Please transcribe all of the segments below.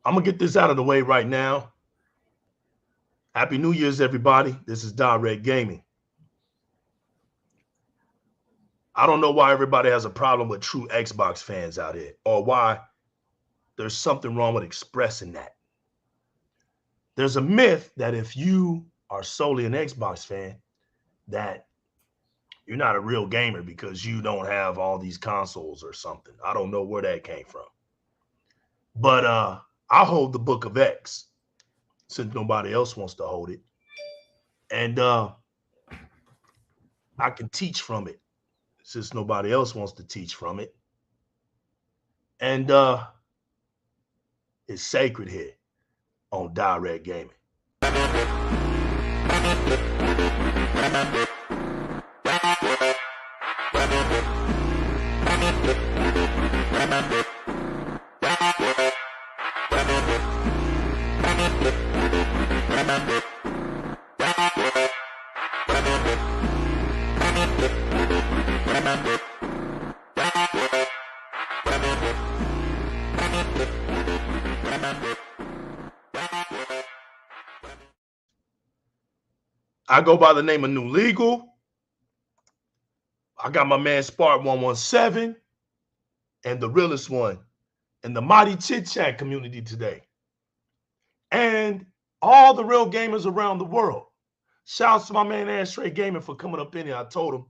I'm going to get this out of the way right now. Happy New Year's, everybody. This is Di-RREC Gaming. I don't know why everybody has a problem with true Xbox fans out here, or why there's something wrong with expressing that. There's a myth that if you are solely an Xbox fan, that you're not a real gamer because you don't have all these consoles or something. I don't know where that came from. But I hold the Book of X since nobody else wants to hold it. And I can teach from it since nobody else wants to teach from it. And it's sacred here on Di-RREC Gaming. I go by the name of New Legal. I got my man Spark 117 and the realest one in the mighty chit chat community today. And all the real gamers around the world. Shouts to my man Ashtray Gaming for coming up in here. I told him,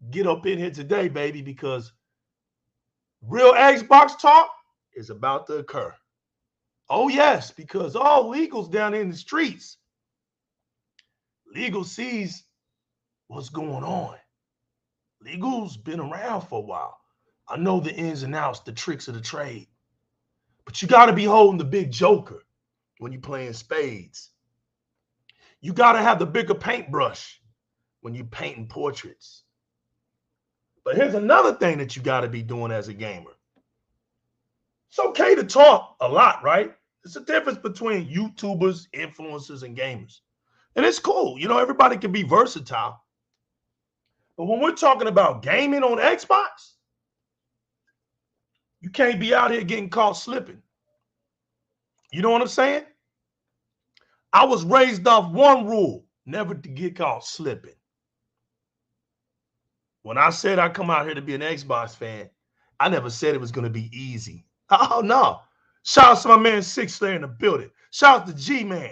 get up in here today, baby, because real Xbox talk is about to occur. Oh, yes, because all Legal's down in the streets. Legal sees what's going on. Legal's been around for a while. I know the ins and outs, the tricks of the trade. But you got to be holding the big joker when you're playing spades. You got to have the bigger paintbrush when you're painting portraits. But here's another thing that you got to be doing as a gamer. It's okay to talk a lot, right? There's a difference between YouTubers, influencers, and gamers. And it's cool. You know, everybody can be versatile. But when we're talking about gaming on Xbox, you can't be out here getting caught slipping. You know what I'm saying? I was raised off one rule, never to get caught slipping. When I said I come out here to be an Xbox fan, I never said it was going to be easy. Oh, no. Shout out to my man Six there in the building. Shout out to G-Man.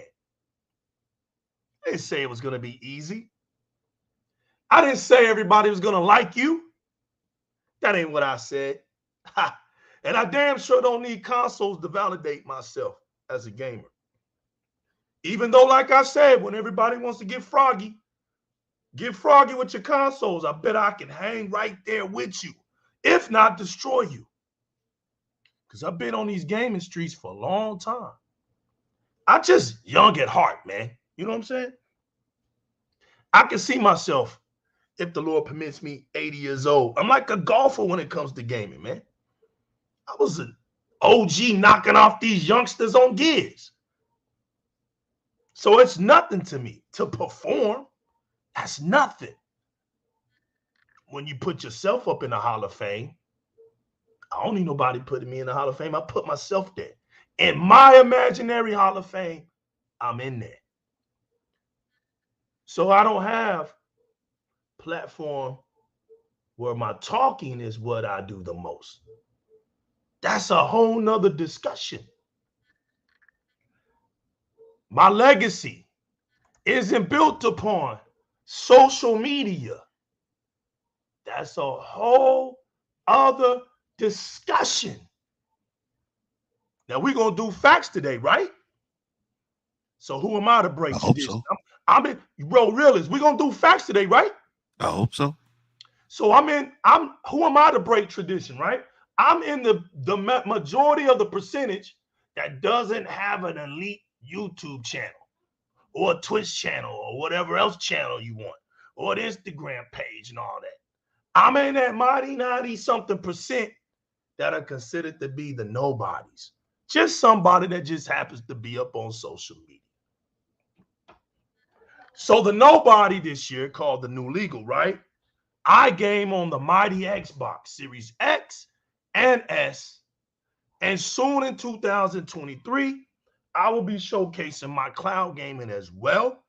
I didn't say it was going to be easy. I didn't say everybody was going to like you. That ain't what I said. And I damn sure don't need consoles to validate myself as a gamer. Even though, like I said, when everybody wants to get froggy with your consoles. I bet I can hang right there with you, if not destroy you. Because I've been on these gaming streets for a long time. I'm just young at heart, man. You know what I'm saying? I can see myself, if the Lord permits me, 80 years old. I'm like a golfer when it comes to gaming, man. I was an OG knocking off these youngsters on gears. So it's nothing to me to perform. That's nothing. When you put yourself up in the Hall of Fame, I don't need nobody putting me in the Hall of Fame. I put myself there. In my imaginary Hall of Fame, I'm in there. So I don't have platform where my talking is what I do the most. That's a whole nother discussion. My legacy isn't built upon social media. That's a whole other discussion. Now we're going to do facts today, right? So who am I to break tradition? So. I'm in, bro, realist. We're going to do facts today, right? I hope so. So who am I to break tradition, right? I'm in the majority of the percentage that doesn't have an elite YouTube channel or a Twitch channel or whatever else channel you want, or an Instagram page and all that. I'm in that mighty 90-something percent that are considered to be the nobodies. Just somebody that just happens to be up on social media. So the nobody this year, called the New Legal, right? I game on the mighty Xbox Series X and S And soon in 2023, I will be showcasing my cloud gaming as well,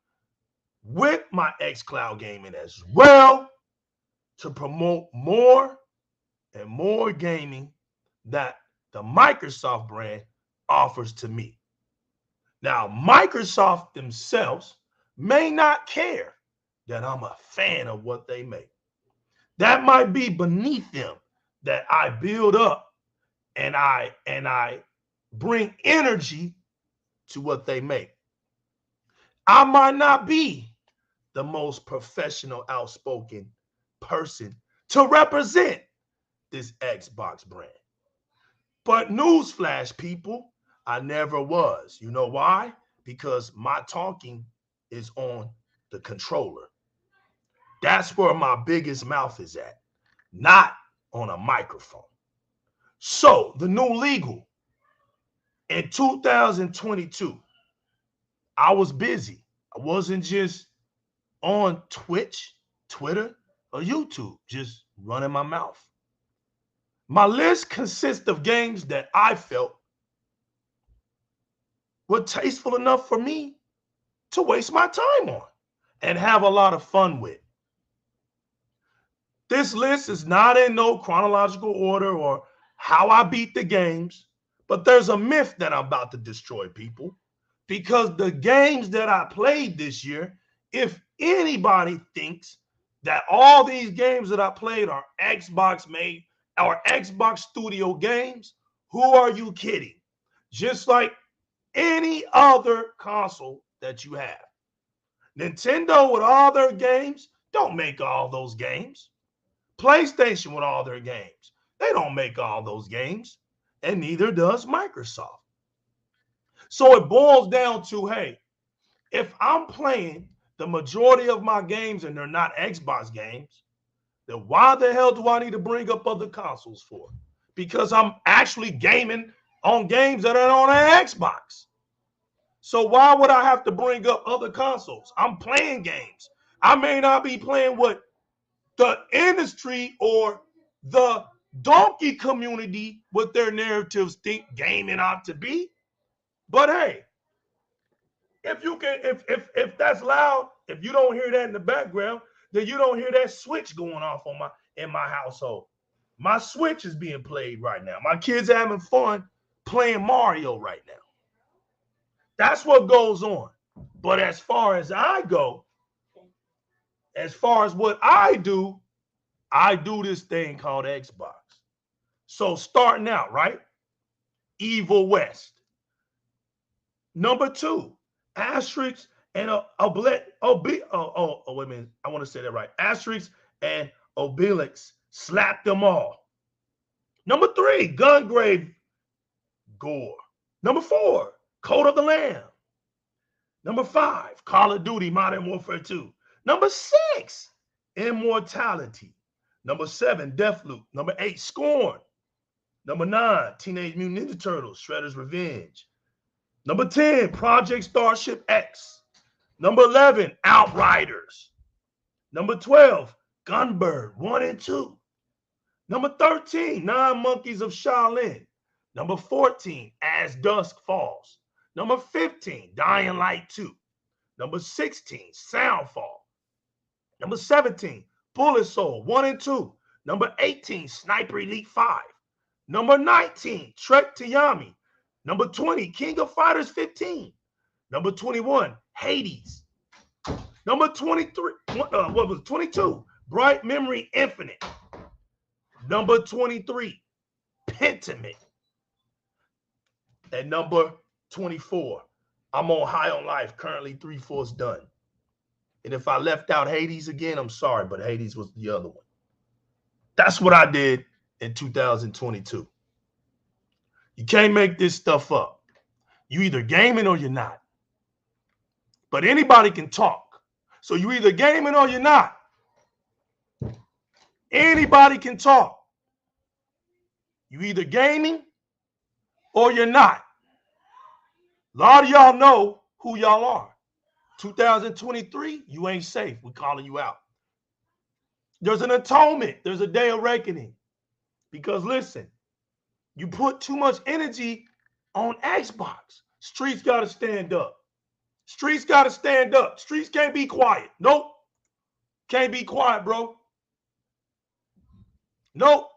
with my xCloud gaming as well, to promote more and more gaming that the Microsoft brand offers to me. Now, Microsoft themselves may not care that I'm a fan of what they make. That might be beneath them, that I build up and I bring energy to what they make. I might not be the most professional, outspoken person to represent this Xbox brand. But newsflash, people, I never was. You know why? Because my talking is on the controller. That's where my biggest mouth is at, not on a microphone. So the new legal in 2022, I was busy. I wasn't just on Twitch, Twitter, or YouTube, just running my mouth. My list consists of games that I felt were tasteful enough for me to waste my time on and have a lot of fun with. This list is not in no chronological order or how I beat the games, but there's a myth that I'm about to destroy, people, because the games that I played this year, if anybody thinks that all these games that I played are Xbox made or Xbox Studio games, who are you kidding? Just like any other console that you have. Nintendo with all their games don't make all those games. PlayStation with all their games, they don't make all those games, and neither does Microsoft. So it boils down to, hey, if I'm playing the majority of my games and they're not Xbox games, then why the hell do I need to bring up other consoles for? Because I'm actually gaming on games that are on an Xbox. So why would I have to bring up other consoles? I'm playing games. I may not be playing what the industry or the donkey community with their narratives think gaming ought to be. But hey, if you can, if that's loud, if you don't hear that in the background, then you don't hear that switch going off on in my household. My Switch is being played right now. My kids are having fun playing Mario right now. That's what goes on. But as far as I go, as far as what I do this thing called Xbox. So starting out, right? Evil West. Number 2, Asterix and wait a minute. I want to say that right. Asterix and Obelix slapped them all. Number 3, Gungrave Gore. Number 4, Code of the Lamb. Number 5, Call of Duty Modern Warfare 2. Number 6, Immortality. Number 7, Deathloop. Number 8, Scorn. Number 9, Teenage Mutant Ninja Turtles, Shredder's Revenge. Number 10, Project Starship X. Number 11, Outriders. Number 12, Gunbird 1 and 2. Number 13, 9 Monkeys of Shaolin. Number 14, As Dusk Falls. Number 15, Dying Light 2. Number 16, Soundfall. Number 17, Bullet Soul 1 and 2. Number 18, Sniper Elite 5. Number 19, Trek to Yami. Number 20, King of Fighters 15. Number 21, Hades. Number 23, 22, Bright Memory Infinite. Number 23, Pentiment. And number 24, I'm on High on Life, currently 3/4 done. And if I left out Hades again, I'm sorry, but Hades was the other one. That's what I did in 2022. You can't make this stuff up. You either gaming or you're not. But anybody can talk. So you either gaming or you're not. Anybody can talk. You either gaming or you're not. A lot of y'all know who y'all are. 2023, you ain't safe. We're calling you out. There's an atonement. There's a day of reckoning. Because listen, You put too much energy on Xbox. Streets got to stand up. Streets got to stand up. Streets can't be quiet. Nope. Can't be quiet, bro. Nope.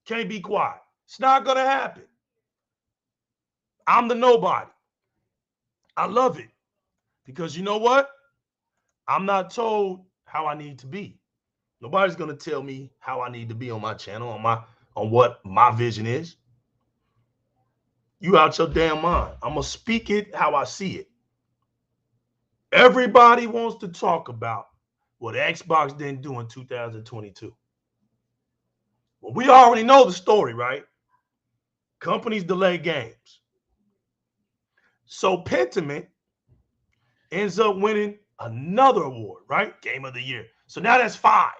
Can't be quiet. It's not going to happen. I'm the nobody. I love it. Because you know what? I'm not told how I need to be. Nobody's going to tell me how I need to be on my channel, on what my vision is. You out your damn mind. I'm going to speak it how I see it. Everybody wants to talk about what Xbox didn't do in 2022. Well, we already know the story, right? Companies delay games. So Pentiment ends up winning another award, right? Game of the Year. So now that's 5.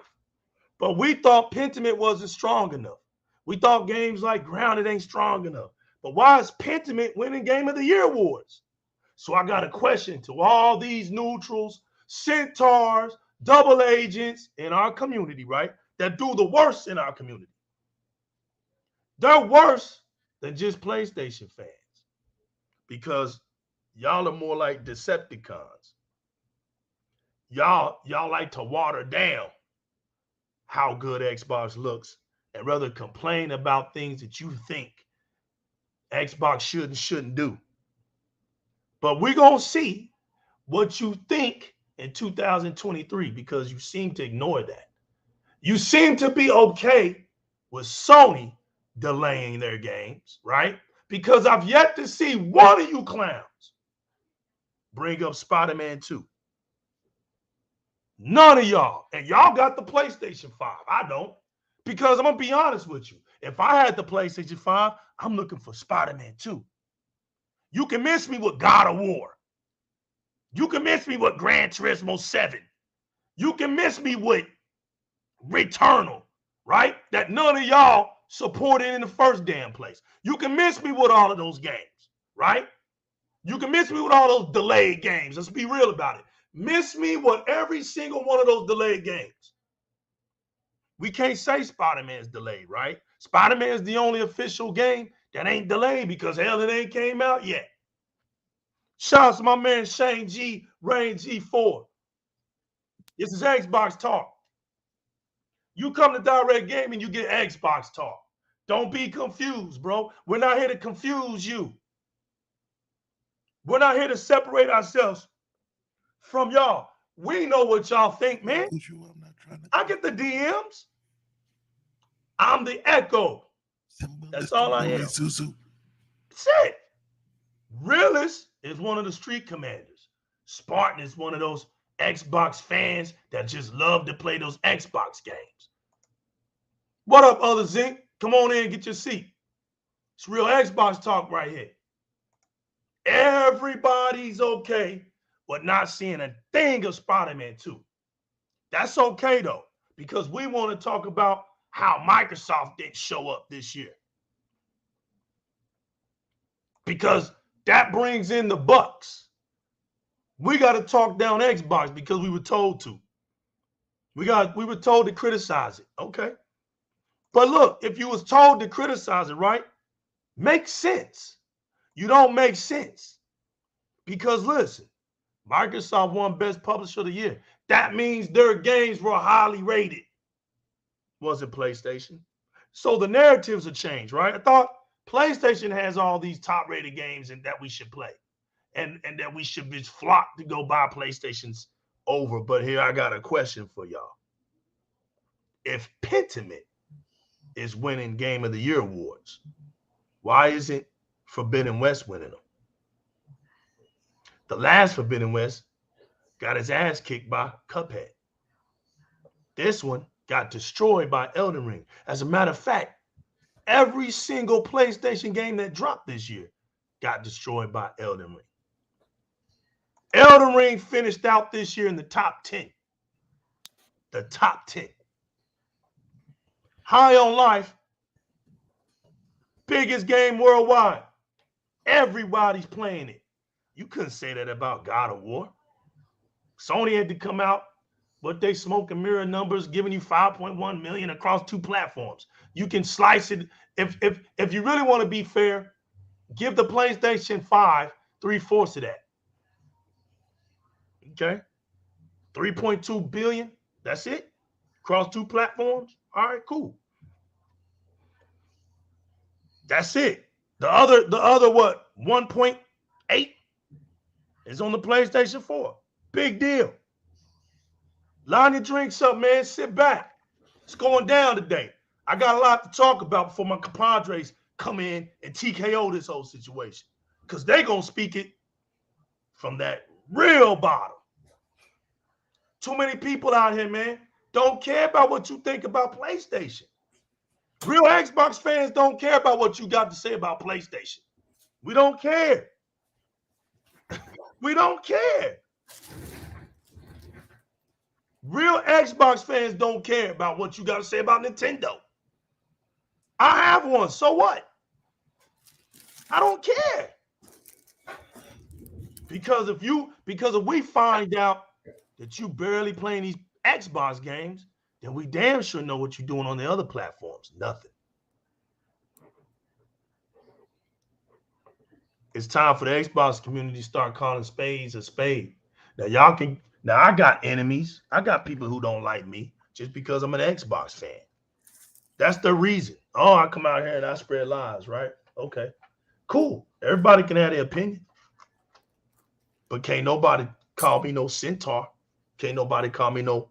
But we thought Pentiment wasn't strong enough. We thought games like Grounded ain't strong enough. But why is Pentiment winning Game of the Year awards? So I got a question to all these neutrals, centaurs, double agents in our community, right? That do the worst in our community. They're worse than just PlayStation fans because y'all are more like Decepticons. Y'all like to water down how good Xbox looks and rather complain about things that you think Xbox should and shouldn't do. But we're going to see what you think in 2023 because you seem to ignore that. You seem to be okay with Sony delaying their games, right? Because I've yet to see one of you clowns bring up Spider-Man 2. None of y'all. And y'all got the PlayStation 5. I don't. Because I'm going to be honest with you. If I had the PlayStation 5, I'm looking for Spider-Man 2. You can miss me with God of War. You can miss me with Gran Turismo 7. You can miss me with Returnal, right? That none of y'all supported in the first damn place. You can miss me with all of those games, right? You can miss me with all those delayed games. Let's be real about it. Miss me with every single one of those delayed games. We can't say Spider-Man's delayed, right? Spider-Man's the only official game that ain't delayed because hell, it ain't came out yet. Shouts to my man Shane G, Rain G4. This is Xbox Talk. You come to Di-RREC Gaming, you get Xbox Talk. Don't be confused, bro. We're not here to confuse you. We're not here to separate ourselves from y'all. We know what y'all think, man. I get the DMs. I'm the echo. That's all I am. That's it. Realist is one of the street commanders. Spartan is one of those Xbox fans that just love to play those Xbox games. What up, other Zinc? Come on in and get your seat. It's real Xbox talk right here. Everybody's okay with not seeing a thing of Spider-Man 2. That's okay, though, because we want to talk about how Microsoft didn't show up this year. Because that brings in the bucks. We got to talk down Xbox because we were told to. We were told to criticize it. Okay. But look, if you was told to criticize it, right? Makes sense. You don't make sense. Because listen, Microsoft won Best Publisher of the Year. That means their games were highly rated. Wasn't PlayStation. So the narratives have changed, right? I thought PlayStation has all these top-rated games and that we should play. And that we should just flock to go buy PlayStations over. But here I got a question for y'all. If Pentiment is winning Game of the Year awards, why isn't Forbidden West winning them? The last Forbidden West got his ass kicked by Cuphead. This one got destroyed by Elden Ring. As a matter of fact, every single PlayStation game that dropped this year got destroyed by Elden Ring. Elden Ring finished out this year in the top 10. The top 10. High on Life, biggest game worldwide. Everybody's playing it. You couldn't say that about God of War. Sony had to come out what they smoke and mirror numbers, giving you 5.1 million across 2 platforms. You can slice it. If you really want to be fair, give the PlayStation 5 3/4 of that. Okay. 3.2 billion. That's it. Across 2 platforms. All right, cool. That's it. The other what? 1.8 is on the PlayStation 4. Big deal. Line your drinks up, man. Sit back. It's going down today. I got a lot to talk about before my compadres come in and TKO this whole situation. Because they're going to speak it from that real bottom. Too many people out here, man, don't care about what you think about PlayStation. Real Xbox fans don't care about what you got to say about PlayStation. We don't care. We don't care. Real Xbox fans don't care about what you got to say about Nintendo. I have one, so what? I don't care. Because if we find out that you barely playing these Xbox games, then we damn sure know what you're doing on the other platforms. Nothing. It's time for the Xbox community to start calling spades a spade. Now I got enemies. I got people who don't like me just because I'm an Xbox fan. That's the reason. Oh, I come out here and I spread lies, right? Okay, cool. Everybody can have their opinion. But can't nobody call me no centaur. Can't nobody call me no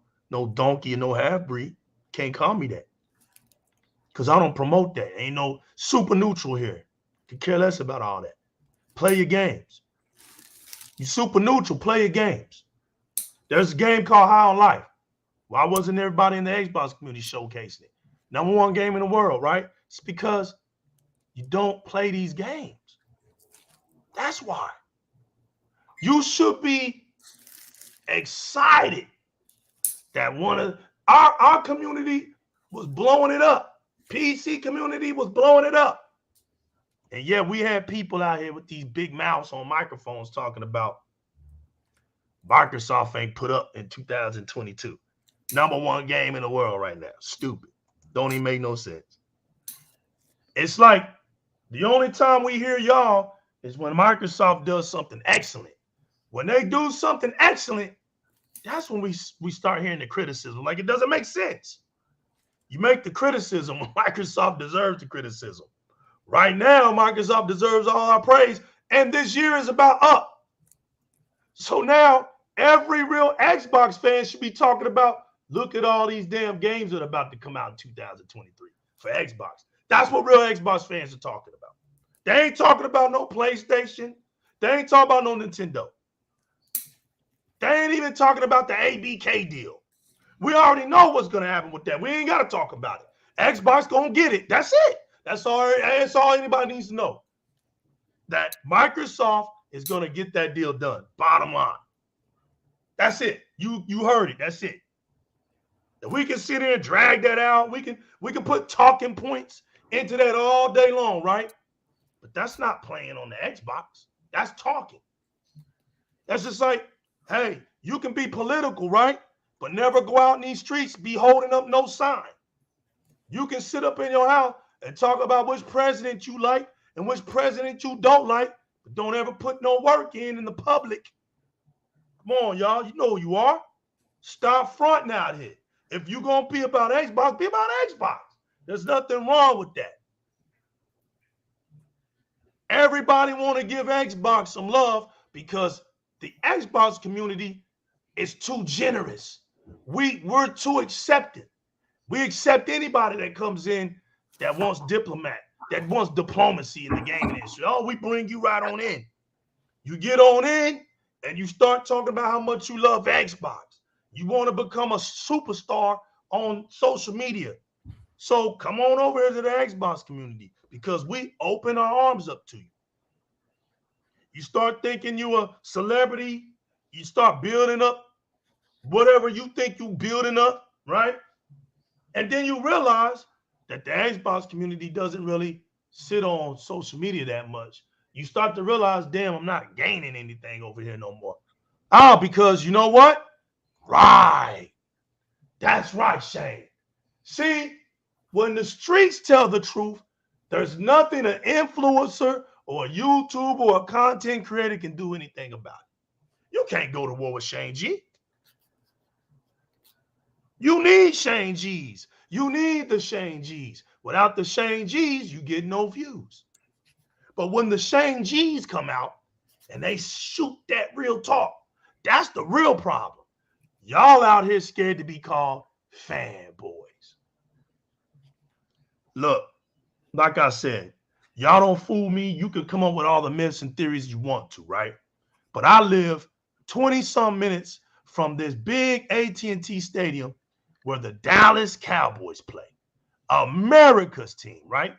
donkey and no half-breed. Can't call me that. Because I don't promote that. Ain't no super neutral here. Could care less about all that. Play your games. You super neutral, play your games. There's a game called High on Life. Why wasn't everybody in the Xbox community showcasing it? #1 game in the world, right? It's because you don't play these games. That's why. You should be excited that one of our community was blowing it up. PC community was blowing it up. And yeah, we had people out here with these big mouths on microphones talking about Microsoft ain't put up in 2022. #1 game in the world right now. Stupid. Don't even make no sense. It's like the only time we hear y'all is when Microsoft does something excellent. When they do something excellent, that's when we start hearing the criticism. Like, it doesn't make sense. You make the criticism when Microsoft deserves the criticism. Right now, Microsoft deserves all our praise, and this year is about up. So now, every real Xbox fan should be talking about, look at all these damn games that are about to come out in 2023 for Xbox. That's what real Xbox fans are talking about. They ain't talking about no PlayStation. They ain't talking about no Nintendo. They ain't even talking about the ABK deal. We already know what's going to happen with that. We ain't got to talk about it. Xbox going to get it. That's it. That's all anybody needs to know. That Microsoft is going to get that deal done. Bottom line. That's it. You heard it. That's it. If we can sit here and drag that out, we can put talking points into that all day long, right? But that's not playing on the Xbox. That's talking. That's just like, hey, you can be political, right? But never go out in these streets, be holding up no sign. You can sit up in your house and talk about which president you like and which president you don't like, but don't ever put no work in the public. Come on, y'all. You know who you are. Stop fronting out here. If you're going to be about Xbox, be about Xbox. There's nothing wrong with that. Everybody want to give Xbox some love because the Xbox community is too generous. We're too accepting. We accept anybody that comes in that wants that wants diplomacy in the gaming industry. Oh, we bring you right on in. You get on in and you start talking about how much you love Xbox. You want to become a superstar on social media. So come on over here to the Xbox community because we open our arms up to you. You start thinking you a celebrity. You start building up whatever you think you building up, right? And then you realize that the Xbox community doesn't really sit on social media that much. You start to realize, damn, I'm not gaining anything over here no more. Because you know what? Right. That's right, Shane. See, when the streets tell the truth, there's nothing an influencer or a YouTuber or a content creator can do anything about it. You can't go to war with Shane G. You need Shane G's. You need the Shane G's. Without the Shane G's, you get no views. But when the Shane G's come out and they shoot that real talk, that's the real problem. Y'all out here scared to be called fanboys. Look, like I said, y'all don't fool me. You can come up with all the myths and theories you want to, right? But I live 20-some minutes from this big AT&T stadium where the Dallas Cowboys play. America's team, right?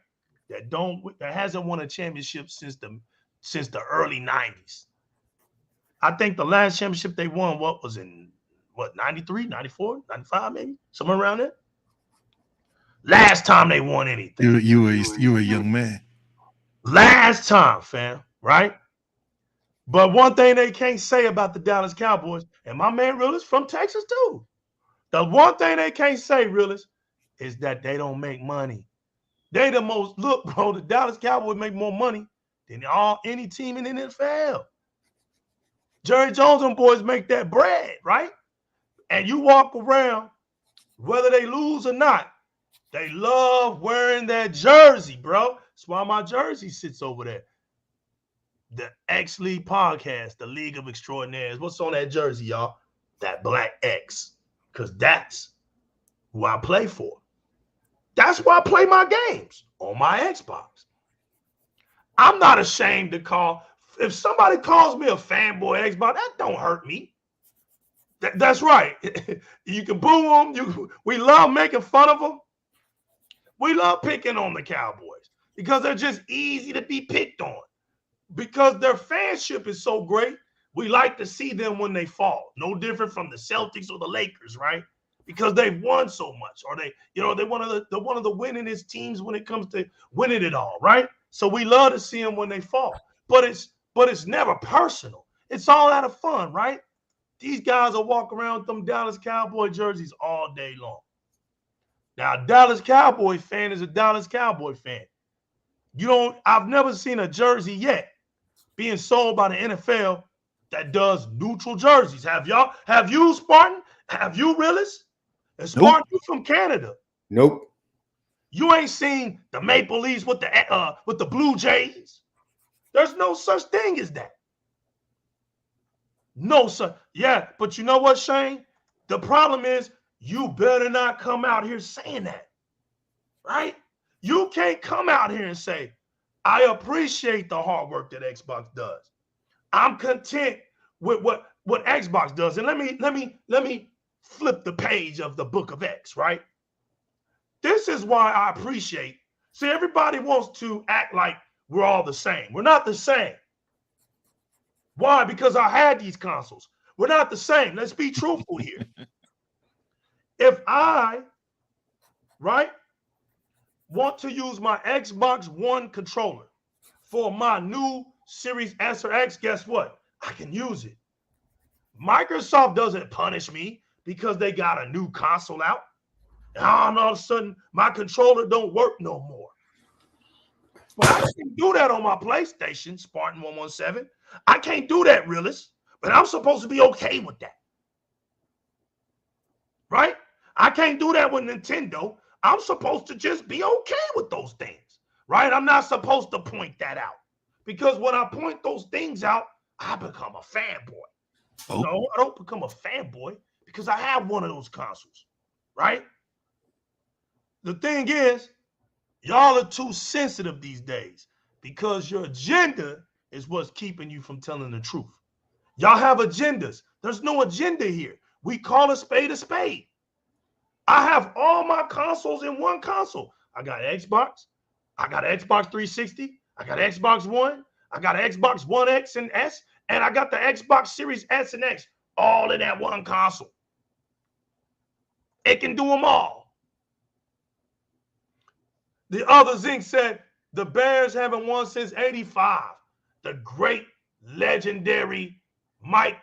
That hasn't won a championship since the early 90s. I think the last championship they won, what was in 93, 94, 95 maybe? Somewhere around there. Last time they won anything. You were a young man. Last time, fam, right? But one thing they can't say about the Dallas Cowboys, and my man Realist from Texas too, the one thing they can't say, Realist, is that they don't make money. They the most, look, bro, the Dallas Cowboys make more money than any team in the NFL. Jerry Jones and boys make that bread, right? And you walk around, whether they lose or not, they love wearing that jersey, bro. That's why my jersey sits over there. The X League podcast, the League of Extraordinaires. What's on that jersey, y'all? That black X. Because that's who I play for. That's why I play my games on my Xbox. I'm not ashamed to call. If somebody calls me a fanboy Xbox, that don't hurt me. That's right. You can boo them. We love making fun of them. We love picking on the Cowboys because they're just easy to be picked on. Because their fanship is so great, we like to see them when they fall. No different from the Celtics or the Lakers, right? Because they've won so much, or they're one of the winningest teams when it comes to winning it all, right? So we love to see them when they fall. But it's never personal. It's all out of fun, right? These guys will walk around with them Dallas Cowboy jerseys all day long. Now, a Dallas Cowboy fan is a Dallas Cowboy fan. I've never seen a jersey yet being sold by the NFL that does neutral jerseys. Have you, Spartan? Have you, Realist? And Spartan, you from Canada. Nope. You ain't seen the Maple Leafs with the Blue Jays. There's no such thing as that. No, sir. Yeah, but you know what, Shane? The problem is you better not come out here saying that, right? You can't come out here and say, I appreciate the hard work that Xbox does. I'm content with what Xbox does. And let me flip the page of the book of X, right? This is why I appreciate. See, everybody wants to act like we're all the same. We're not the same. Why? Because I had these consoles. We're not the same. Let's be truthful here. If I, right, want to use my Xbox One controller for my new Series S or X, guess what? I can use it. Microsoft doesn't punish me because they got a new console out. And all of a sudden, my controller don't work no more. But I can't do that on my PlayStation, Spartan 117. I can't do that, Realist. But I'm supposed to be okay with that. Right? I can't do that with Nintendo. I'm supposed to just be okay with those things. Right? I'm not supposed to point that out. Because when I point those things out, I become a fanboy. Oh. No, I don't become a fanboy because I have one of those consoles. Right? The thing is, y'all are too sensitive these days because your agenda is what's keeping you from telling the truth. Y'all have agendas. There's no agenda here. We call a spade a spade. I have all my consoles in one console. I got Xbox. I got Xbox 360. I got Xbox One. I got Xbox One X and S. And I got the Xbox Series S and X all in that one console. It can do them all. The other Zinc said the Bears haven't won since 85. The great legendary Mike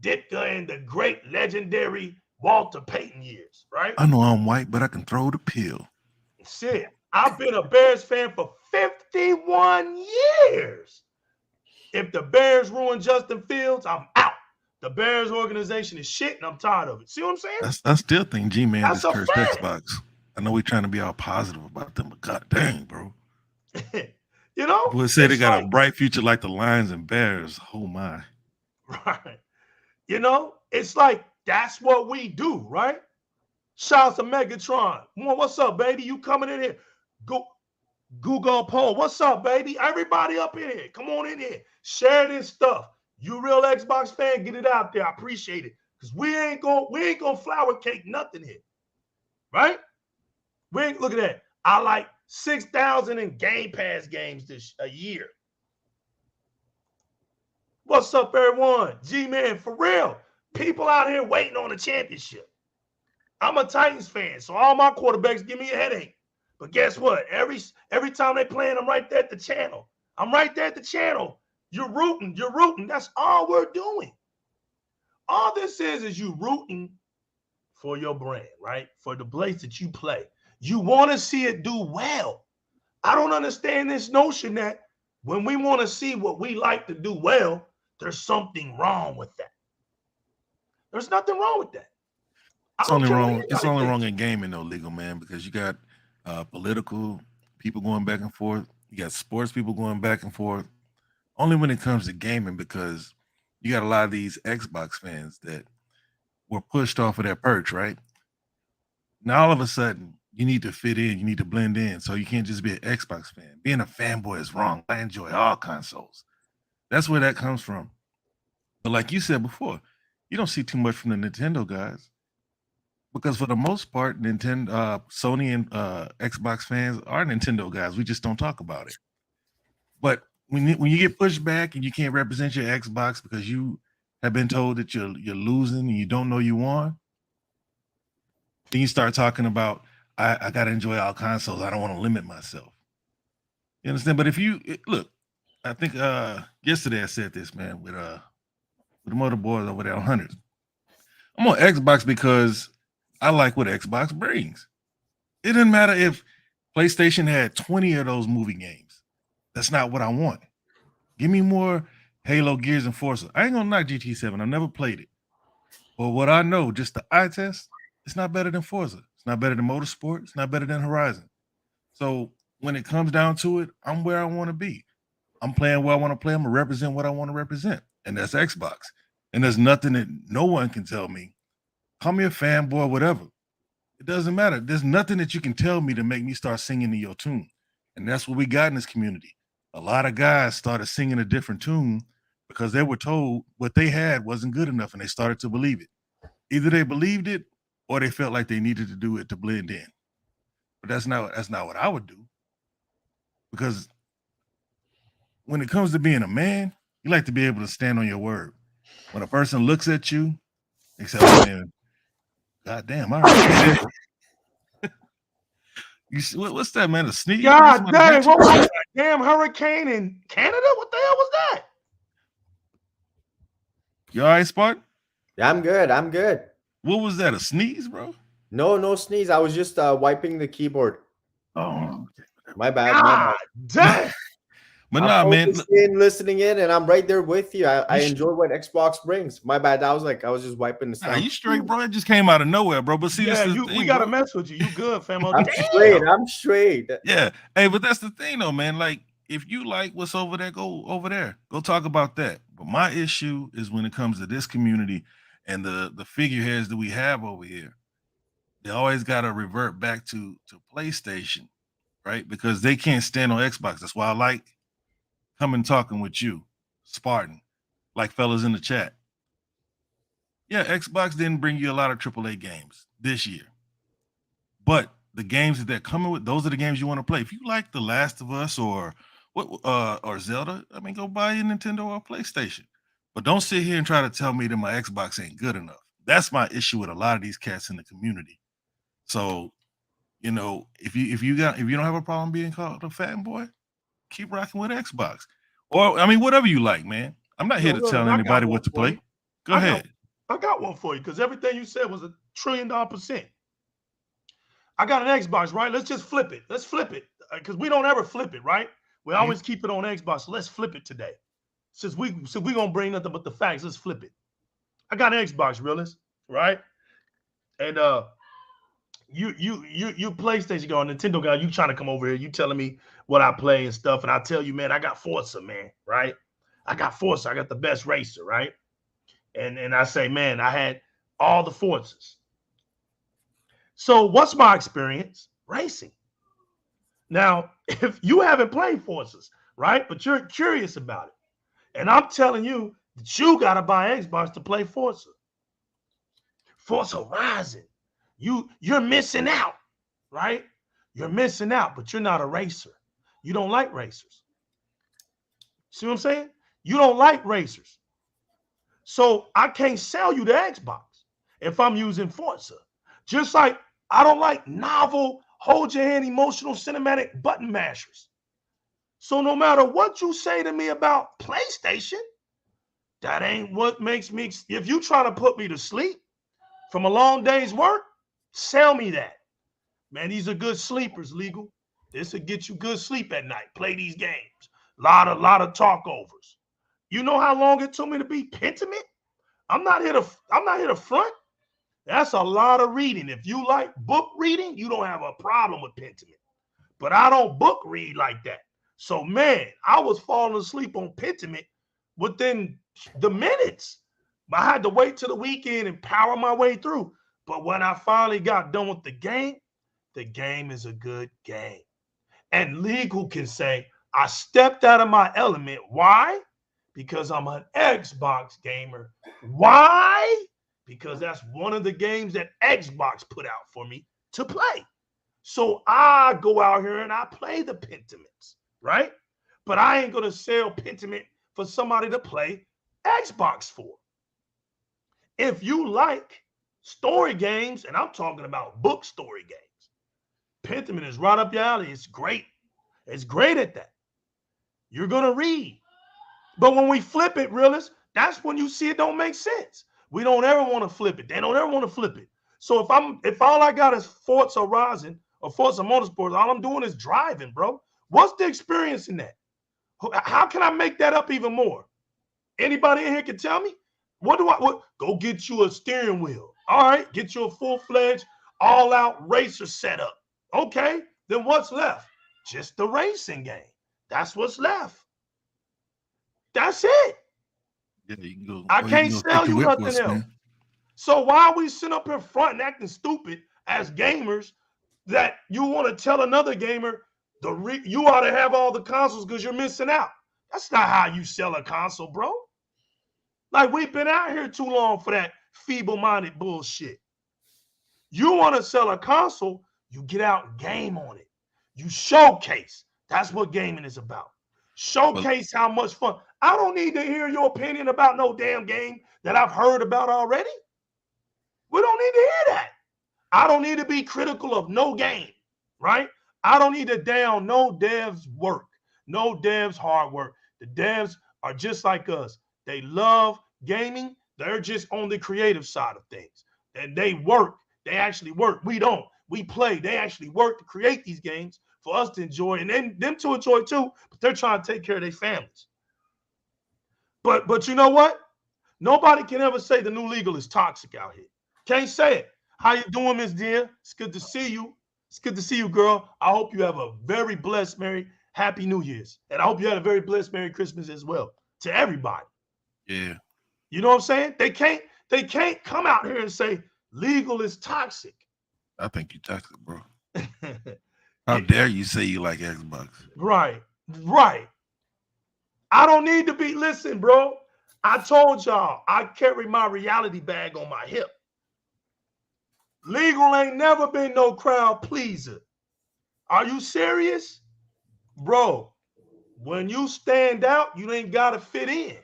Ditka and the great legendary Walter Payton years, right? I know I'm white, but I can throw the pill. Shit, I've been a Bears fan for 51 years. If the Bears ruin Justin Fields, I'm out. The Bears organization is shit, and I'm tired of it. See what I'm saying? I still think G-Man That's just a cursed fact. Xbox. I know we're trying to be all positive about them, but god dang, bro. You know, Boy say they it's got a like, bright future like the Lions and Bears. Oh my. right. You know, it's like that's what we do, right? Shouts to Megatron. What's up, baby? You coming in here? Go Google poll. What's up, baby? Everybody up in here. Come on in here. Share this stuff. You real Xbox fan, get it out there. I appreciate it. Because we ain't gonna flower cake nothing here. Right? We ain't look at that. I like 6,000 in Game Pass games this a year. What's up, everyone? G-Man, for real. People out here waiting on a championship. I'm a Titans fan, so all my quarterbacks give me a headache. But guess what? Every time they playing, I'm right there at the channel. I'm right there at the channel. You're rooting. You're rooting. That's all we're doing. All this is you rooting for your brand, right? For the place that you play. You want to see it do well. I don't understand this notion that when we want to see what we like to do well, there's something wrong with that. There's nothing wrong with that. It's only wrong. It's only wrong in gaming, though, legal man, because you got political people going back and forth. You got sports people going back and forth. Only when it comes to gaming, because you got a lot of these Xbox fans that were pushed off of their perch, right? Now all of a sudden you need to fit in, you need to blend in, so you can't just be an Xbox fan. Being a fanboy is wrong. I enjoy all consoles. That's where that comes from. But like you said before, you don't see too much from the Nintendo guys. Because for the most part, Nintendo, Sony, and Xbox fans are Nintendo guys. We just don't talk about it. But when you get pushed back and you can't represent your Xbox because you have been told that you're losing and you don't know you won, then you start talking about I got to enjoy all consoles. I don't want to limit myself. You understand? But if you look, I think yesterday I said this, man, with the Motor Boys over there on 100. I'm on Xbox because I like what Xbox brings. It doesn't matter if PlayStation had 20 of those movie games. That's not what I want. Give me more Halo, Gears, and Forza. I ain't gonna knock GT 7. I've never played it. But what I know, just the eye test, it's not better than Forza. It's not better than Motorsport. It's not better than Horizon. So when it comes down to it, I'm where I want to be. I'm playing where I want to play. I'm gonna represent what I want to represent. And that's Xbox. And there's nothing that no one can tell me. Call me a fanboy, whatever. It doesn't matter. There's nothing that you can tell me to make me start singing to your tune. And that's what we got in this community. A lot of guys started singing a different tune because they were told what they had wasn't good enough and they started to believe it. Either they believed it or they felt like they needed to do it to blend in. But that's not what I would do. Because when it comes to being a man, you like to be able to stand on your word. When a person looks at you, they say, oh, man, God damn, all right. What's that, man? A sneeze? God dang, what was that? Damn hurricane in Canada? What the hell was that? You all right, Spark? Yeah, I'm good. I'm good. What was that? A sneeze, bro? No sneeze. I was just wiping the keyboard. Oh, okay. My bad. God damn. But nah, man, listening in, and I'm right there with you. I enjoy what Xbox brings. My bad. I was just wiping the sound. You straight, bro? It just came out of nowhere, bro. But see, yeah, we gotta mess with you. You good, fam? I'm straight. Yeah. Hey, but that's the thing, though, man. Like, if you like what's over there, go over there. Go talk about that. But my issue is when it comes to this community and the figureheads that we have over here. They always got to revert back to PlayStation, right? Because they can't stand on Xbox. That's why I like coming talking with you, Spartan, like fellas in the chat. Yeah, Xbox didn't bring you a lot of AAA games this year. But the games that they're coming with, those are the games you want to play. If you like The Last of Us or Zelda, I mean, go buy a Nintendo or a PlayStation. But don't sit here and try to tell me that my Xbox ain't good enough. That's my issue with a lot of these cats in the community. So, you know, if you don't have a problem being called a fanboy, keep rocking with Xbox. Or, I mean, whatever you like, man. I'm not here to tell anybody what to play. Go ahead. I got one for you because everything you said was trillion%. I got an Xbox, right? Let's just flip it. Let's flip it because we don't ever flip it, right? We always keep it on Xbox. So let's flip it today. Since we gonna bring nothing but the facts, let's flip it. I got an Xbox, realist, right? And you PlayStation guy, Nintendo guy, you trying to come over here, you telling me what I play and stuff, and I tell you, man, I got Forza, man, right? I got Forza, I got the best racer, right? And I say, man, I had all the Forzas. So what's my experience? Racing. Now, if you haven't played Forzas, right, but you're curious about it, and I'm telling you that you got to buy Xbox to play Forza. Forza Horizon. You're missing out, right? You're missing out, but you're not a racer. You don't like racers. See what I'm saying? You don't like racers. So I can't sell you the Xbox if I'm using Forza. Just like I don't like novel, hold your hand, emotional, cinematic button mashers. So no matter what you say to me about PlayStation, that ain't what makes me. If you try to put me to sleep from a long day's work, sell me that. Man, these are good sleepers, legal. This will get you good sleep at night. Play these games. Lot of talkovers. You know how long it took me to be Pentiment? I'm not here to front. That's a lot of reading. If you like book reading, you don't have a problem with Pentiment. But I don't book read like that. So, man, I was falling asleep on Pentiment within the minutes. I had to wait till the weekend and power my way through. But when I finally got done with the game is a good game. And legal can say, I stepped out of my element. Why? Because I'm an Xbox gamer. Why? Because that's one of the games that Xbox put out for me to play. So I go out here and I play the Pentiments, right? But I ain't going to sell Pentiment for somebody to play Xbox for. If you like story games, and I'm talking about book story games, Pentiment is right up your alley. It's great. It's great at that. You're going to read. But when we flip it, realist, that's when you see it don't make sense. We don't ever want to flip it. They don't ever want to flip it. So if all I got is Forza Horizon or Forza Motorsports, all I'm doing is driving, bro. What's the experience in that? How can I make that up even more? Anybody in here can tell me? What? Go get you a steering wheel. All right, get you a full-fledged, all-out racer setup. Okay, then what's left? Just the racing game. That's what's left. That's it. Yeah, you can go. I can't sell you nothing else. Man. So why are we sitting up here front and acting stupid as gamers that you want to tell another gamer you ought to have all the consoles because you're missing out? That's not how you sell a console, bro. Like, we've been out here too long for that feeble-minded bullshit. You want to sell a console, you get out and game on it. You showcase. That's what gaming is about. Showcase how much fun. I don't need to hear your opinion about no damn game that I've heard about already. We don't need to hear that. I don't need to be critical of no game, right? I don't need to down no devs' work, no devs' hard work. The devs are just like us. They love gaming. They're just on the creative side of things. And they work. They actually work. We don't. We play. They actually work to create these games for us to enjoy and then them to enjoy too, but they're trying to take care of their families. But you know what? Nobody can ever say the new legal is toxic out here. Can't say it. How you doing, Miss Dear? It's good to see you. It's good to see you, girl. I hope you have a very blessed, happy New Year's. And I hope you had a very blessed Merry Christmas as well to everybody. Yeah. You know what I'm saying? They can't come out here and say legal is toxic. I think you're toxic, bro. How dare you say you like Xbox? Right. I don't need to be, listen, bro. I told y'all I carry my reality bag on my hip. Legal ain't never been no crowd pleaser. Are you serious? Bro, when you stand out, you ain't got to fit in.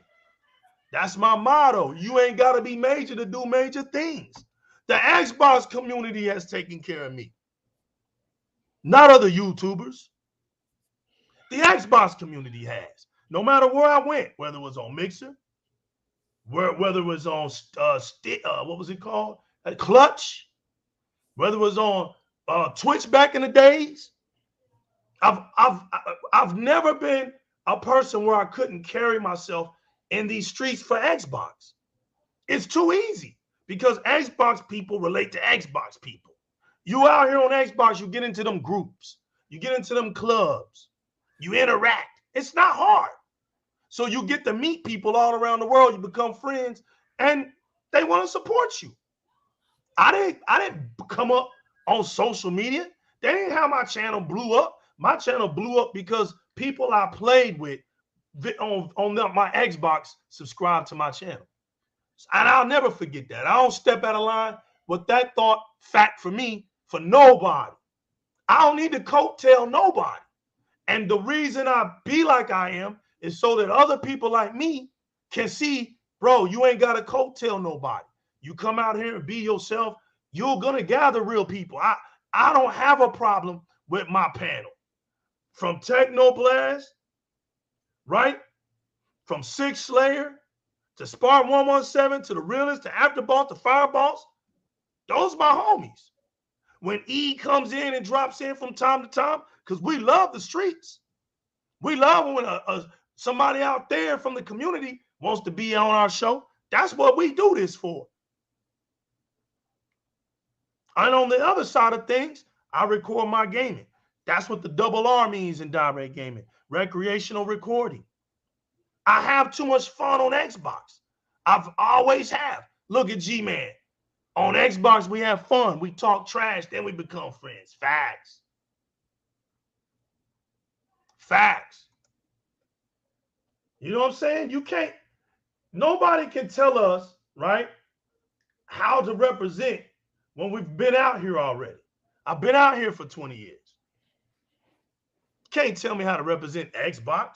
That's my motto. You ain't got to be major to do major things. The Xbox community has taken care of me. Not other YouTubers. The Xbox community has. No matter where I went, whether it was on Mixer, whether it was on what was it called? Clutch, whether it was on Twitch back in the days. I've never been a person where I couldn't carry myself in these streets for Xbox. It's too easy because Xbox people relate to Xbox people. You out here on Xbox, you get into them groups, you get into them clubs, you interact. It's not hard. So you get to meet people all around the world, you become friends, and they want to support you. I didn't come up on social media. That ain't how my channel blew up. My channel blew up because people I played with on my Xbox subscribed to my channel. And I'll never forget that. I don't step out of line with that thought fact for me, for nobody. I don't need to coattail nobody. And the reason I be like I am is so that other people like me can see, bro, you ain't got to coattail nobody. You come out here and be yourself, you're going to gather real people. I don't have a problem with my panel. From Technoblast, right? From Six Slayer to Spark 117 to the Realist to Afterboss to Fireboss, those are my homies. When E comes in and drops in from time to time, because we love the streets. We love when somebody out there from the community wants to be on our show. That's what we do this for. And on the other side of things, I record my gaming. That's what the double R means in Di-RREC Gaming, recreational recording. I have too much fun on Xbox. I've always have. Look at G-Man. On Xbox, we have fun. We talk trash, then we become friends. Facts. Facts. You know what I'm saying? You can't, nobody can tell us, right, how to represent when we've been out here already. I've been out here for 20 years. Can't tell me how to represent Xbox.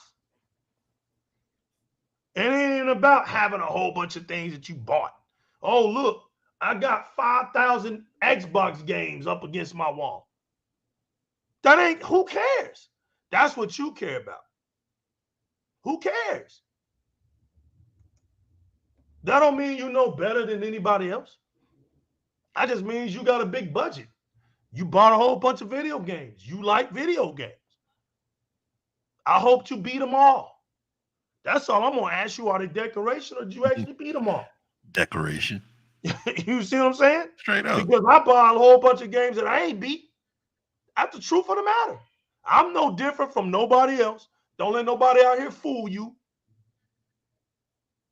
And it ain't about having a whole bunch of things that you bought. Oh, look, I got 5,000 Xbox games up against my wall. That ain't, who cares? That's what you care about. Who cares? That don't mean you know better than anybody else. That just means you got a big budget. You bought a whole bunch of video games. You like video games. I hope you beat them all. That's all I'm going to ask you. Are they decoration or did you actually beat them all? Decoration. You see what I'm saying? Straight up. Because I bought a whole bunch of games that I ain't beat. That's the truth of the matter. I'm no different from nobody else. Don't let nobody out here fool you.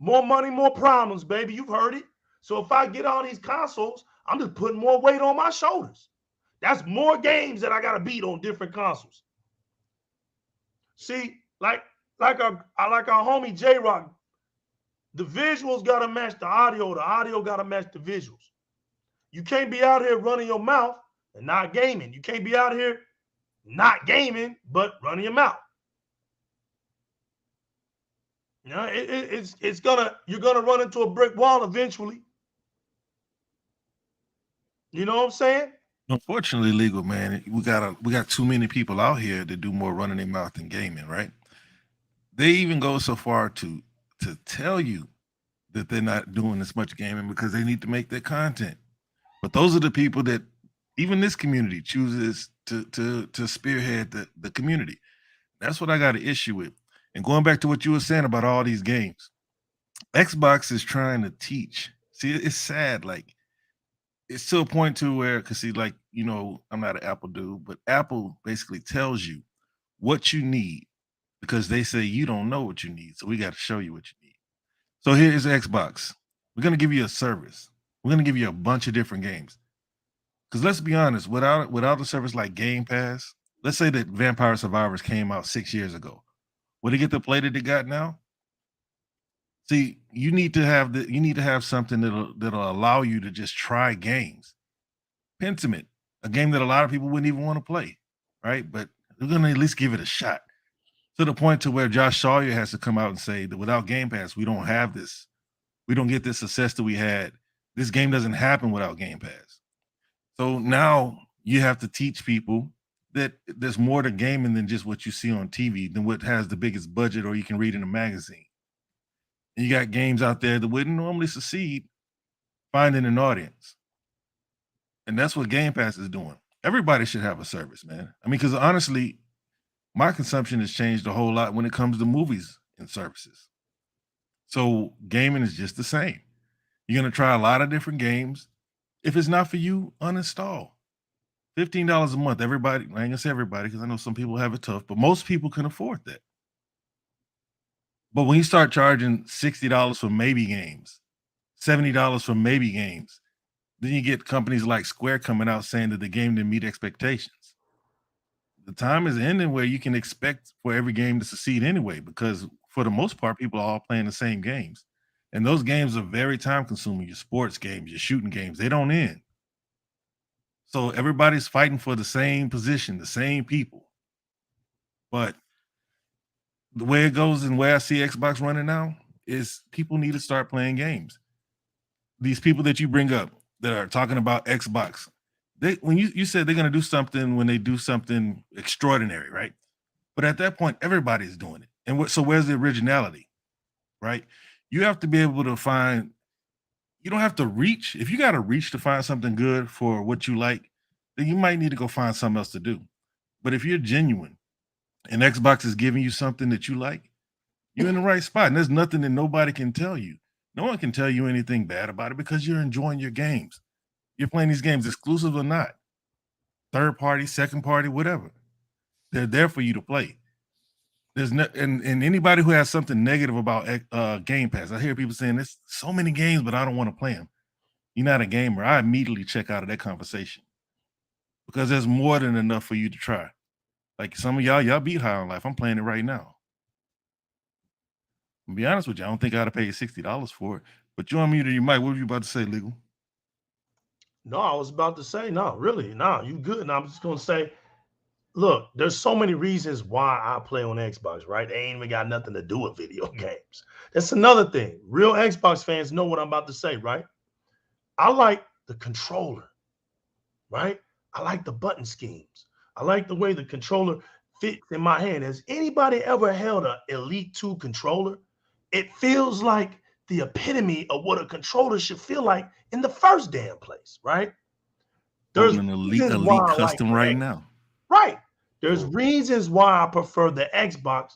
More money, more problems, baby. You've heard it. So if I get all these consoles, I'm just putting more weight on my shoulders. That's more games that I got to beat on different consoles. See, like our homie J-Rock, the visuals got to match the audio got to match the visuals. You can't be out here running your mouth and not gaming. You can't be out here not gaming, but running your mouth. You know, you're gonna run into a brick wall eventually. You know what I'm saying? Unfortunately, legal man, we got too many people out here that do more running their mouth than gaming, right? They even go so far to tell you that they're not doing as much gaming because they need to make their content. But those are the people that even this community chooses to spearhead the community. That's what I got an issue with. And going back to what you were saying about all these games, Xbox is trying to teach. See, it's sad. Like, it's to a point to where, because see, like, you know, I'm not an Apple dude, but Apple basically tells you what you need because they say you don't know what you need. So we got to show you what you need. So here's Xbox. We're going to give you a service. We're going to give you a bunch of different games. Because let's be honest, without a service like Game Pass, let's say that Vampire Survivors came out 6 years ago. Would it get the play that it got now? See, you need to have something that'll allow you to just try games. Pentiment, a game that a lot of people wouldn't even want to play, right? But we're gonna at least give it a shot. To the point to where Josh Sawyer has to come out and say that without Game Pass, we don't have this. We don't get this success that we had. This game doesn't happen without Game Pass. So now you have to teach people that there's more to gaming than just what you see on TV, than what has the biggest budget or you can read in a magazine. And you got games out there that wouldn't normally succeed finding an audience. And that's what Game Pass is doing. Everybody should have a service, man. I mean, because honestly, my consumption has changed a whole lot when it comes to movies and services. So gaming is just the same. You're gonna try a lot of different games. If it's not for you, uninstall. $15 a month. Everybody, I ain't gonna say everybody because I know some people have it tough, but most people can afford that. But when you start charging $60 for maybe games, $70 for maybe games, then you get companies like Square coming out saying that the game didn't meet expectations. The time is ending where you can expect for every game to succeed anyway, because for the most part, people are all playing the same games. And those games are very time consuming. Your sports games, your shooting games, they don't end. So everybody's fighting for the same position, the same people. But the way it goes and where I see Xbox running now is people need to start playing games. These people that you bring up that are talking about Xbox, they when you said they're gonna do something when they do something extraordinary, right? But at that point, everybody's doing it. And so where's the originality, right? You have to be able to find, you don't have to reach. If you got to reach to find something good for what you like, then you might need to go find something else to do. But if you're genuine and Xbox is giving you something that you like, you're in the right spot. And there's nothing that nobody can tell you. No one can tell you anything bad about it because you're enjoying your games. You're playing these games exclusive or not, third party, second party, whatever. They're there for you to play. There's no, and anybody who has something negative about Game Pass, I hear people saying there's so many games, but I don't want to play them. You're not a gamer. I immediately check out of that conversation because there's more than enough for you to try. Like some of y'all beat High on Life. I'm playing it right now. To be honest with you, I don't think I'd have paid $60 for it. But you unmuted your mic. What were you about to say, Legal? No, I was about to say, no, really, no, you good. And I'm just gonna say, look, there's so many reasons why I play on Xbox, right? They ain't even got nothing to do with video games. That's another thing. Real Xbox fans know what I'm about to say, right? I like the controller, right? I like the button schemes. I like the way the controller fits in my hand. Has anybody ever held an Elite 2 controller? It feels like the epitome of what a controller should feel like in the first damn place, right? There's Holding an reasons elite why I like custom the right X. now. Right. There's reasons why I prefer the Xbox,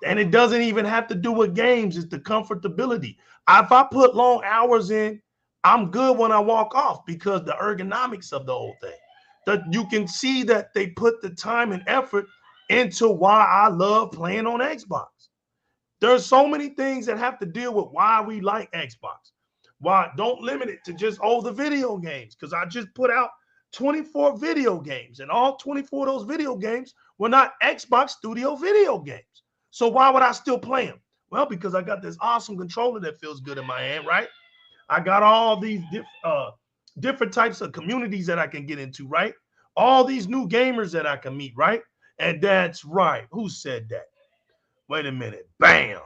and it doesn't even have to do with games. It's the comfortability. If I put long hours in, I'm good when I walk off because the ergonomics of the whole thing. That you can see that they put the time and effort into why I love playing on Xbox. There's so many things that have to deal with why we like Xbox. Why don't limit it to just the video games, because I just put out 24 video games, and all 24 of those video games were not Xbox Studio video games. So why would I still play them? Well, because I got this awesome controller that feels good in my hand, right? I got all these different types of communities that I can get into, right? All these new gamers that I can meet, right? And that's right. Who said that? Wait a minute. Bam.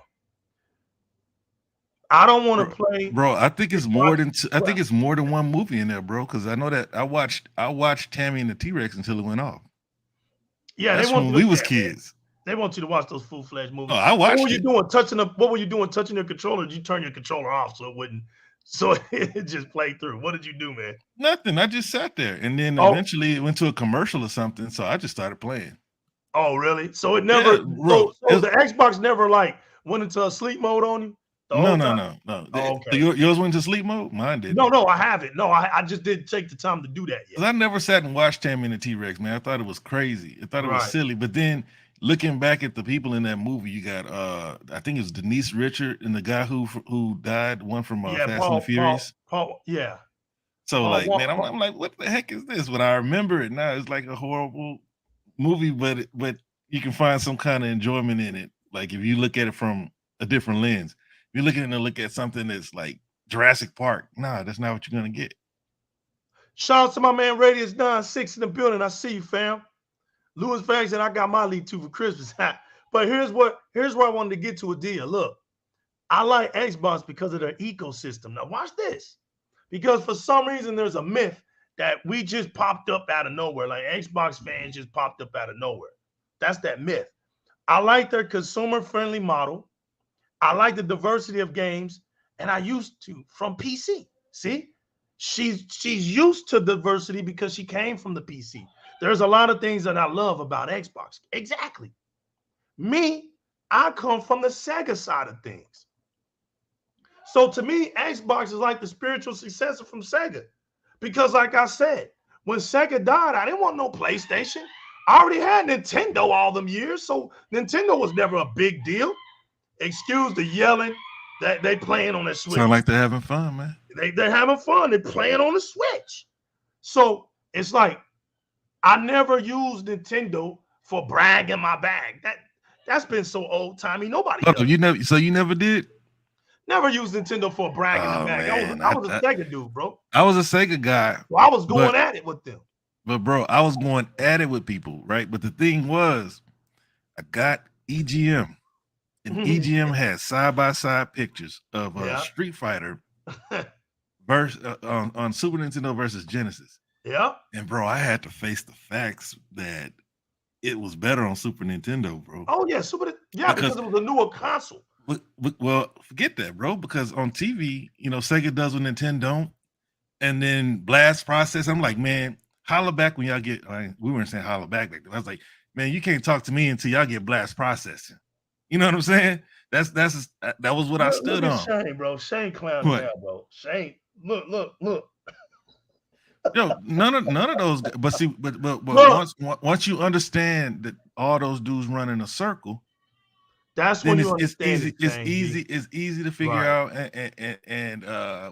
I don't want to play. Bro, I think it's more than I think it's more than one movie in there, bro. Because I know that I watched Tammy and the T-Rex until it went off. Yeah, that's when we was kids. They want you to watch those full-fledged movies. Oh, I watched what were you doing? What were you doing? Touching your controller? Did you turn your controller off so it wouldn't? So it just played through. What did you do, man? Nothing. I just sat there, and then eventually it went to a commercial or something. So I just started playing. Oh, really? So it never. Yeah, bro, so the Xbox never like went into a sleep mode on you. No. Oh, okay. So yours went to sleep mode? Mine didn't. No, I haven't. No, I just didn't take the time to do that yet. I never sat and watched Tammy and the T-Rex, man. I thought it was crazy. I thought it was silly. But then looking back at the people in that movie, you got I think it was Denise Richard and the guy who died, one from Fast and the Furious. Paul, yeah. So man, I'm like, what the heck is this? When I remember it now, it's like a horrible movie, but you can find some kind of enjoyment in it. Like if you look at it from a different lens. If you're looking to look at something that's like Jurassic Park, nah, that's not what you're gonna get. Shout out to my man Radius 96 in the building. I see you, fam. Louis Fang said I got my Elite 2 for Christmas. But here's where I wanted to get to a deal. Look, I like Xbox because of their ecosystem. Now watch this. Because for some reason there's a myth that we just popped up out of nowhere. Like Xbox fans just popped up out of nowhere. That's that myth. I like their consumer-friendly model. I like the diversity of games, and I used to from PC. See? she's used to diversity because she came from the PC. There's a lot of things that I love about Xbox. Exactly. Me, I come from the Sega side of things. So to me, Xbox is like the spiritual successor from Sega. Because like I said, when Sega died, I didn't want no PlayStation. I already had Nintendo all them years, so Nintendo was never a big deal. Excuse the yelling that they playing on the Switch. Sound like they're having fun, man. They're having fun. They're playing on the Switch. So it's like I never used Nintendo for bragging my bag. That's been so old timey. Nobody does. You never did? Never used Nintendo for bragging the bag. Man, I was a Sega dude, bro. I was a Sega guy. So I was going at it with them. But bro, I was going at it with people, right? But the thing was, I got EGM, and EGM had side-by-side pictures of Street Fighter versus on Super Nintendo versus Genesis. Yeah. And bro, I had to face the facts that it was better on Super Nintendo, bro. Oh yeah, because it was a newer console. Well, forget that, bro. Because on TV, Sega does what Nintendo don't, and then blast process. I'm like, man, holla back when y'all get. We weren't saying holla back then. I was like, man, you can't talk to me until y'all get blast processing. You know what I'm saying? That was what I stood on. Shane, bro. Shane clown down, bro. Shane, look. Yo, none of those. But see, but once you understand that all those dudes run in a circle, that's when you understand. It's easy to figure out and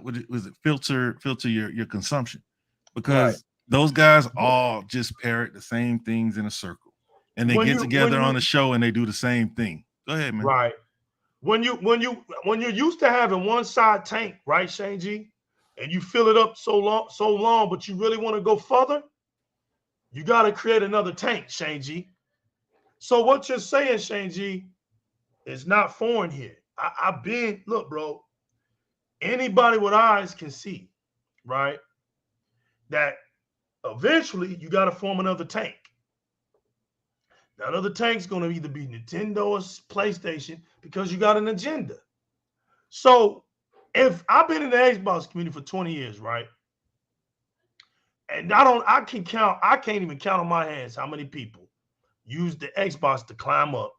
what was it? Filter your consumption, because those guys all just parrot the same things in a circle, and they get together on a show and they do the same thing. Go ahead, man. Right. When you're used to having one side tank, right, Shane G, and you fill it up so long, but you really want to go further, you got to create another tank, Shane G. So what you're saying, Shane G, is not foreign here. Look, bro, anybody with eyes can see, right, that eventually you got to form another tank. That other tank's going to either be Nintendo or PlayStation because you got an agenda. So if I've been in the Xbox community for 20 years, right? And I can't even count on my hands how many people use the Xbox to climb up.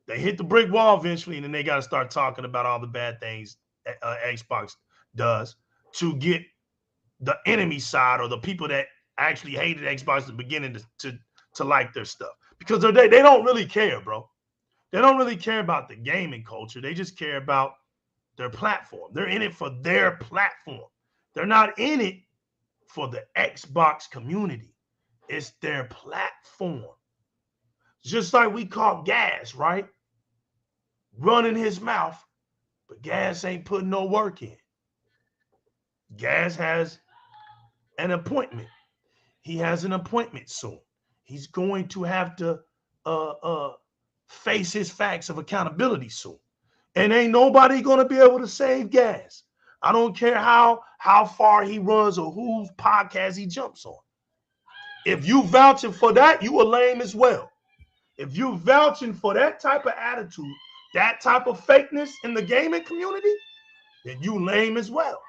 They hit the brick wall eventually, and then they got to start talking about all the bad things Xbox does to get the enemy side or the people that actually hated Xbox at the beginning to like their stuff. Because they don't really care, bro. They don't really care about the gaming culture. They just care about their platform. They're in it for their platform. They're not in it for the Xbox community. It's their platform. Just like we caught Gas, right? Running his mouth, but Gas ain't putting no work in. Gas has an appointment. He has an appointment soon. He's going to have to face his facts of accountability soon. And ain't nobody going to be able to save Gas. I don't care how far he runs or whose podcast he jumps on. If you vouching for that, you are lame as well. If you vouching for that type of attitude, that type of fakeness in the gaming community, then you lame as well.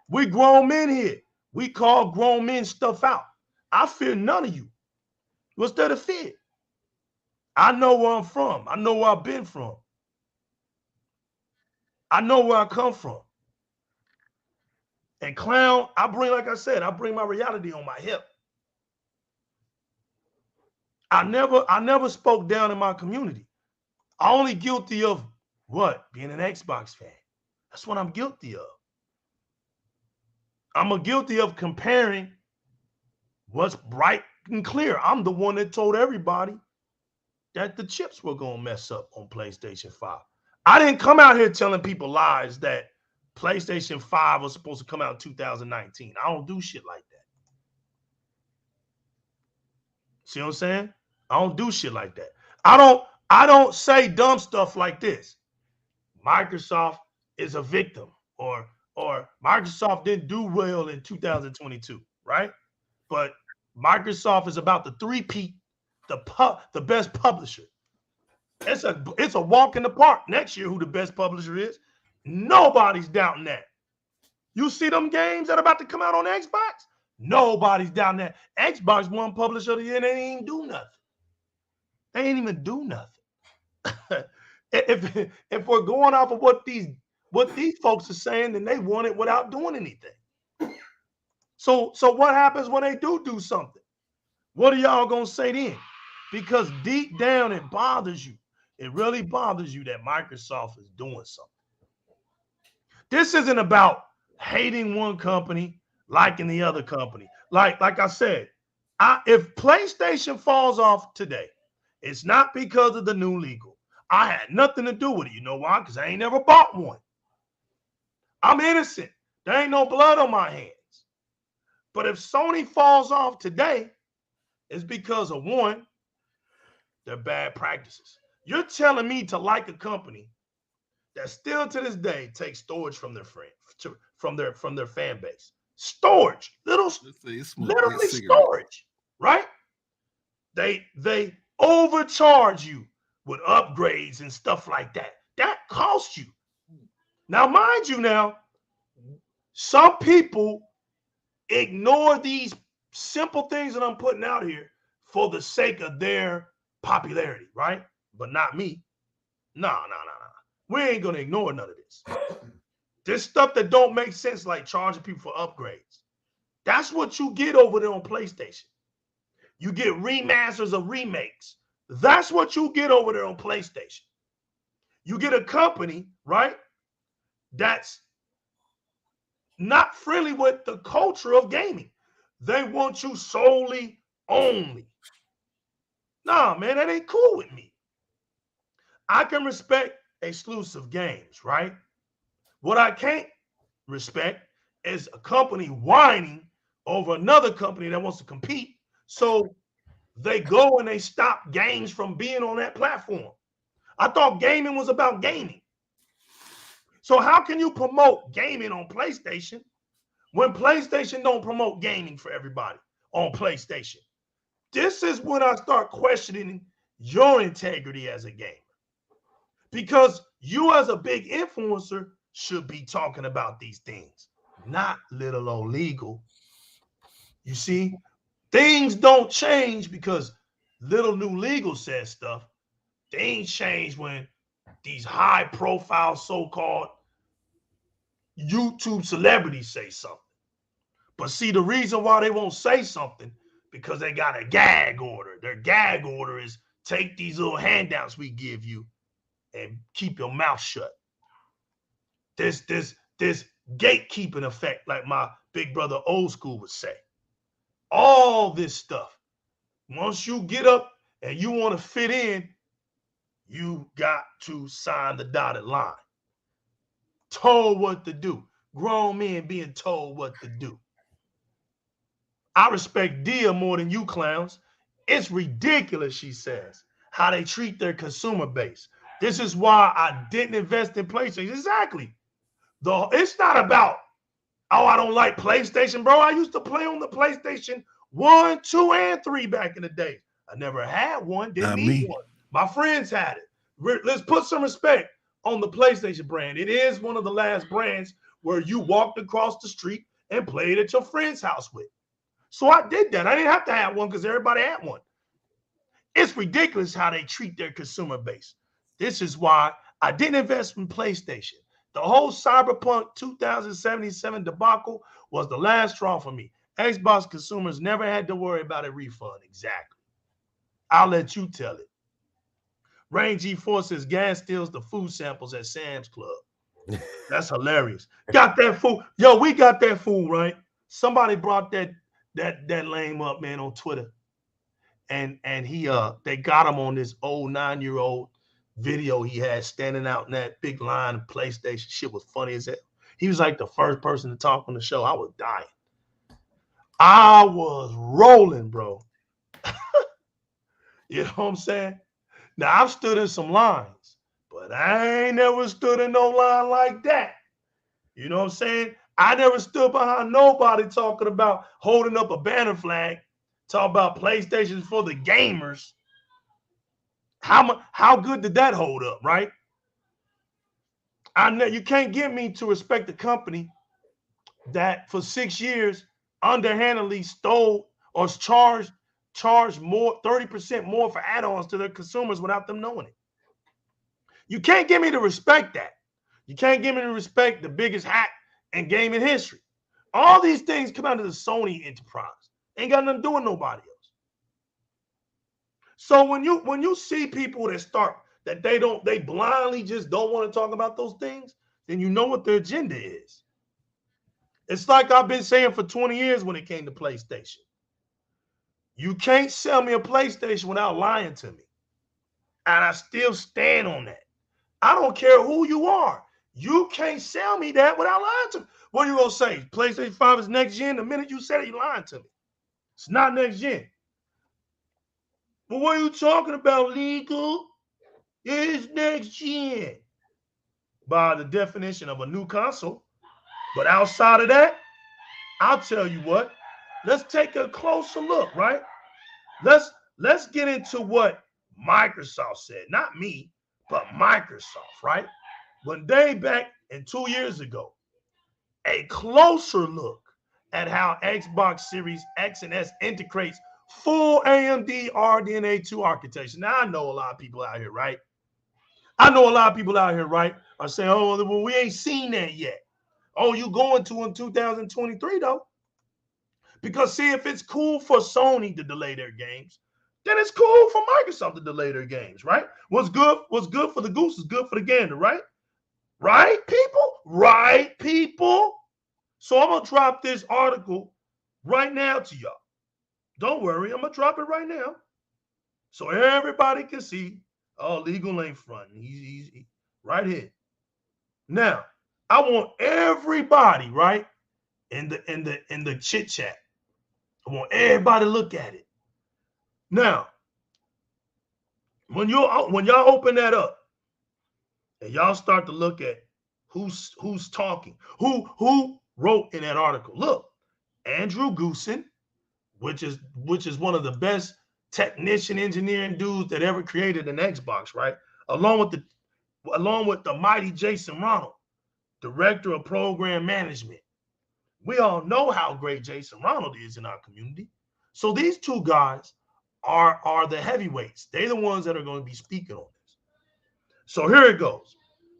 We grown men here. We call grown men stuff out. I fear none of you. What's there to fear? I know where I'm from. I know where I've been from. I know where I come from. And clown, I bring my reality on my hip. I never spoke down in my community. I'm only guilty of what? Being an Xbox fan. That's what I'm guilty of. I'm guilty of comparing what's bright and clear. I'm the one that told everybody that the chips were going to mess up on PlayStation 5. I didn't come out here telling people lies that PlayStation 5 was supposed to come out in 2019. I don't do shit like that. See what I'm saying? I don't do shit like that. I don't say dumb stuff like this. Microsoft is a victim, or Microsoft didn't do well in 2022, right? But Microsoft is about to three-peat the best publisher. It's a walk in the park next year who the best publisher is. Nobody's doubting that. You see them games that are about to come out on Xbox? Nobody's down there. Xbox won Publisher of the Year and they ain't even do nothing. They ain't even do nothing. if we're going off of what these folks are saying, then they won it without doing anything. So what happens when they do something? What are y'all gonna say then? Because deep down it bothers you. It really bothers you that Microsoft is doing something. This isn't about hating one company, liking the other company. Like I said, if PlayStation falls off today, it's not because of the new legal. I had nothing to do with it. You know why? Because I ain't never bought one. I'm innocent. There ain't no blood on my hands. But if Sony falls off today, it's because of one, their bad practices. You're telling me to like a company that still to this day takes storage from their from their fan base. Storage, literally storage, right? They overcharge you with upgrades and stuff like that. That costs you. Now, mind you, some people ignore these simple things that I'm putting out here for the sake of their popularity, right? But not me. No. We ain't gonna ignore none of this. This stuff that don't make sense, like charging people for upgrades. That's what you get over there on PlayStation. You get remasters of remakes. That's what you get over there on PlayStation. You get a company, right, that's not friendly with the culture of gaming. They want you solely only. Nah, man, that ain't cool with me. I can respect exclusive games, right? What I can't respect is a company whining over another company that wants to compete. So they go and they stop games from being on that platform. I thought gaming was about gaming. So how can you promote gaming on PlayStation when PlayStation don't promote gaming for everybody on PlayStation? This is when I start questioning your integrity as a gamer. Because you as a big influencer should be talking about these things, not little old legal. You see, things don't change because little new legal says stuff. Things change when these high profile so-called YouTube celebrities say something. But see, the reason why they won't say something, because they got a gag order. Their gag order is take these little handouts we give you and keep your mouth shut. This gatekeeping effect, like my big brother old school would say. All this stuff. Once you get up and you want to fit in, you got to sign the dotted line. Told what to do. Grown men being told what to do. I respect Dia more than you clowns. It's ridiculous, she says, how they treat their consumer base. This is why I didn't invest in PlayStation. Exactly. It's not about, oh, I don't like PlayStation, bro. I used to play on the PlayStation 1, 2, and 3 back in the day. I never had one, didn't need one. My friends had it. Let's put some respect on the PlayStation brand. It is one of the last brands where you walked across the street and played at your friend's house with. So I did that. I didn't have to have one because everybody had one. It's ridiculous how they treat their consumer base. This is why I didn't invest in PlayStation. The whole Cyberpunk 2077 debacle was the last straw for me. Xbox consumers never had to worry about a refund. Exactly. I'll let you tell it. Rain G4 says gas steals the food samples at Sam's Club. That's hilarious. Got that food. Yo, we got that food, right? Somebody brought that lame up, man, on Twitter. And he they got him on this old 9-year-old video he had standing out in that big line of PlayStation. Shit was funny as hell. He was like the first person to talk on the show. I was dying. I was rolling, bro. You know what I'm saying? Now, I've stood in some lines, but I ain't never stood in no line like that. You know what I'm saying? I never stood behind nobody talking about holding up a banner flag, talking about PlayStations for the gamers. How good did that hold up, right? I know you can't get me to respect the company that for 6 years underhandedly stole or charged more 30% more for add-ons to their consumers without them knowing it. You can't give me to respect that. You can't give me to respect the biggest hack in gaming history. All these things come out of the Sony enterprise. Ain't got nothing to do with nobody else. So when you see people that they blindly just don't want to talk about those things, then you know what their agenda is. It's like I've been saying for 20 years when it came to PlayStation. You can't sell me a PlayStation without lying to me. And I still stand on that. I don't care who you are. You can't sell me that without lying to me. What are you going to say? PlayStation 5 is next gen? The minute you said it, you lying to me. It's not next gen. But what are you talking about, legal? It's next gen. By the definition of a new console. But outside of that, I'll tell you what. Let's take a closer look, right? Let's get into what Microsoft said. Not me, but Microsoft, right? When they back in 2 years ago, a closer look at how Xbox Series X and S integrates full AMD RDNA 2 architecture. Now, I know a lot of people out here, right? Are saying, oh, well, we ain't seen that yet. Oh, you going to in 2023, though? Because, see, if it's cool for Sony to delay their games, then it's cool for Microsoft to delay their games, right? What's good for the goose is good for the gander, right? Right, people? Right, people? So I'm going to drop this article right now to y'all. Don't worry, I'm going to drop it right now. So everybody can see, oh, legal ain't fronting. He's right here. Now, I want everybody, right, in the chit chat. I want everybody to look at it. Now, when y'all open that up and y'all start to look at who's talking, who wrote in that article. Look, Andrew Goosen, which is one of the best technician engineering dudes that ever created an Xbox, right? Along with the mighty Jason Ronald, director of program management. We all know how great Jason Ronald is in our community. So these two guys are the heavyweights. They're the ones that are going to be speaking on this. So here it goes.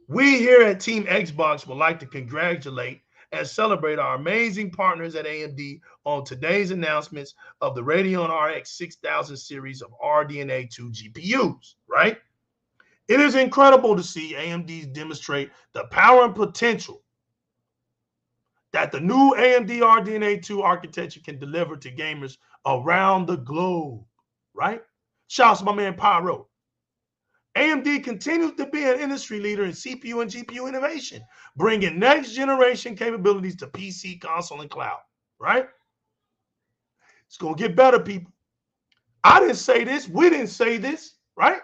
We here at Team Xbox would like to congratulate and celebrate our amazing partners at AMD on today's announcements of the Radeon RX 6000 series of RDNA 2 GPUs, right? It is incredible to see AMD demonstrate the power and potential that the new AMD RDNA 2 architecture can deliver to gamers around the globe, right? Shouts to my man Pyro. AMD continues to be an industry leader in CPU and GPU innovation, bringing next-generation capabilities to PC, console, and cloud, right? It's going to get better, people. I didn't say this. We didn't say this, right?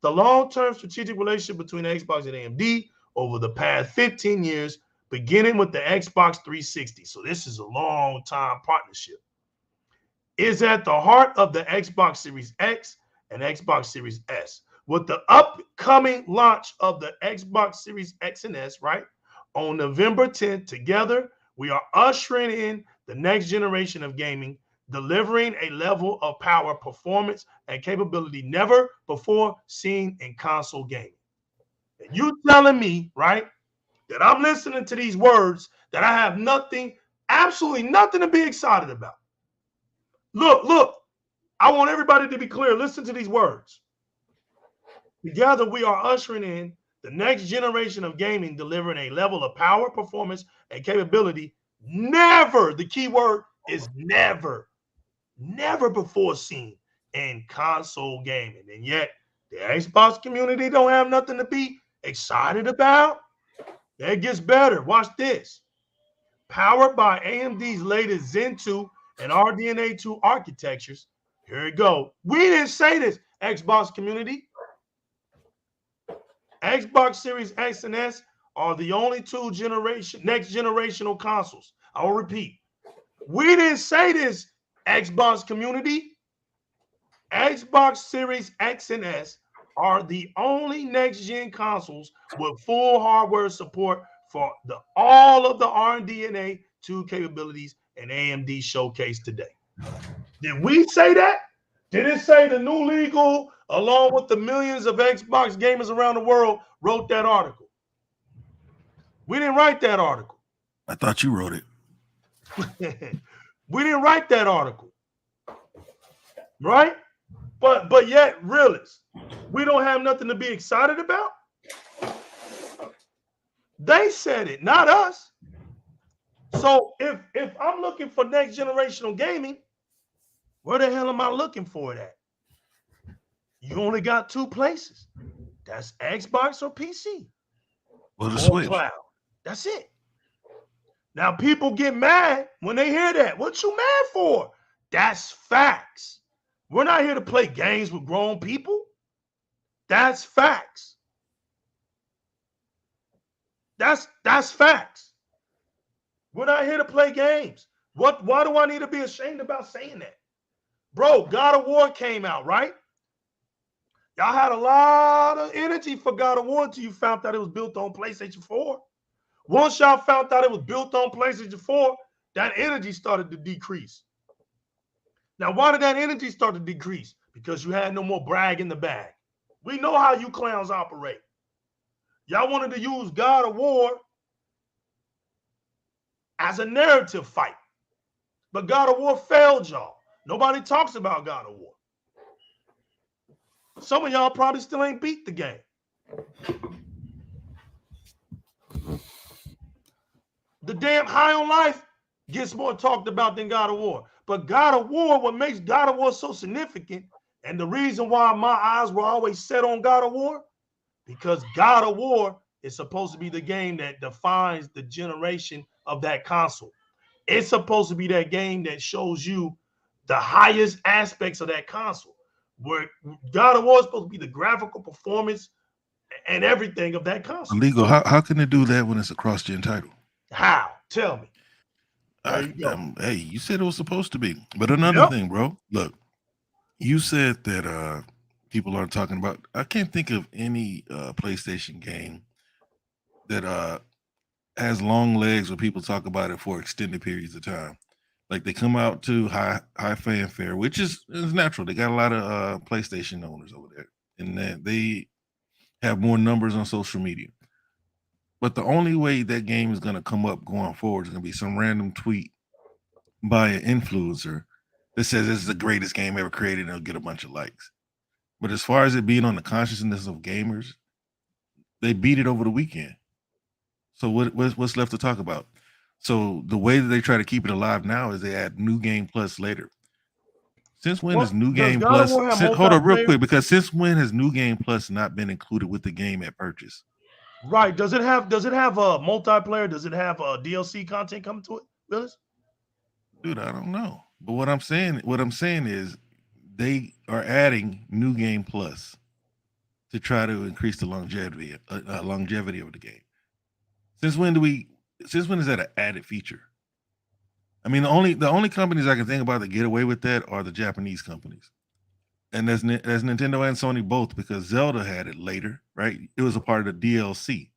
The long-term strategic relationship between Xbox and AMD over the past 15 years, beginning with the Xbox 360, so this is a long-time partnership, is at the heart of the Xbox Series X and Xbox Series S. With the upcoming launch of the Xbox Series X and S, right, on November 10th, together, we are ushering in the next generation of gaming, delivering a level of power, performance, and capability never before seen in console gaming. And you telling me, right, that I'm listening to these words that I have absolutely nothing to be excited about. Look, I want everybody to be clear. Listen to these words. Together, we are ushering in the next generation of gaming, delivering a level of power, performance, and capability never, the key word is never before seen in console gaming. And yet, the Xbox community don't have nothing to be excited about. It gets better. Watch this. Powered by AMD's latest Zen 2 and RDNA 2 architectures. Here we go. We didn't say this, Xbox community. Xbox Series X and S are the only two next generational consoles. I will repeat. We didn't say this, Xbox community. Xbox Series X and S are the only next-gen consoles with full hardware support for all of the R&D and A2 capabilities and AMD showcase today. Did we say that? Did it say the new legal, along with the millions of Xbox gamers around the world, wrote that article? We didn't write that article. I thought you wrote it. We didn't write that article. Right? But yet, realists, we don't have nothing to be excited about. They said it, not us. So if I'm looking for next generational gaming, where the hell am I looking for it at? You only got two places. That's Xbox or PC. Well, the or Switch. Cloud. That's it. Now people get mad when they hear that. What you mad for? That's facts. We're not here to play games with grown people. That's facts. That's facts. We're not here to play games. Why do I need to be ashamed about saying that? Bro, God of War came out, right? Y'all had a lot of energy for God of War until you found out it was built on PlayStation 4. Once y'all found out it was built on PlayStation 4, that energy started to decrease. Now, why did that energy start to decrease? Because you had no more brag in the bag. We know how you clowns operate. Y'all wanted to use God of War as a narrative fight. But God of War failed y'all. Nobody talks about God of War. Some of y'all probably still ain't beat the game. The damn High on Life gets more talked about than God of War. But God of War, what makes God of War so significant, and the reason why my eyes were always set on God of War, because God of War is supposed to be the game that defines the generation of that console. It's supposed to be that game that shows you the highest aspects of that console. Where God of War is supposed to be the graphical performance and everything of that console. Illegal. How can it do that when it's a cross-gen title? How? Tell me. There you go. Hey, you said it was supposed to be. But another thing, bro. Look, you said that people aren't talking about. I can't think of any PlayStation game that has long legs where people talk about it for extended periods of time. Like they come out to high fanfare, which is natural. They got a lot of PlayStation owners over there, and that they have more numbers on social media. But the only way that game is going to come up going forward is going to be some random tweet by an influencer that says this is the greatest game ever created and it'll get a bunch of likes. But as far as it being on the consciousness of gamers, they beat it over the weekend. So what's left to talk about? So the way that they try to keep it alive now is they add New Game Plus later. Since when has New Game Plus? Hold up real quick, because since when has New Game Plus not been included with the game at purchase? Right. Does it have a multiplayer? Does it have a DLC content coming to it, Willis? Dude, I don't know. But what I'm saying is they are adding New Game Plus to try to increase the longevity of the game. Since when is that an added feature? I mean, the only companies I can think about that get away with that are the Japanese companies. And there's Nintendo and Sony both, because Zelda had it later, right? It was a part of the DLC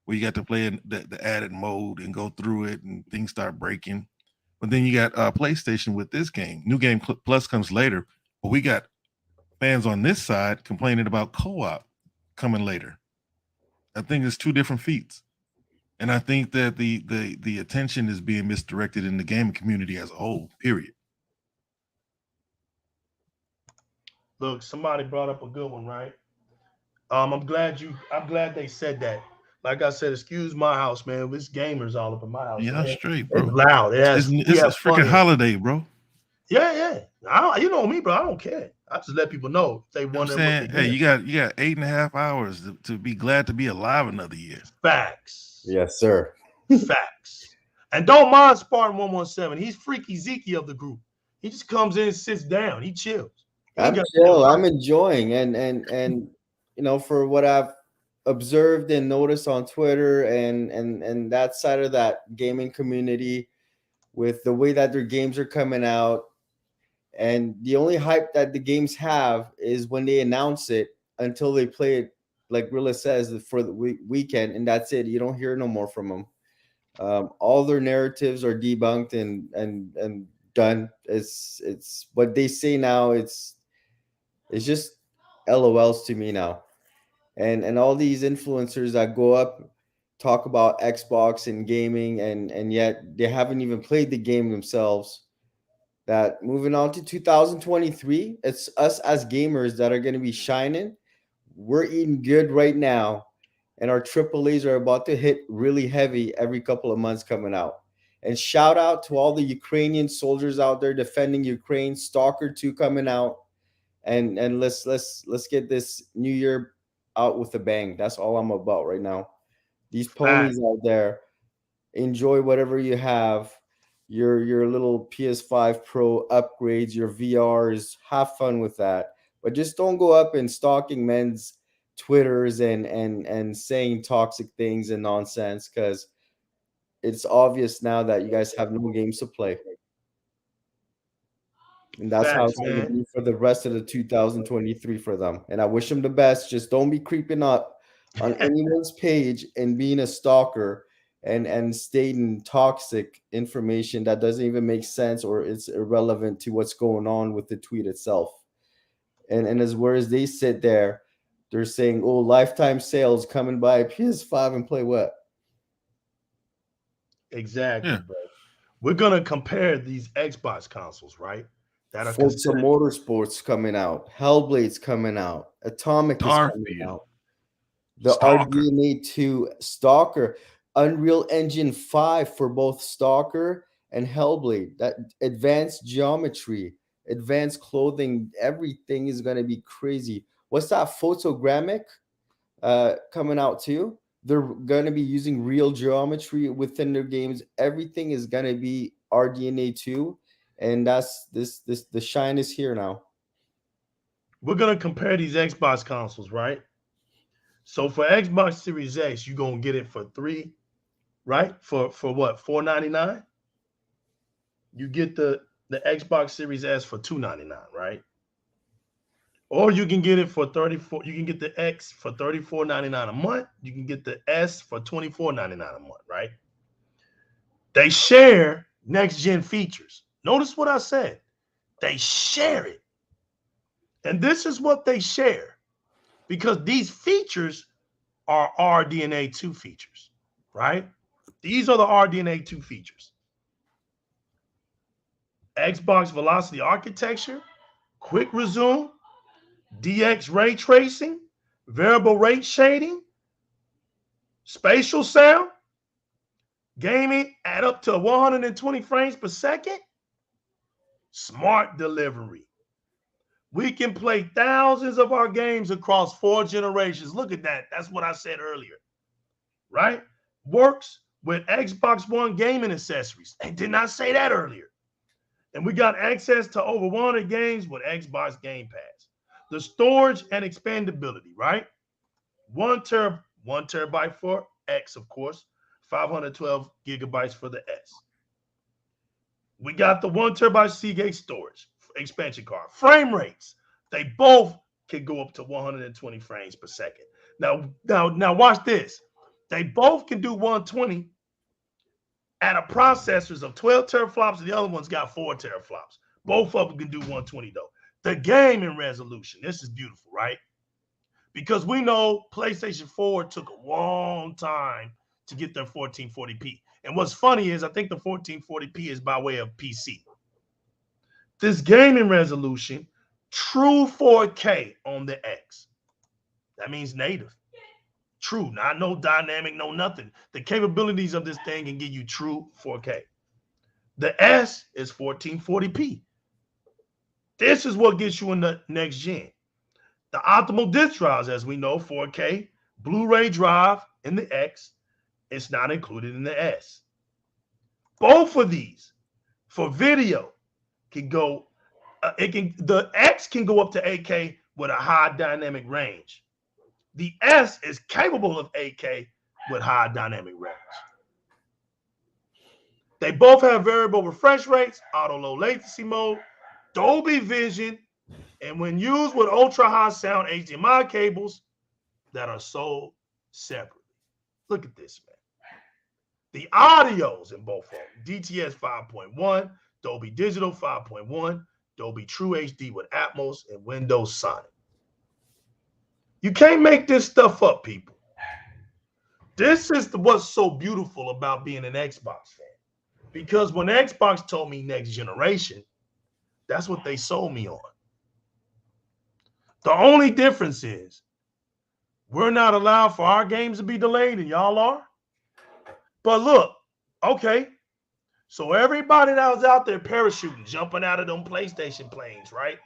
where you got to play in the added mode and go through it and things start breaking. But then you got PlayStation with this game. New Game Plus comes later, but we got fans on this side complaining about co-op coming later. I think it's two different feats. And I think that the attention is being misdirected in the gaming community as a whole, period. Look, somebody brought up a good one, right? I'm glad they said that. Like I said, excuse my house, man. It's gamers all up in my house. Yeah, man. straight, bro. It's loud. It's a freaking holiday, bro. Yeah. You know me, bro. I don't care. I just let people know if they want to. Hey, you got 8.5 hours to be glad to be alive another year. Facts. Yes, sir. Facts. And don't mind Spartan 117. He's Freaky Zeke of the group. He just comes in and sits down. He chills. I'm chill. I'm enjoying, and you know, for what I've observed and noticed on Twitter and that side of that gaming community, with the way that their games are coming out, and the only hype that the games have is when they announce it until they play it like Rilla says, for the weekend, and that's it. You don't hear no more from them. All their narratives are debunked and done. It's what they say now. It's just LOLs to me now. And all these influencers that go up talk about Xbox and gaming, and yet they haven't even played the game themselves. That moving on to 2023, it's us as gamers that are going to be shining. We're eating good right now, and our AAAs are about to hit really heavy every couple of months coming out. And shout out to all the Ukrainian soldiers out there defending Ukraine. Stalker 2 coming out, and let's get this new year out with a bang. That's all I'm about right now. These ponies out there, enjoy whatever you have. Your little PS5 Pro upgrades, your VRs, have fun with that. But just don't go up and stalking men's Twitters and saying toxic things and nonsense, because it's obvious now that you guys have no games to play. And that's how Facts, it's going to man. be for the rest of the 2023 for them. And I wish them the best. Just don't be creeping up on anyone's page and being a stalker and stating toxic information that doesn't even make sense, or it's irrelevant to what's going on with the tweet itself. And as whereas they sit there, they're saying, "Oh, lifetime sales, coming by PS5 and play what?" Exactly, Yeah. bro. We're gonna compare these Xbox consoles, right? That are Forza considered Motorsports coming out, Hellblade's coming out, Atomic is coming Starfield, out. The Stalker. RDNA 2 Stalker, Unreal Engine 5 for both Stalker and Hellblade. That advanced geometry, advanced clothing, everything is going to be crazy. What's that? Photogrammic coming out too. They're going to be using real geometry within their games. Everything is going to be RDNA 2, and that's this the shine is here now. we're gonna compare these Xbox consoles, right? So for Xbox Series X, you're gonna get it for three, right? For what? $499? You get the Xbox Series S for $299, right? Or you can get it for 34. You can get the X for $34.99 a month. You can get the S for $24.99 a month, right? They share next gen features. Notice what I said. They share it. And this is what they share, because these features are RDNA 2 features, right? These are the RDNA 2 features. Xbox Velocity Architecture, Quick Resume, DX Ray Tracing, Variable Rate Shading, Spatial Sound, Gaming at up to 120 frames per second, Smart Delivery. We can play thousands of our games across 4 generations. Look at that. That's what I said earlier, right? Works with Xbox One gaming accessories. I did not say that earlier. And we got access to over 100 games with Xbox Game Pass. The storage and expandability, right? 1 terabyte for X, of course, 512 gigabytes for the S. We got the 1 terabyte Seagate storage expansion card. Frame rates, they both can go up to 120 frames per second. Now watch this. They both can do 120 at a processors of 12 teraflops, and the other one's got 4 teraflops. Both of them can do 120 though. The gaming resolution, this is beautiful, right? Because we know PlayStation 4 took a long time to get their 1440p. And what's funny is I think the 1440p is by way of PC. This gaming resolution, true 4K on the X. That means native. True, not no dynamic, no nothing. The capabilities of this thing can give you true 4K. The S is 1440p. This is what gets you in the next gen. The optimal disc drives, as we know, 4K, Blu-ray drive in the X. It's not included in the S. Both of these for video can go. The X can go up to 8K with a high dynamic range. The S is capable of 8K with high dynamic range. They both have variable refresh rates, auto low latency mode, Dolby Vision, and when used with ultra high sound HDMI cables, that are sold separately. Look at this, man. The audios in both of them, DTS 5.1, Dolby Digital 5.1, Dolby True HD with Atmos, and Windows Sonic. You can't make this stuff up, people. This is what's so beautiful about being an Xbox fan. Because when Xbox told me next generation, that's what they sold me on. The only difference is we're not allowed for our games to be delayed, and y'all are. But look, okay, so everybody that was out there parachuting, jumping out of them PlayStation planes, right?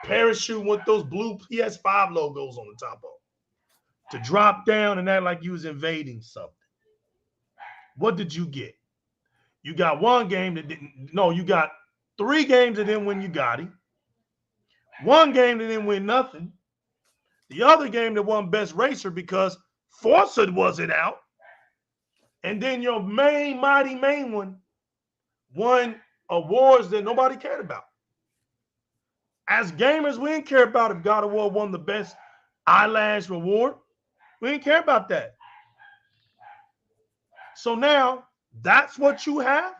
Parachuting with those blue PS5 logos on the top of them, to drop down and act like you was invading something. What did you get? You got one game that didn't, no, you got 3 games that didn't win you Gotti. 1 game that didn't win nothing. The other game that won Best Racer because Forza wasn't out. And then your mighty main one won awards that nobody cared about. As gamers, we didn't care about if God of War won the Best Eyelash Reward. We didn't care about that. So now, that's what you have?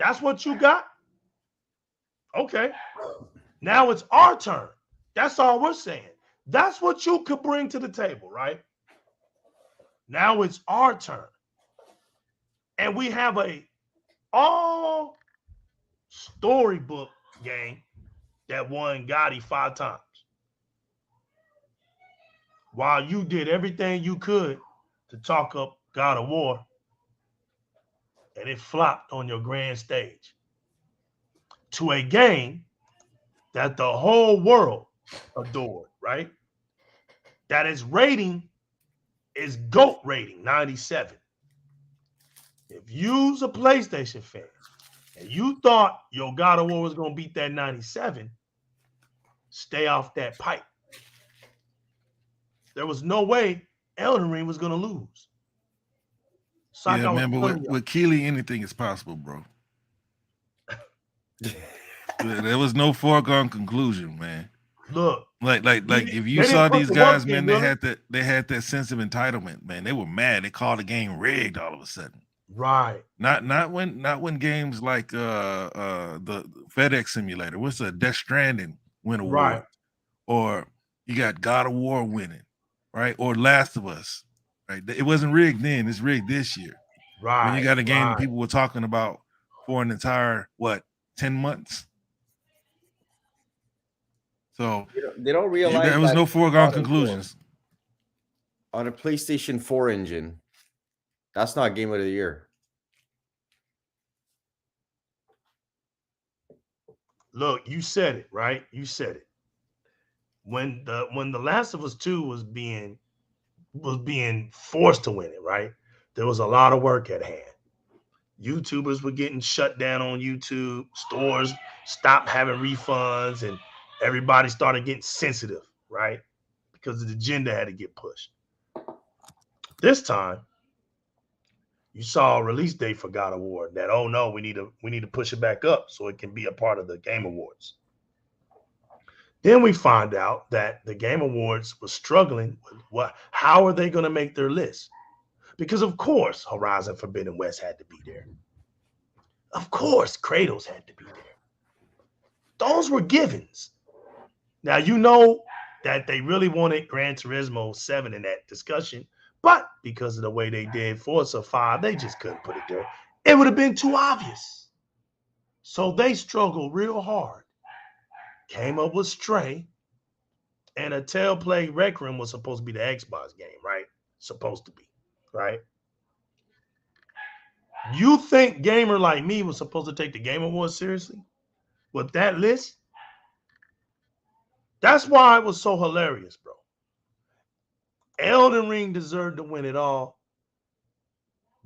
That's what you got? Okay. Now it's our turn. That's all we're saying. That's what you could bring to the table, right? Now it's our turn. And we have a all storybook game that won Gotti 5 times. While you did everything you could to talk up God of War, and it flopped on your grand stage to a game that the whole world adored, right? That its rating is GOAT rating, 97. If you's a PlayStation fan and you thought your God of War was going to beat that 97, stay off that pipe. There was no way Elden Ring was going to lose. So yeah, man, but with Keeley, anything is possible, bro. There was no foregone conclusion, man. Look, like if you saw these guys, man, they had that sense of entitlement, man. They were mad. They called the game rigged all of a sudden. Right. Not when games like the FedEx Simulator, what's a Death Stranding win award, right? Or you got God of War winning, right? Or Last of Us, right? It wasn't rigged then; it's rigged this year. Right. When you got a game that people were talking about for an entire 10 months. So they don't realize there was no foregone conclusions on a PlayStation 4 engine. That's not Game of the Year. Look, you said it, right? You said it. When the Last of Us 2 was being forced to win it, right? There was a lot of work at hand. YouTubers were getting shut down on YouTube. Stores stopped having refunds, and everybody started getting sensitive, right? Because the agenda had to get pushed. This time, you saw a release date for God of War that, oh no, we need to push it back up so it can be a part of the Game Awards. Then we find out that the Game Awards was struggling with how are they going to make their list? Because of course Horizon Forbidden West had to be there. Of course Kratos had to be there. Those were givens. Now you know that they really wanted Gran Turismo 7 in that discussion, but because of the way they did Forza 5, they just couldn't put it there. It would have been too obvious. So they struggled real hard. Came up with Stray, and a Telltale Rec Room was supposed to be the Xbox game, right? Supposed to be, right? You think gamer like me was supposed to take the Game Awards seriously with that list? That's why it was so hilarious, bro. Elden Ring deserved to win it all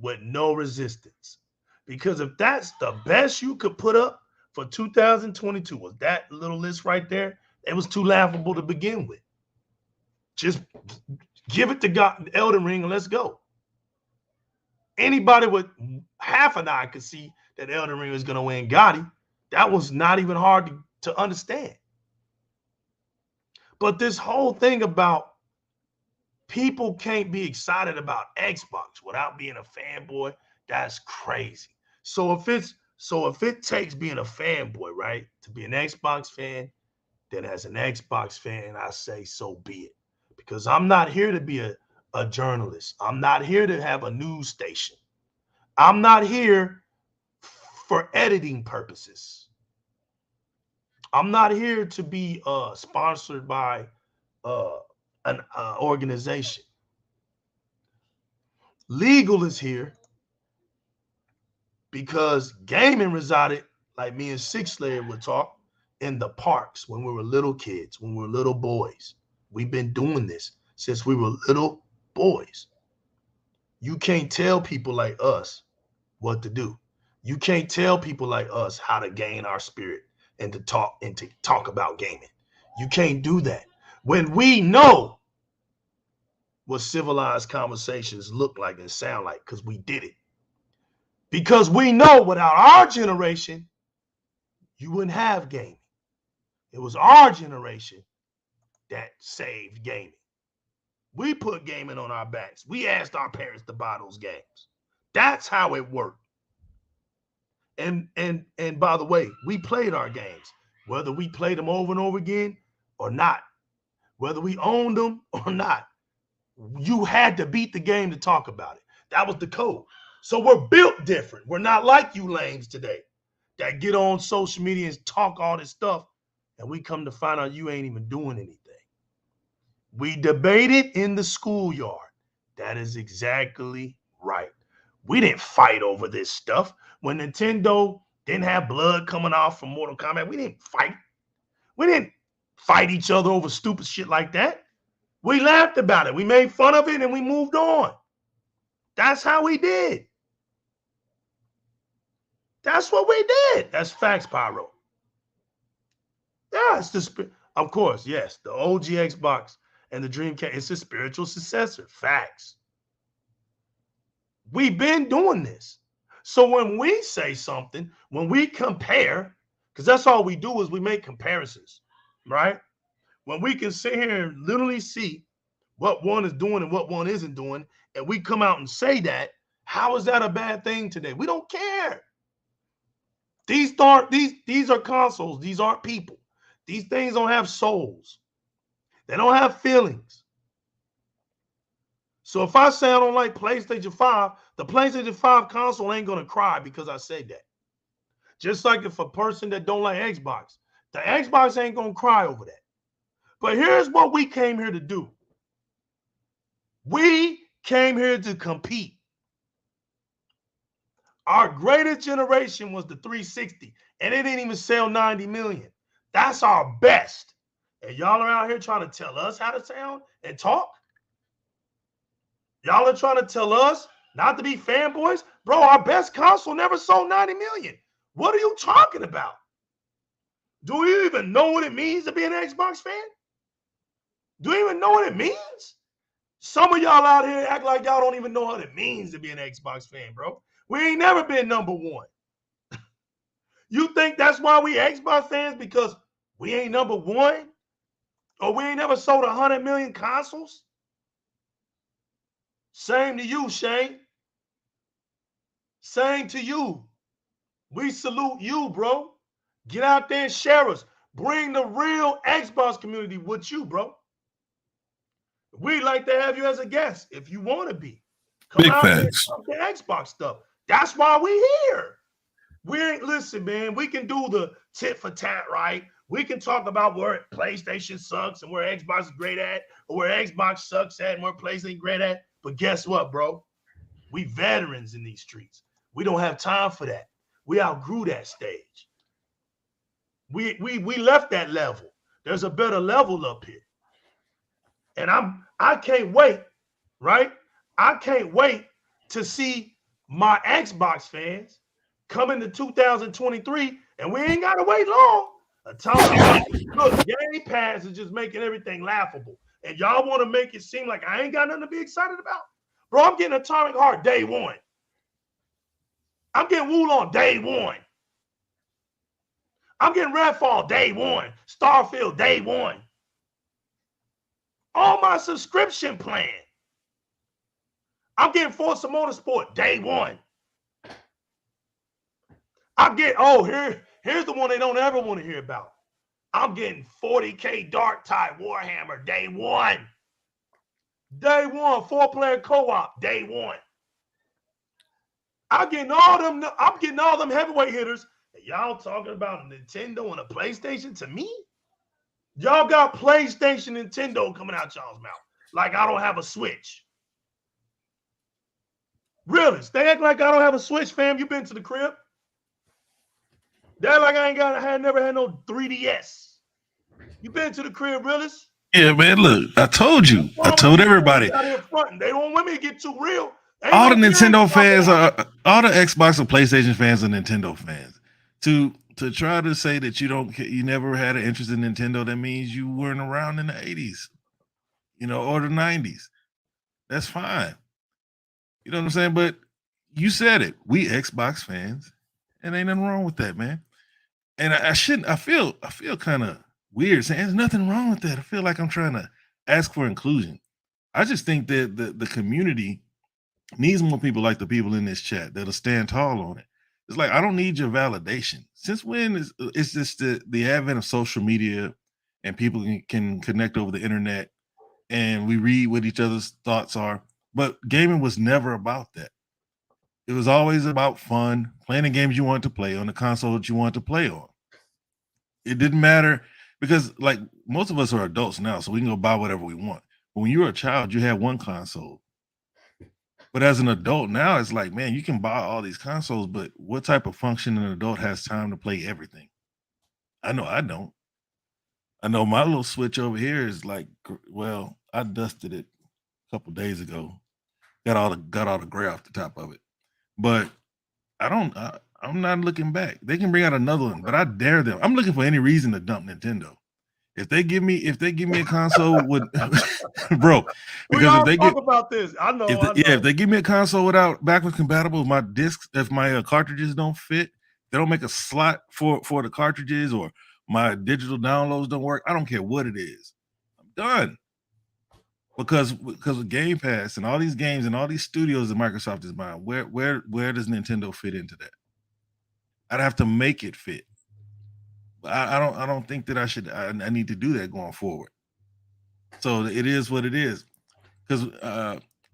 with no resistance. Because if that's the best you could put up for 2022, was that little list right there, it was too laughable to begin with. Just give it to God, Elden Ring, and let's go. Anybody with half an eye could see that Elden Ring was going to win Gotti. That was not even hard to understand. But this whole thing about People can't be excited about Xbox without being a fanboy. That's crazy. So if it takes being a fanboy, right, to be an Xbox fan, then as an Xbox fan, I say so be it. Because I'm not here to be a journalist. I'm not here to have a news station. I'm not here for editing purposes. I'm not here to be sponsored by uh, an organization. Legal is here because gaming resided, like me and Six Slayer would talk, in the parks when we were little kids, when we were little boys. We've been doing this since we were little boys. You can't tell people like us what to do. You can't tell people like us how to gain our spirit and to talk about gaming. You can't do that when we know what civilized conversations look like and sound like, because we did it. Because we know without our generation, you wouldn't have gaming. It was our generation that saved gaming. We put gaming on our backs. We asked our parents to buy those games. That's how it worked. And by the way, we played our games, whether we played them over and over again or not, whether we owned them or not. You had to beat the game to talk about it. That was the code. So we're built different. We're not like you lames today that get on social media and talk all this stuff, and we come to find out you ain't even doing anything. We debated in the schoolyard. That is exactly right. We didn't fight over this stuff. When Nintendo didn't have blood coming off from Mortal Kombat, we didn't fight. We didn't fight each other over stupid shit like that. We laughed about it. We made fun of it and we moved on. That's how we did. That's what we did. That's facts, Pyro. Yeah, it's the of course, yes, the OG Xbox and the Dreamcast, it's a spiritual successor. Facts. We've been doing this. So when we say something, when we compare, because that's all we do is we make comparisons, right? When we can sit here and literally see what one is doing and what one isn't doing, and we come out and say that, how is that a bad thing today? We don't care. These are consoles. These aren't people. These things don't have souls. They don't have feelings. So if I say I don't like PlayStation 5, the PlayStation 5 console ain't going to cry because I say that. Just like if a person that don't like Xbox, the Xbox ain't going to cry over that. But here's what we came here to do. We came here to compete. Our greatest generation was the 360, and it didn't even sell 90 million. That's our best. And y'all are out here trying to tell us how to sound and talk? Y'all are trying to tell us not to be fanboys? Bro, our best console never sold 90 million. What are you talking about? Do you even know what it means to be an Xbox fan? Do you even know what it means? Some of y'all out here act like y'all don't even know what it means to be an Xbox fan, bro. We ain't never been number one. You think that's why we Xbox fans? Because we ain't number one? Or we ain't never sold 100 million consoles? Same to you, Shane. Same to you. We salute you, bro. Get out there and share us. Bring the real Xbox community with you, bro. We'd like to have you as a guest if you want to be. Come Big out there and facts. talk the Xbox stuff. That's why we here. We ain't, listen, man, we can do the tit for tat, right? We can talk about where PlayStation sucks and where Xbox is great at, or where Xbox sucks at and where PlayStation is great at. But guess what, bro? We veterans in these streets. We don't have time for that. We outgrew that stage. We left that level. There's a better level up here. And I can't wait, right? I can't wait to see my Xbox fans come into 2023, and we ain't got to wait long. Look, Game Pass is just making everything laughable. And y'all want to make it seem like I ain't got nothing to be excited about? Bro, I'm getting Atomic Heart day one. I'm getting Wulong day one. I'm getting Redfall day one. Starfield day one. on my subscription plan. I'm getting Forza Motorsport day one. I get, here's the one they don't ever want to hear about. I'm getting 40K Dark Tide Warhammer day one. Day one, 4-player co-op, day one. I'm getting all them heavyweight hitters. Y'all talking about a Nintendo and a PlayStation to me? Y'all got PlayStation, Nintendo coming out y'all's mouth. Like I don't have a Switch. Really? They act like I don't have a Switch, fam. You been to the crib? They're like I never had no 3DS. You been to the crib, realist? Yeah, man. Look, I told you. I told everybody. They don't want me to get too real. All the Nintendo fans are, all the Xbox and PlayStation fans are Nintendo fans. To try to say that you never had an interest in Nintendo, that means you weren't around in the 80s, or the 90s. That's fine. You know what I'm saying? But you said it. We Xbox fans, and ain't nothing wrong with that, man. And I feel kind of weird saying there's nothing wrong with that. I feel like I'm trying to ask for inclusion. I just think that the community needs more people like the people in this chat that'll stand tall on it. It's like, I don't need your validation. Since when it's just the advent of social media and people can connect over the internet and we read what each other's thoughts are. But gaming was never about that. It was always about fun, playing the games you wanted to play on the console that you wanted to play on. It didn't matter because, like, most of us are adults now, so we can go buy whatever we want. But when you were a child, you had one console. But as an adult now, it's like, man, you can buy all these consoles, but what type of function an adult has time to play everything? I know I don't. I know my little Switch over here is like, well, I dusted it a couple days ago. Got all the gray off the top of it. But I'm not looking back. They can bring out another one, but I dare them. I'm looking for any reason to dump Nintendo. If they give me a console with bro, because if they talk about this, I know. If they give me a console without backwards compatible, with my discs, if my cartridges don't fit, they don't make a slot for the cartridges, or my digital downloads don't work. I don't care what it is. I'm done. Because of Game Pass and all these games and all these studios that Microsoft is buying, where does Nintendo fit into that? I'd have to make it fit. I don't think that I need to do that going forward. So it is what it is. Because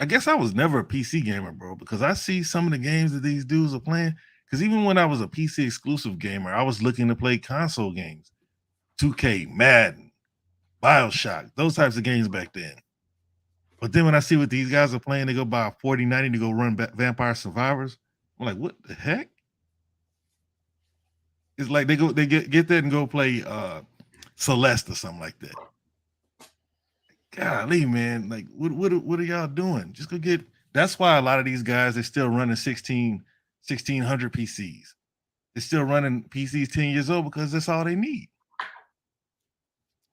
I guess I was never a PC gamer, bro, because I see some of the games that these dudes are playing. Because even when I was a PC exclusive gamer, I was looking to play console games. 2K, Madden, BioShock, those types of games back then. But then when I see what these guys are playing, they go buy a 4090 to go run Vampire Survivors. I'm like, what the heck? It's like they get that and go play Celeste or something like that. Golly, man, like what are y'all doing? Just go get. That's why a lot of these guys are still running 1600 PCs. They're still running PCs 10 years old because that's all they need.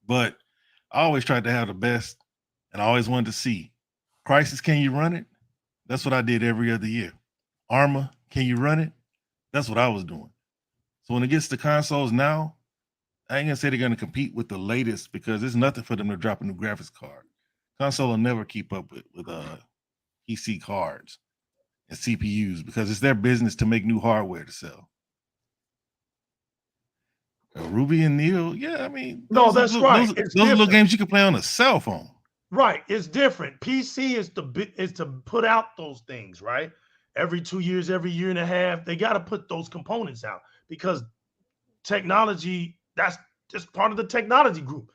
But I always tried to have the best, and I always wanted to see Crisis. Can you run it? That's what I did every other year. Arma, can you run it? That's what I was doing. So when it gets to consoles now, I ain't gonna say they're gonna compete with the latest because there's nothing for them to drop a new graphics card. Console will never keep up with PC cards and CPUs because it's their business to make new hardware to sell. Ruby and Neo, yeah, I mean, that's right. Those little games you can play on a cell phone. Right, it's different. PC is to put out those things, right? Every 2 years, every year and a half, they got to put those components out because technology, that's just part of the technology group.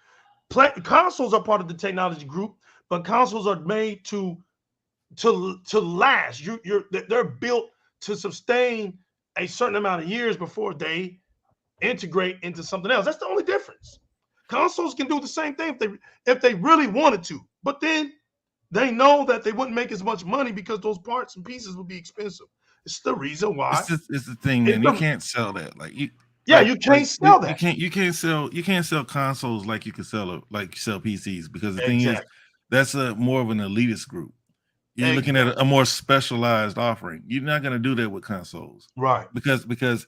Consoles are part of the technology group, but consoles are made to last. They're built to sustain a certain amount of years before they integrate into something else. That's the only difference. Consoles can do the same thing if they really wanted to, but then they know that they wouldn't make as much money because those parts and pieces would be expensive. It's the reason why. It's the thing, man. You can't sell that. Like you. Yeah, you can't sell that. You can't sell consoles like you can sell PCs because the thing is that's more of an elitist group. You're looking at a more specialized offering. You're not going to do that with consoles, right? Because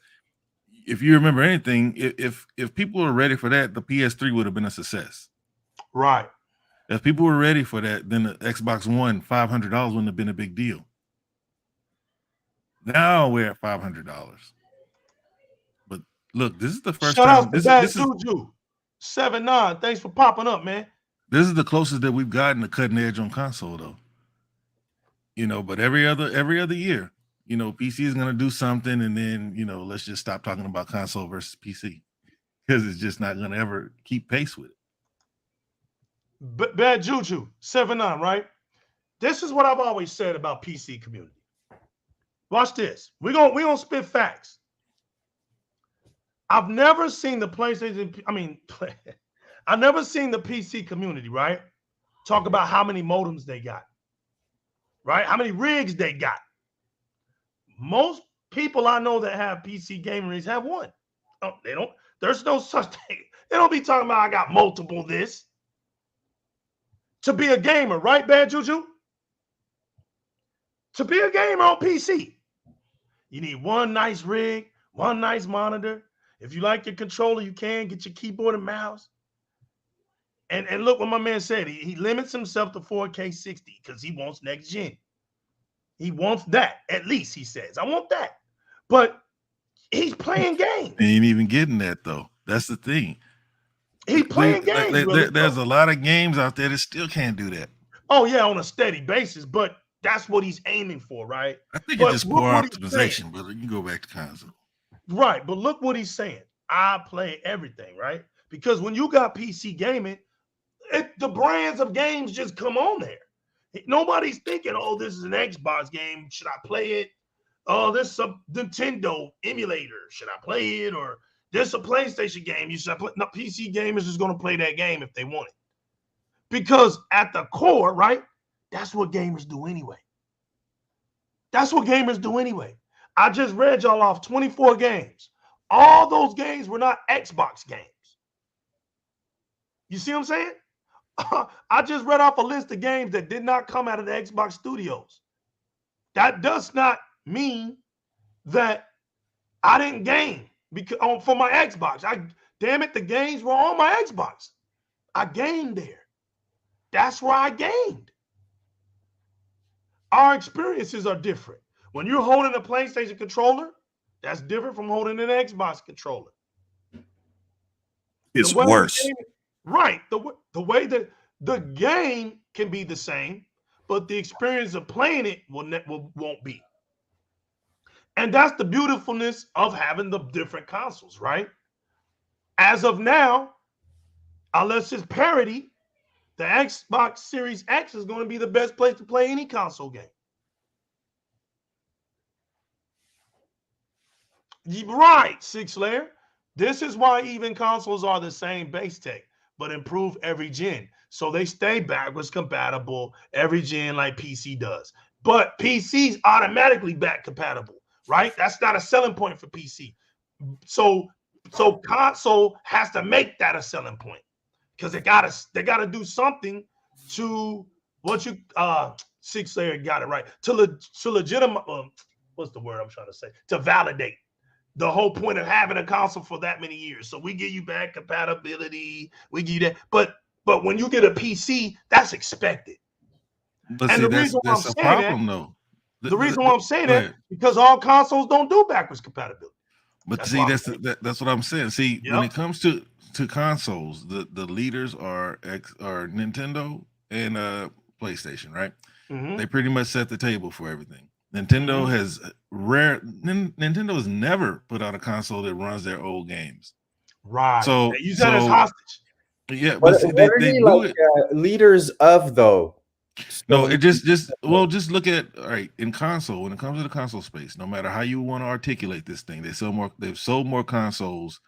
if you remember anything, if people are ready for that, the PS3 would have been a success, right? If people were ready for that, then the Xbox One $500 wouldn't have been a big deal. Now we're at $500. But look, this is the first Shout time. out to This Bad is Juju 79. Thanks for popping up, man. this is the closest that we've gotten to cutting edge on console, though. You know, but every other year, you know, PC is gonna do something, and then let's just stop talking about console versus PC because it's just not gonna ever keep pace with it. Bad Juju 79, right? This is what I've always said about PC community. Watch this. We're gonna spit facts. I've never seen the PlayStation. I've never seen the PC community, right? Talk about how many modems they got, right? How many rigs they got. Most people I know that have PC gaming rigs have one. Oh, they don't. There's no such thing. They don't be talking about I got multiple this. To be a gamer, right, Bad Juju? To be a gamer on PC, you need one nice rig, one nice monitor. If you like your controller, you can get your keyboard and mouse. And look what my man said. He limits himself to 4K 60 because he wants next gen. He wants that, at least, he says. I want that. But he's playing games. He ain't even getting that, though. That's the thing. He's playing games. There's a lot of games out there that still can't do that. Oh, yeah, on a steady basis. But that's what he's aiming for, right? I think it's just poor optimization, but you can go back to console. Right, but look what he's saying. I play everything, right? Because when you got PC gaming, the brands of games just come on there. Nobody's thinking, oh, this is an Xbox game. Should I play it? Oh, this is a Nintendo emulator. Should I play it? Or this is a PlayStation game. You should play. No, PC gamers is going to play that game if they want it. Because at the core, right, that's what gamers do anyway. That's what gamers do anyway. I just read y'all off 24 games. All those games were not Xbox games. You see what I'm saying? I just read off a list of games that did not come out of the Xbox studios. That does not mean that I didn't game because for my Xbox. Damn it, the games were on my Xbox. I gamed there. That's where I gamed. Our experiences are different. When you're holding a PlayStation controller, that's different from holding an Xbox controller. It's worse. Right. The way that the game can be the same, but the experience of playing it won't be. And that's the beautifulness of having the different consoles, right? As of now, unless it's parity, the Xbox Series X is going to be the best place to play any console game. Right, Six Layer. This is why even consoles are the same base tech, but improve every gen. So they stay backwards compatible every gen like PC does. But PC's automatically back compatible, right? That's not a selling point for PC. So console has to make that a selling point because they gotta do something to what you Six Layer got it right to legitimate. What's the word I'm trying to say? To validate the whole point of having a console for that many years. So we give you back compatibility, we give you that. But when you get a PC, that's expected. But and see, that's a problem, though. The reason why I'm saying that because all consoles don't do backwards compatibility. But that's what I'm saying. See, when it comes to consoles, the leaders are Nintendo and PlayStation, right? Mm-hmm. They pretty much set the table for everything. Nintendo has never put out a console that runs their old games. Right. So they use that as hostage. Yeah, but they do it. Leaders of though. No, it just look at in console when it comes to the console space. No matter how you want to articulate this thing, they've sold more consoles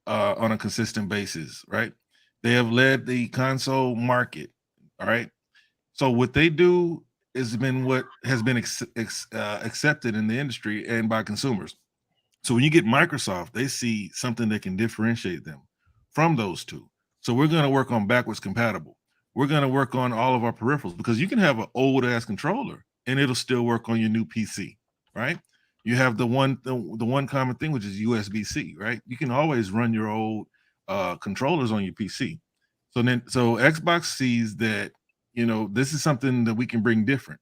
on a consistent basis, right? They have led the console market. All right. So what they do has been what has been accepted in the industry and by consumers. So when you get Microsoft, they see something that can differentiate them from those two. So we're going to work on backwards compatible. We're going to work on all of our peripherals because you can have an old ass controller and it'll still work on your new PC, right? You have the one common thing, which is USB-C, right? You can always run your old controllers on your PC. So Xbox sees that, this is something that we can bring different.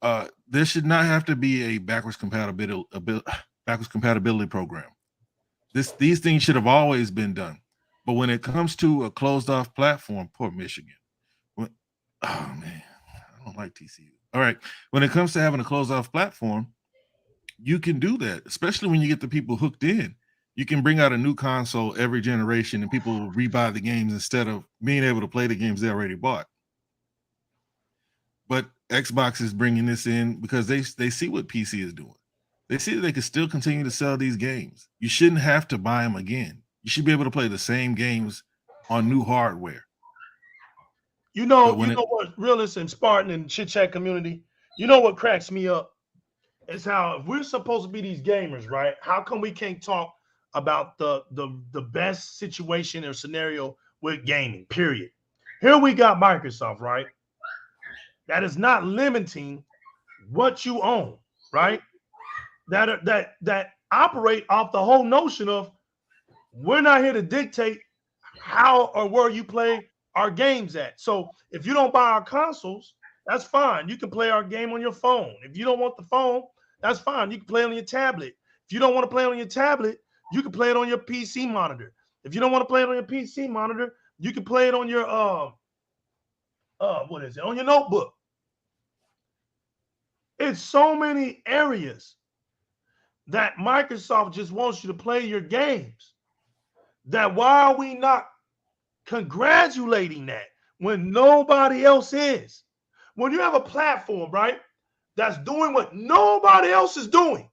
There should not have to be a backwards compatibility program. These things should have always been done. But when it comes to a closed off platform, poor Michigan. Oh man, I don't like TCU. All right. When it comes to having a closed off platform, you can do that, especially when you get the people hooked in. You can bring out a new console every generation and people will rebuy the games instead of being able to play the games they already bought. But Xbox is bringing this in because they see what PC is doing. They see that they can still continue to sell these games. You shouldn't have to buy them again. You should be able to play the same games on new hardware. You know what, Realist and Spartan and Chit Chat community, you know what cracks me up is how, if we're supposed to be these gamers, right? How come we can't talk about the best situation or scenario with gaming, period? Here we got Microsoft, right? That is not limiting what you own, right? That operate off the whole notion of, we're not here to dictate how or where you play our games at. So if you don't buy our consoles, that's fine. You can play our game on your phone. If you don't want the phone, that's fine. You can play on your tablet. If you don't want to play on your tablet, you can play it on your PC monitor. If you don't want to play it on your PC monitor, you can play it on your on your notebook. It's so many areas that Microsoft just wants you to play your games, that why are we not congratulating that when nobody else is? When you have a platform, right, that's doing what nobody else is doing,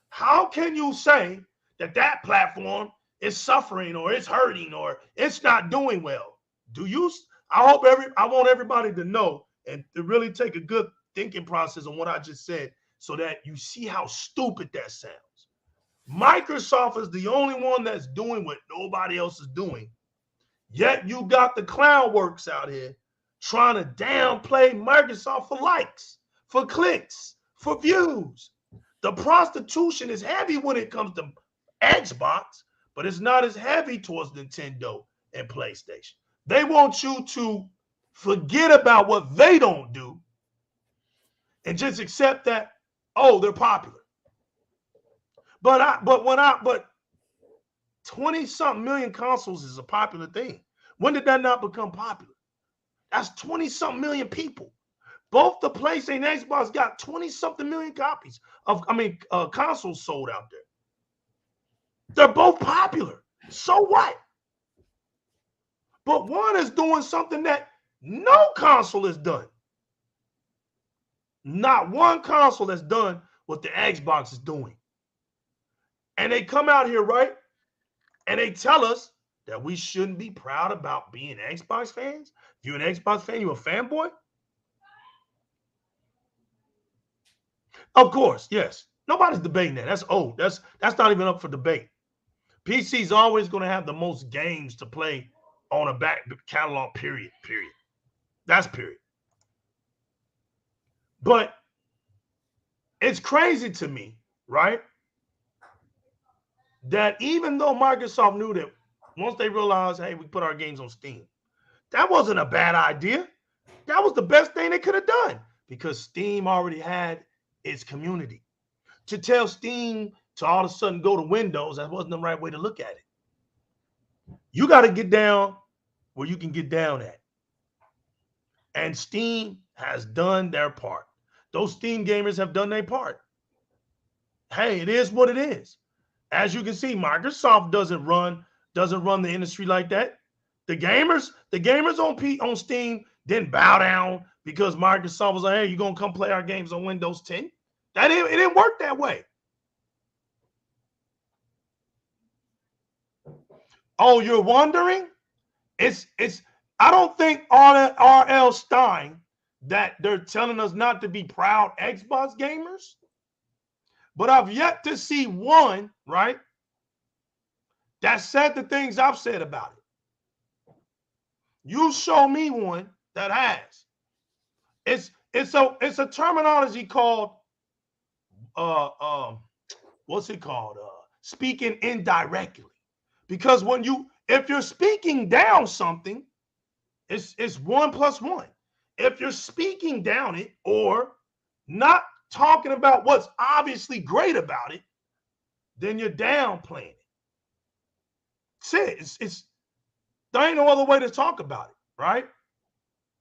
how can you say that that platform is suffering or it's hurting or it's not doing well? I want everybody to know and to really take a good thinking process on what I just said, so that you see how stupid that sounds. Microsoft is the only one that's doing what nobody else is doing. Yet you got the clown works out here trying to downplay Microsoft for likes, for clicks, for views. The prostitution is heavy when it comes to Xbox, but it's not as heavy towards Nintendo and PlayStation. They want you to forget about what they don't do and just accept that, oh, they're popular. But 20-something million consoles is a popular thing. When did that not become popular? That's 20-something million people. Both the PlayStation and Xbox got 20-something million copies of, consoles sold out there. They're both popular. So what? But one is doing something that no console has done. Not one console has done what the Xbox is doing. And they come out here, right? And they tell us that we shouldn't be proud about being Xbox fans. If you're an Xbox fan, you're a fanboy? Of course, yes. Nobody's debating that. That's old. That's not even up for debate. PC's always going to have the most games to play on a back catalog, period. That's period. But it's crazy to me, right, that even though Microsoft knew that once they realized, hey, we put our games on Steam, that wasn't a bad idea. That was the best thing they could have done, because Steam already had its community. To tell Steam to all of a sudden go to Windows, that wasn't the right way to look at it. You got to get down where you can get down at. And Steam has done their part. Those Steam gamers have done their part. Hey, it is what it is. As you can see, Microsoft doesn't run the industry like that. The gamers on Steam didn't bow down because Microsoft was like, hey, you're going to come play our games on Windows 10? It didn't work that way. Oh, you're wondering? I don't think R.L. Stein that they're telling us not to be proud Xbox gamers, but I've yet to see one, right, that said the things I've said about it. You show me one that has. It's a terminology called what's it called? Speaking indirectly. Because when If you're speaking down something, it's 1 + 1. If you're speaking down it or not talking about what's obviously great about it, then you're downplaying it. That's it. There ain't no other way to talk about it, right?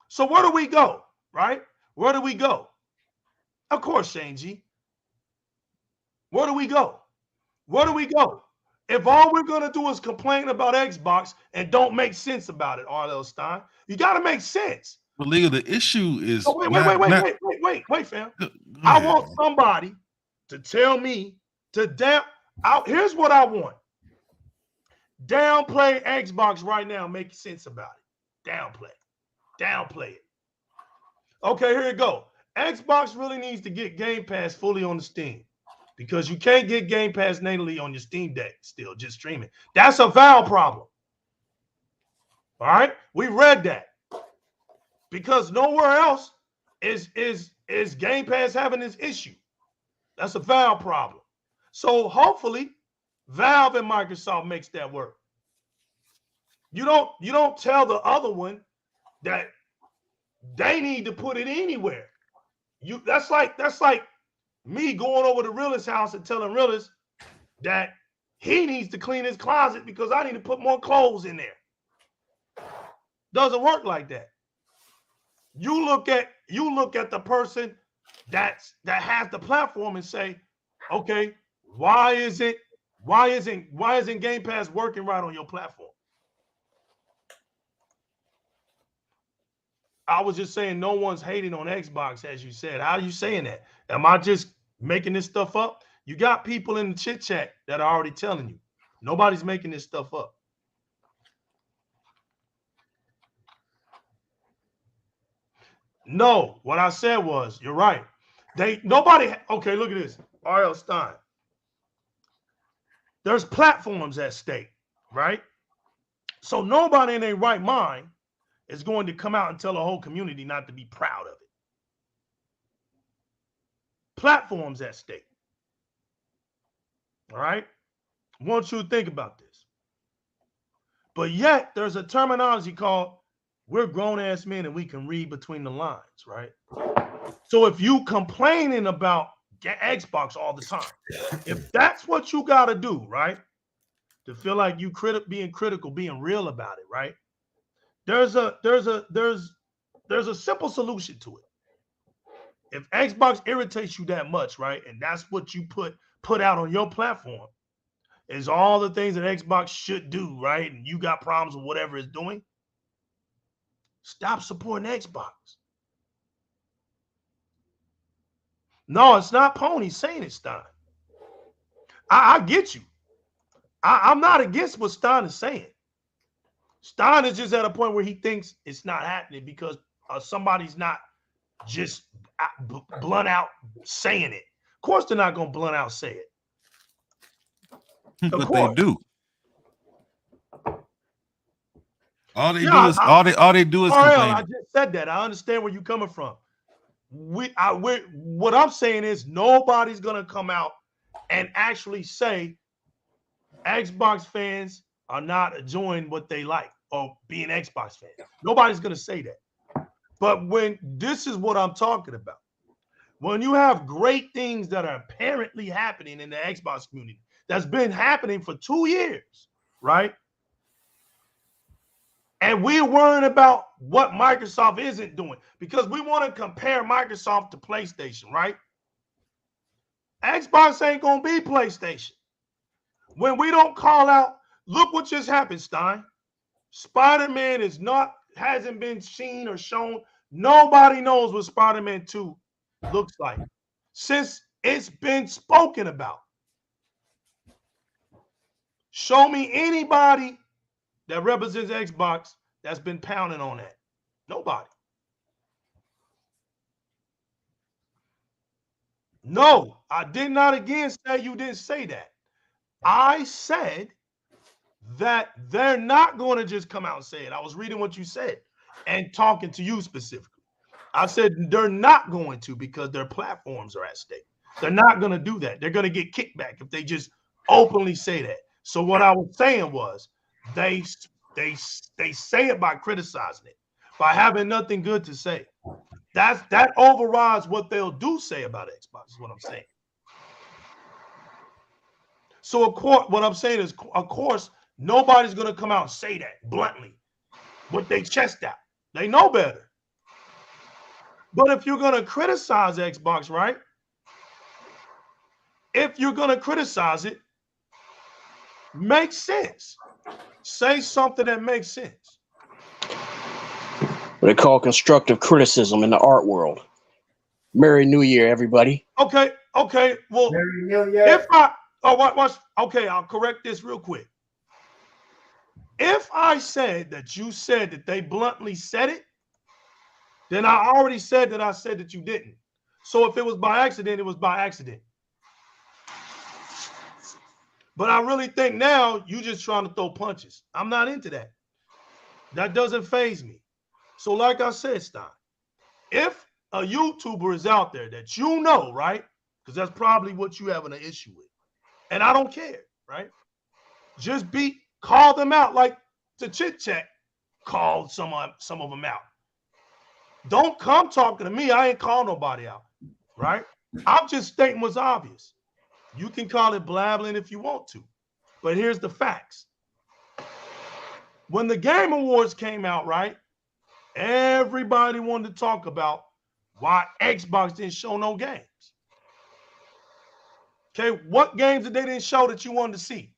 So where do we go, right? Where do we go? Of course, Shane G. Where do we go? Where do we go? If all we're going to do is complain about Xbox and don't make sense about it, R.L. Stein, you got to make sense. But Leo, the issue is wait, fam. I want somebody to tell me to here's what I want. Downplay Xbox right now. Make sense about it. Downplay it. Okay, here you go. Xbox really needs to get Game Pass fully on the Steam because you can't get Game Pass natively on your Steam Deck still, just streaming. That's a Valve problem. All right, we read that because nowhere else is Game Pass having this issue. That's a Valve problem. So hopefully, Valve and Microsoft makes that work. You don't tell the other one that they need to put it anywhere. That's like me going over to Realist's house and telling Realist that he needs to clean his closet because I need to put more clothes in there. Doesn't work like that. You look at the person that has the platform and say, okay, why isn't Game Pass working right on your platform? I was just saying no one's hating on Xbox, as you said. How are you saying that? Am I just making this stuff up? You got people in the chit chat that are already telling you. Nobody's making this stuff up. No, what I said was, you're right. Okay, look at this. R.L. Stein. There's platforms at stake, right? So nobody in their right mind is going to come out and tell the whole community not to be proud of it. Platforms at stake. All right? I want you to think about this. But yet, there's a terminology called we're grown-ass men and we can read between the lines, right? So if you complaining about Xbox all the time, if that's what you got to do, right, to feel like you being critical, being real about it, right? There's a simple solution to it. If Xbox irritates you that much, right, and that's what you put out on your platform, is all the things that Xbox should do, right, and you got problems with whatever it's doing, stop supporting Xbox. No, it's not Pony saying it, Stein. I get you. I'm not against what Stein is saying. Stein is just at a point where he thinks it's not happening because somebody's not just blunt out saying it. Of course, they're not going to blunt out say it. But they do. All they do is complain. I just said that. I understand where you're coming from. What I'm saying is nobody's going to come out and actually say Xbox fans are not enjoying what they like or being Xbox fans. Nobody's going to say that. But when this is what I'm talking about, when you have great things that are apparently happening in the Xbox community, that's been happening for 2 years, right? And we're worrying about what Microsoft isn't doing because we want to compare Microsoft to PlayStation, right? Xbox ain't going to be PlayStation. When we don't call out, look what just happened, Stein. Spider-Man hasn't been seen or shown. Nobody knows what Spider-Man 2 looks like since it's been spoken about. Show me anybody that represents Xbox that's been pounding on that. Nobody. No, I did not again say you didn't say that. I said that they're not going to just come out and say it. I was reading what you said and talking to you specifically. I said they're not going to because their platforms are at stake. They're not going to do that. They're going to get kickback if they just openly say that. So what I was saying was They say it by criticizing it, by having nothing good to say. That overrides what they'll do say about Xbox, is what I'm saying. So of course, what I'm saying is, of course, nobody's gonna come out and say that bluntly with their chest out. They know better. But if you're gonna criticize Xbox, right? If you're gonna criticize it, make sense. Say something that makes sense. What they call constructive criticism in the art world. Merry New Year, everybody. Okay. Well, if I'll correct this real quick. If I said that you said that they bluntly said it, then I already said that I said that you didn't. So if it was by accident, it was by accident. But I really think now you just trying to throw punches. I'm not into that. That doesn't faze me. So like I said, Stein, if a YouTuber is out there that you know, right? Because that's probably what you having an issue with. And I don't care, right? Just call them out like the Chit Chat called some of them out. Don't come talking to me. I ain't call nobody out, right? I'm just stating what's obvious. You can call it blabbling if you want to, but here's the facts. When the Game Awards came out, right, everybody wanted to talk about why Xbox didn't show no games. Okay, what games did they didn't show that you wanted to see?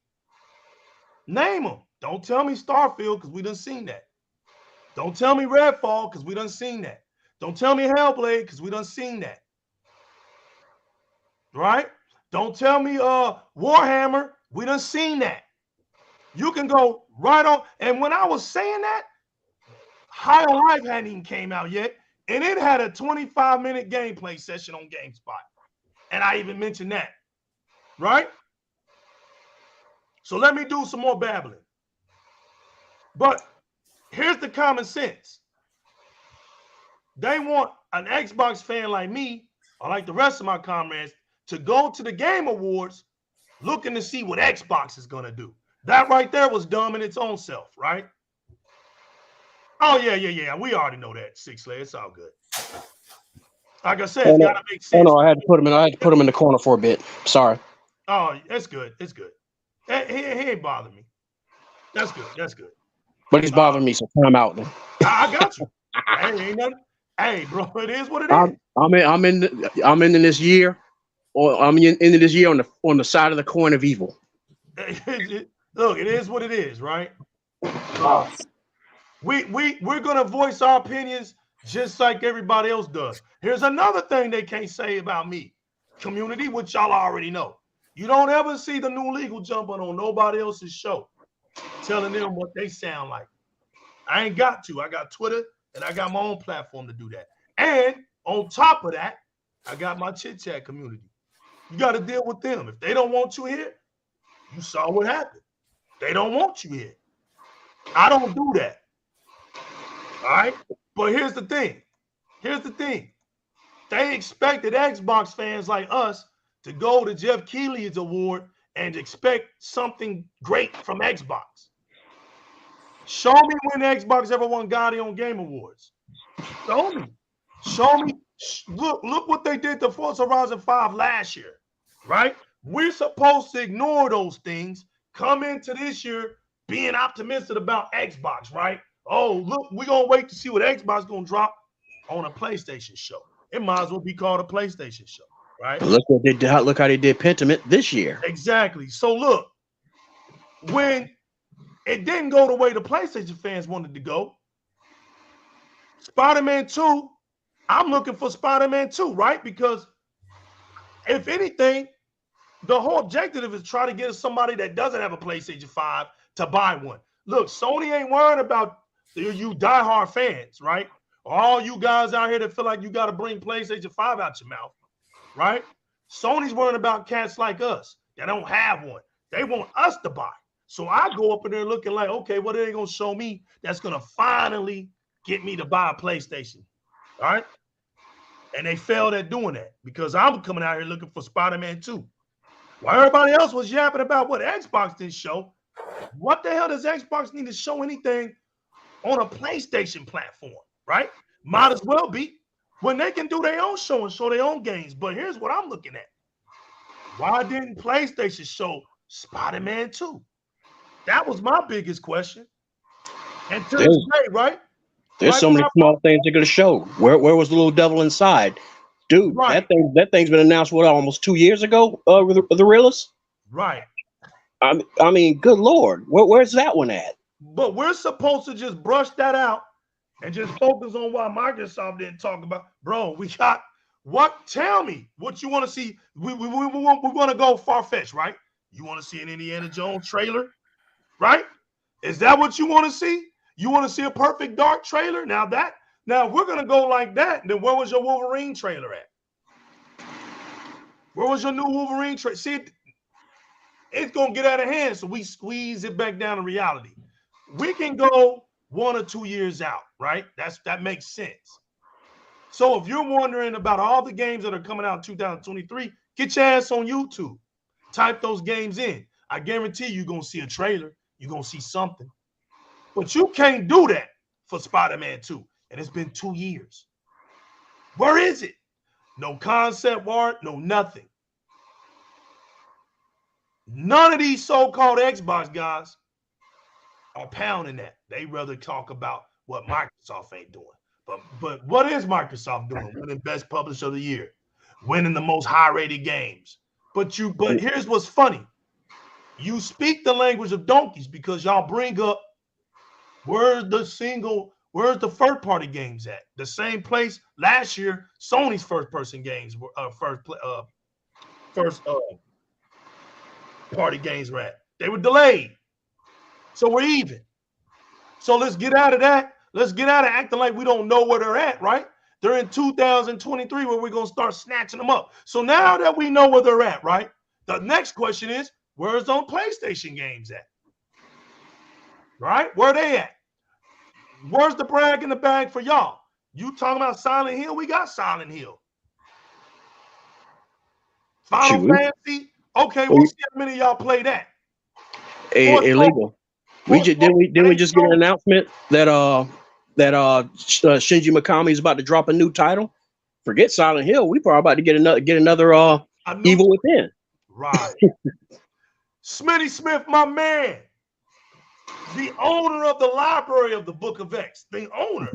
Name them. Don't tell me Starfield, because we done seen that. Don't tell me Redfall, because we done seen that. Don't tell me Hellblade, because we done seen that. Right? Don't tell me Warhammer. We done seen that. You can go right on. And when I was saying that, High on Life hadn't even came out yet, and it had a 25-minute gameplay session on GameSpot. And I even mentioned that. Right? So let me do some more babbling. But here's the common sense. They want an Xbox fan like me, or like the rest of my comrades, to go to the Game Awards looking to see what Xbox is going to do. That right there was dumb in its own self, right? Oh, yeah. We already know that, Six Layer. It's all good. Like I said, it's got to make sense. Oh, no, I had to put him in the corner for a bit. Sorry. Oh, it's good. It's good. He ain't bothering me. That's good. But he's bothering me, so time out. Then. I got you. Hey, ain't nothing. Hey, bro, it is what it is. I'm in this year, or I'm into this year on the side of the coin of evil. Look, it is what it is, right? We're gonna voice our opinions just like everybody else does. Here's another thing they can't say about me, community, which y'all already know. You don't ever see the new legal jumping on nobody else's show, telling them what they sound like. I ain't got to. I got Twitter and I got my own platform to do that. And on top of that, I got my Chit Chat community. You got to deal with them. If they don't want you here, you saw what happened. They don't want you here. I don't do that. All right? But here's the thing. They expected Xbox fans like us to go to Jeff Keighley's award and expect something great from Xbox. Show me when Xbox ever won Gotti on Game Awards. Show me. Look what they did to Forza Horizon 5 last year, right? We're supposed to ignore those things, come into this year being optimistic about Xbox, right? Oh, look, we're going to wait to see what Xbox is going to drop on a PlayStation show. It might as well be called a PlayStation show, right? Look how they did Pentiment this year. Exactly. So look, when it didn't go the way the PlayStation fans wanted to go, Spider-Man 2, I'm looking for Spider-Man 2, right? Because if anything, the whole objective is try to get somebody that doesn't have a PlayStation 5 to buy one. Look, Sony ain't worried about you diehard fans, right? All you guys out here that feel like you got to bring PlayStation 5 out your mouth, right? Sony's worried about cats like us that don't have one. They want us to buy. So I go up in there looking like, okay, what are they going to show me that's going to finally get me to buy a PlayStation, all right? And they failed at doing that because I'm coming out here looking for Spider-Man 2. While everybody else was yapping about what Xbox didn't show, What the hell does Xbox need to show anything on a PlayStation platform, right? Might as well be when they can do their own show and show their own games. But here's what I'm looking at. Why didn't PlayStation show Spider-Man 2? That was my biggest question. And to this day, right? There's so many small things they're gonna show. Where was the little devil inside? Dude, Right. that thing's been announced almost 2 years ago, the realist? Right. I mean, good Lord, where's that one at? But we're supposed to just brush that out and just focus on what Microsoft didn't talk about. Bro, we got what? Tell me what you want to see. We want to go far-fetched, right? You want to see an Indiana Jones trailer, right? Is that what you want to see? You want to see a Perfect Dark trailer? Now if we're gonna go like that, then where was your Wolverine trailer at? Where was your new Wolverine trailer? See, it's gonna get out of hand, so we squeeze it back down to reality. We can go 1 or 2 years out, right? That makes sense. So if you're wondering about all the games that are coming out in 2023, get your ass on YouTube. Type those games in. I guarantee you're gonna see a trailer. You're gonna see something. But you can't do that for Spider-Man 2. And it's been 2 years. Where is it? No concept art, no nothing. None of these so-called Xbox guys are pounding that. They rather talk about what Microsoft ain't doing. But what is Microsoft doing? Winning Best Publisher of the Year, winning the most high-rated games. But here's what's funny. You speak the language of donkeys because y'all bring up where's the first-party games at? The same place last year Sony's first-person games were party games were at. They were delayed. So we're even. So let's get out of that. Let's get out of acting like we don't know where they're at, right? They're in 2023 where we're going to start snatching them up. So now that we know where they're at, right? The next question is, where's those PlayStation games at? Right? Where are they at? Where's the brag in the bag for y'all? You talking about Silent Hill? We got Silent Hill. Final Fantasy? Okay, we'll see how many of y'all play that. Illegal. Didn't we just get an announcement that Shinji Mikami is about to drop a new title? Forget Silent Hill. We probably about to get another Evil Within. Right. Smitty Smith, my man, the owner of the library of the Book of X. The owner.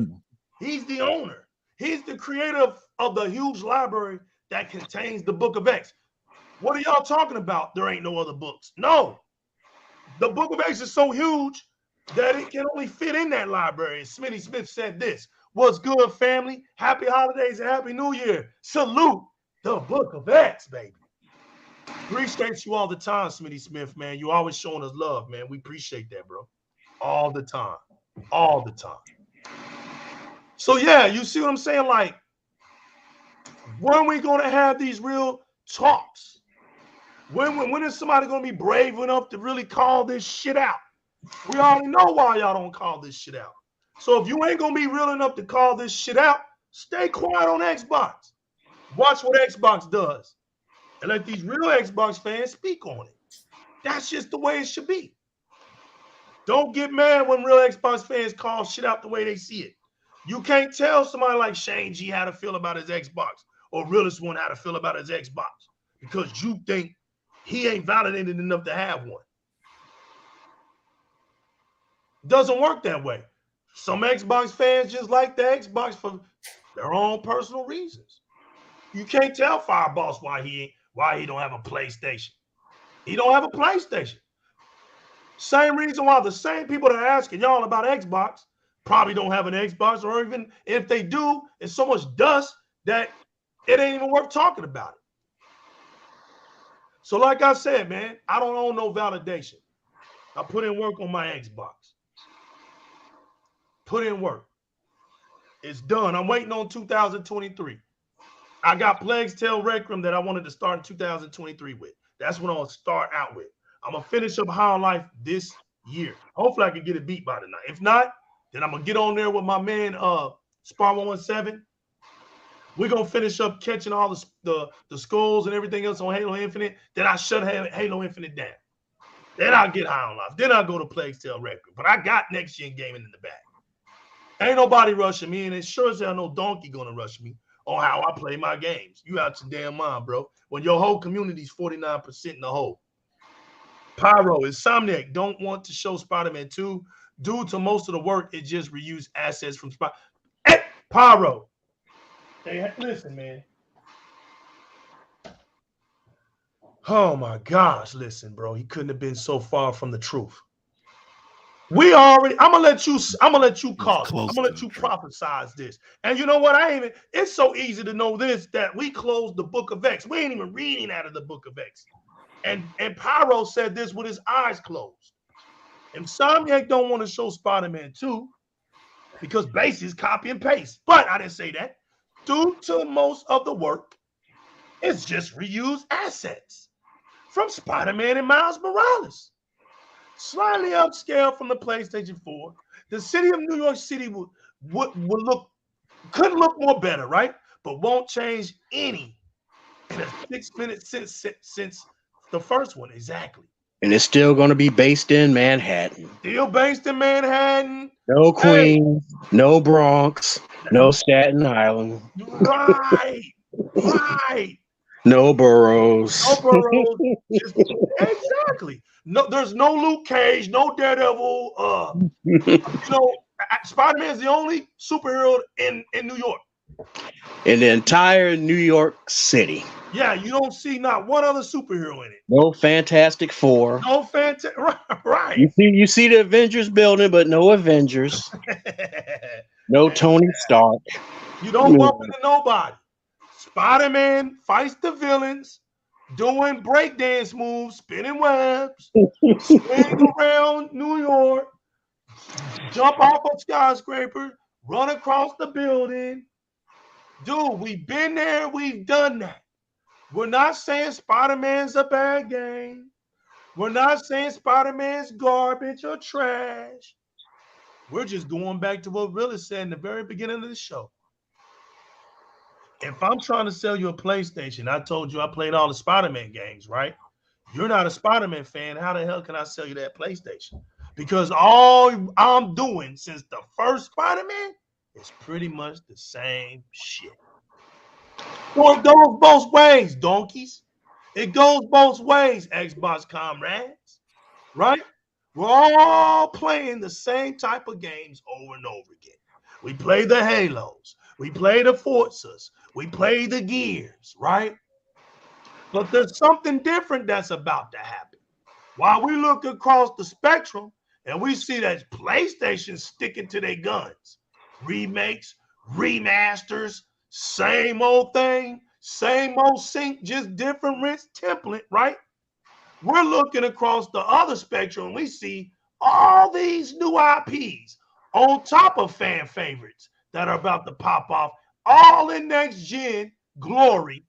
He's the owner. He's the creator of the huge library that contains the Book of X. What are y'all talking about? There ain't no other books. No. The Book of X is so huge that it can only fit in that library. And Smitty Smith said this. What's good, family? Happy holidays and Happy New Year. Salute the Book of X, baby. Appreciate you all the time, Smitty Smith, man. You always showing us love, man. We appreciate that, bro. All the time. All the time. So, yeah, you see what I'm saying? Like, when are we going to have these real talks? When is somebody going to be brave enough to really call this shit out? We already know why y'all don't call this shit out. So if you ain't going to be real enough to call this shit out, stay quiet on Xbox. Watch what Xbox does. And let these real Xbox fans speak on it. That's just the way it should be. Don't get mad when real Xbox fans call shit out the way they see it. You can't tell somebody like Shane G how to feel about his Xbox or Realist One how to feel about his Xbox because you think he ain't validated enough to have one. Doesn't work that way. Some Xbox fans just like the Xbox for their own personal reasons. You can't tell Fireboss why he don't have a PlayStation. He don't have a PlayStation. Same reason why the same people that are asking y'all about Xbox probably don't have an Xbox, or even if they do, it's so much dust that it ain't even worth talking about it. So like I said, man, I don't own no validation. I put in work on my Xbox. Put in work. It's done. I'm waiting on 2023. I got Plague's Tale Requiem that I wanted to start in 2023 with. That's what I'll start out with. I'm going to finish up High on Life this year. Hopefully I can get it beat by tonight. If not, then I'm going to get on there with my man, Spar 117. We're going to finish up catching all the skulls and everything else on Halo Infinite. Then I shut Halo Infinite down. Then I'll get high on life. Then I'll go to Plague Tale Record. But I got next gen gaming in the back. Ain't nobody rushing me, and it sure as hell no donkey gonna rush me on how I play my games. You out your damn mind, bro. When your whole community's 49% in the hole. Pyro, Insomniac don't want to show Spider-Man 2. Due to most of the work, it just reused assets from Spider. Hey, Pyro. Hey, listen, man. Oh my gosh, listen, bro. He couldn't have been so far from the truth. I'm gonna let you call it. I'm gonna let you prophesize this. And you know what? It's so easy to know this that we closed the book of X. We ain't even reading out of the book of X. And Pyro said this with his eyes closed. Insomniac don't want to show Spider-Man 2 because base is copy and paste. But I didn't say that. Due to most of the work, it's just reused assets from Spider-Man and Miles Morales. Slightly upscale from the PlayStation 4. The city of New York City couldn't look more better, right? But won't change any in a 6 minutes since the first one, exactly. And it's still going to be based in Manhattan. Still based in Manhattan. No Queens, no Bronx, no Staten Island. Right. No boroughs. Exactly. No, there's no Luke Cage, no Daredevil. Spider-Man's the only superhero in New York. In the entire New York City. Yeah, you don't see not one other superhero in it. No Fantastic Four. Right. You see the Avengers building, but no Avengers. No Tony Stark. You don't bump into nobody. Spider-Man fights the villains, doing breakdance moves, spinning webs, swing around New York, jump off a skyscraper, run across the building. Dude, we've been there, we've done that. We're not saying Spider-Man's a bad game. We're not saying Spider-Man's garbage or trash. We're just going back to what Willis said in the very beginning of the show. If I'm trying to sell you a PlayStation, I told you I played all the Spider-Man games, right? You're not a Spider-Man fan. How the hell can I sell you that PlayStation? Because all I'm doing since the first Spider-Man is pretty much the same shit. So it goes both ways, donkeys. It goes both ways, Xbox comrades, right? We're all playing the same type of games over and over again. We play the Halos. We play the Forzas. We play the Gears, right? But there's something different that's about to happen. While we look across the spectrum and we see that PlayStation sticking to their guns, remakes, remasters, same old thing, same old sync, just different rinse template, right? We're looking across the other spectrum and we see all these new IPs on top of fan favorites that are about to pop off, all in next gen glory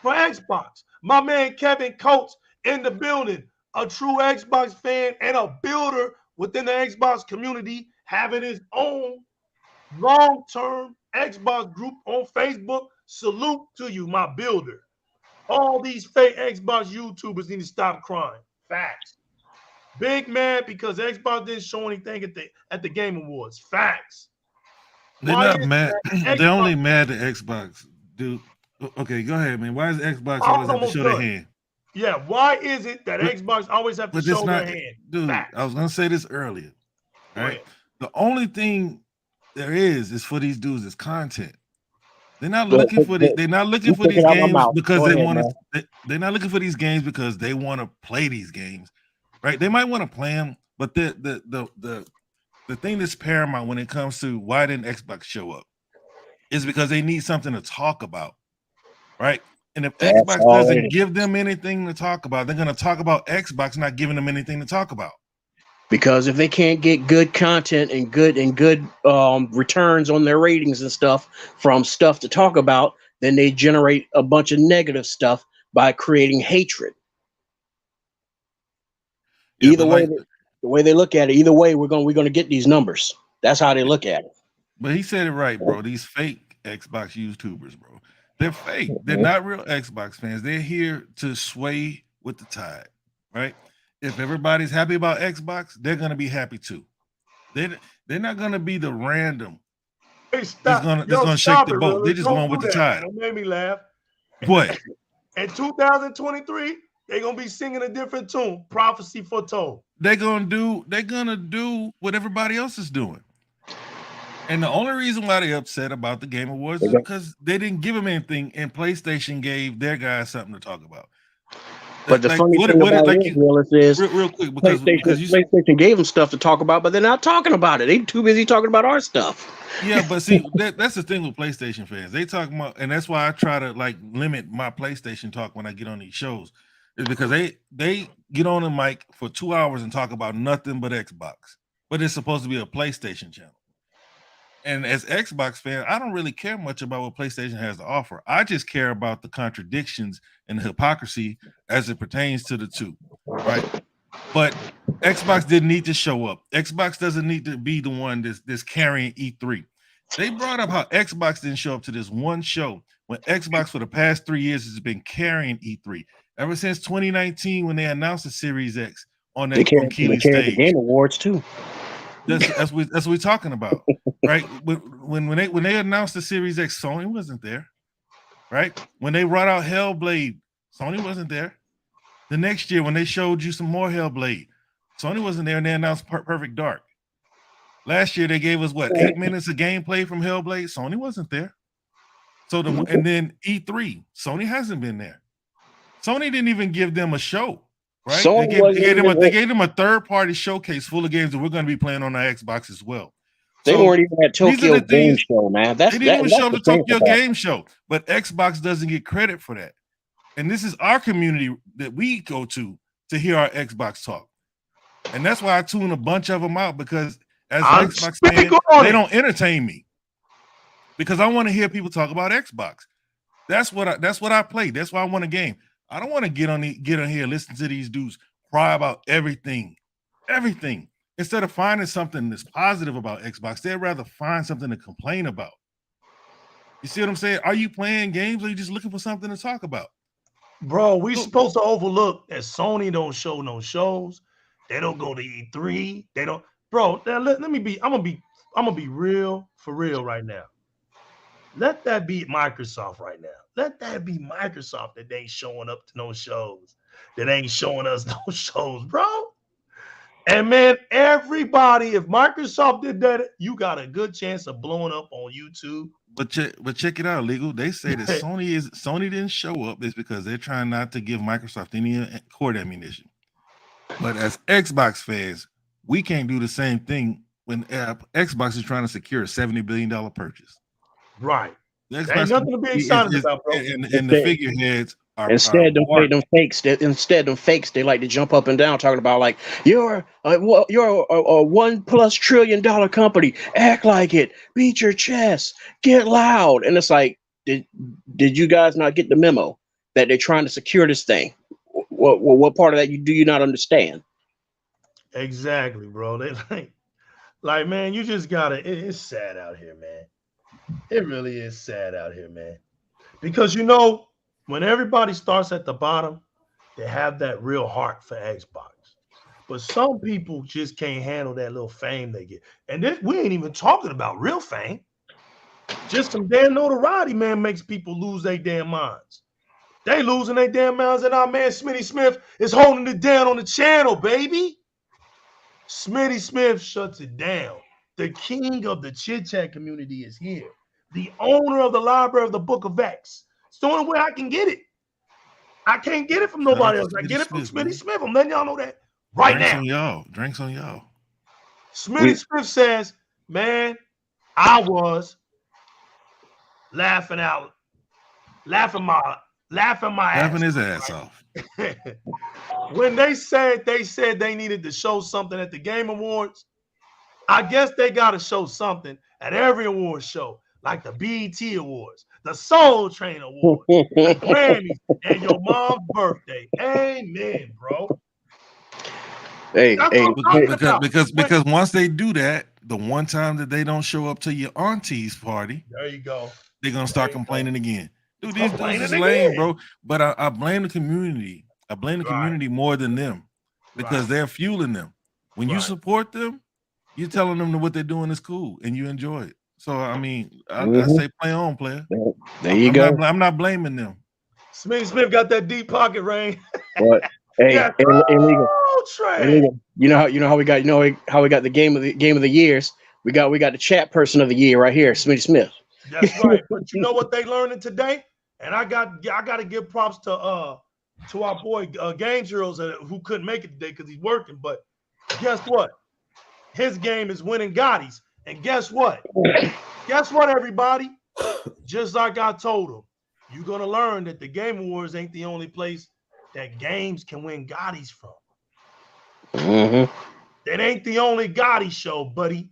for Xbox. My man Kevin Coates in the building, a true Xbox fan and a builder within the Xbox community, having his own long-term Xbox group on Facebook. Salute to you, my builder. All these fake Xbox YouTubers need to stop crying. Facts. Big mad because Xbox didn't show anything at the Game Awards. Facts. They're not mad. They're only mad at Xbox, dude. Okay, go ahead, man. Why does Xbox always have to show their hand? Yeah, why is it that Xbox always have to show their hand? Dude, facts. I was gonna say this earlier. Right? The only thing there is for these dudes is content. They're not looking for they're not looking for these games because they want to. They're not looking for these games because they want to play these games, right? They might want to play them, but the thing that's paramount when it comes to why didn't Xbox show up is because they need something to talk about, right? And if Xbox doesn't give them anything to talk about, they're going to talk about Xbox not giving them anything to talk about. Because if they can't get good content and good returns on their ratings and stuff from stuff to talk about, then they generate a bunch of negative stuff by creating hatred. Yeah, either way, the way they look at it, either way, we're gonna get these numbers. That's how they look at it. But he said it right, bro. These fake Xbox YouTubers, bro, they're fake. They're not real Xbox fans. They're here to sway with the tide, right? if everybody's happy about Xbox, they're gonna be happy too. They're not gonna be the random. Hey, stop. That's gonna shake the boat. They're just Don't going with do the that, tide. man. It made me laugh. What? In 2023, they're gonna be singing a different tune. Prophecy foretold. They're gonna do what everybody else is doing. And the only reason why they're upset about the Game Awards is because they didn't give them anything, and PlayStation gave their guys something to talk about. But the funny thing about Willis is real quick because PlayStation gave them stuff to talk about, but they're not talking about it. They're too busy talking about our stuff. Yeah, but see, that's the thing with PlayStation fans. They talk about, and that's why I try to like limit my PlayStation talk when I get on these shows, is because they get on the mic for 2 hours and talk about nothing but Xbox, but it's supposed to be a PlayStation channel. And as Xbox fan, I don't really care much about what PlayStation has to offer. I just care about the contradictions and the hypocrisy as it pertains to the two, right? But Xbox didn't need to show up. Xbox doesn't need to be the one that's carrying E3. They brought up how Xbox didn't show up to this one show when Xbox for the past 3 years has been carrying E3. Ever since 2019 when they announced the Series X on Keighley stage. The Game Awards too. That's what we're talking about, right? When they announced the Series X, Sony wasn't there, right? When they brought out Hellblade, Sony wasn't there. The next year, when they showed you some more Hellblade, Sony wasn't there, and they announced Perfect Dark. Last year, they gave us 8 minutes of gameplay from Hellblade. Sony wasn't there. So and then E3, Sony hasn't been there. Sony didn't even give them a show. Right? They gave them a third-party showcase full of games that we're going to be playing on our Xbox as well. They weren't even at Tokyo Game Show, man. They didn't even show up to Tokyo Game Show, but Xbox doesn't get credit for that. And this is our community that we go to hear our Xbox talk. And that's why I tune a bunch of them out, because as an Xbox fan, they don't entertain me. Because I want to hear people talk about Xbox. That's what I play. That's why I want a game. I don't want to get on here and listen to these dudes cry about everything. Instead of finding something that's positive about Xbox, they'd rather find something to complain about. You see what I'm saying? Are you playing games, or are you just looking for something to talk about? Bro, we supposed to overlook that Sony don't show no shows. They don't go to E3. They don't. Bro, let me be. I'm gonna be real for real right now. Let that be Microsoft right now. Let that be Microsoft that ain't showing up to no shows, that ain't showing us no shows, bro. And man, everybody, if Microsoft did that, you got a good chance of blowing up on YouTube. But check it out, Legal. They say that Sony didn't show up is because they're trying not to give Microsoft any court ammunition. But as Xbox fans, we can't do the same thing when Xbox is trying to secure a $70 billion purchase. Right. There's nothing to be excited about, bro. And the figureheads are instead them fakes, they like to jump up and down talking about like you're a $1+ trillion company. Act like it. Beat your chest. Get loud. And it's like, did you guys not get the memo that they're trying to secure this thing? What part of that do you not understand? Exactly, bro. They like man, you just gotta. It's sad out here, man. It really is sad out here, man. Because when everybody starts at the bottom, they have that real heart for Xbox. But some people just can't handle that little fame they get. And we ain't even talking about real fame. Just some damn notoriety, man, makes people lose their damn minds. They losing their damn minds, and our man Smitty Smith is holding it down on the channel, baby. Smitty Smith shuts it down. The king of the chit-chat community is here. The owner of the library of the Book of X. It's the only way I can get it. I can't get it from nobody else. I get it from Smitty Smith. I'm letting y'all know that right now. Drinks on y'all. Smitty Smith says, man, I was laughing his ass off. When they said they needed to show something at the Game Awards, I guess they got to show something at every award show, like the BET Awards, the Soul Train Awards, the Grammys, and your mom's birthday. Amen, bro. Because once they do that, the one time that they don't show up to your auntie's party, there you go. They're gonna start complaining again. Dude, these dudes is lame, bro. But I blame the community. I blame the community more than them. because they're fueling them. When you support them, you're telling them that what they're doing is cool and you enjoy it. So I mean, I say play on, player. There you go. I'm not blaming them. Smith got that deep pocket rain. What? Hey, Yeah. illegal. Trey. You know how we got the game of the years. We got the chat person of the year right here, Smitty Smith. That's right. But you know what they learning today? And I got to give props to our boy Games Heroes who couldn't make it today because he's working. But guess what? His game is winning Gottis. And guess what? Guess what, everybody? Just like I told him, you're gonna learn that the Game Awards ain't the only place that games can win Gottis from. That ain't the only Gotti show, buddy.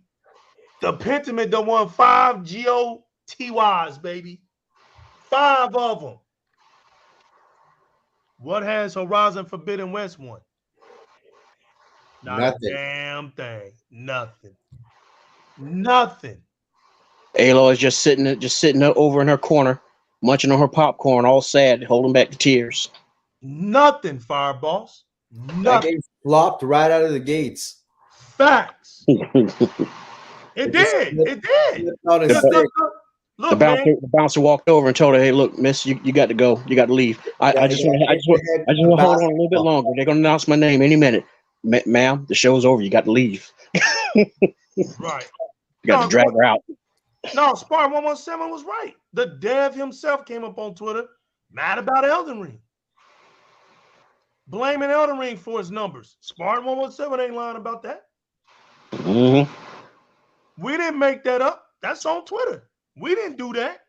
The Pentiment done won 5 GOTYs, baby. 5 of them. What has Horizon Forbidden West won? Not Nothing. a damn thing. Nothing. Alo is just sitting over in her corner, munching on her popcorn, all sad, holding back the tears. Nothing, Fireboss. Nothing. That game flopped right out of the gates. Facts. It did. Look, the bouncer walked over and told her, "Hey, look, miss, you got to go. You got to leave. I just want to hold on a little bit longer. They're gonna announce my name any minute, ma'am. The show's over. You got to leave." Right. You got to drag her out. No, Spark 117 was right. The dev himself came up on Twitter, mad about Elden Ring, blaming Elden Ring for his numbers. Spark 117 ain't lying about that. We didn't make that up. That's on Twitter. We didn't do that.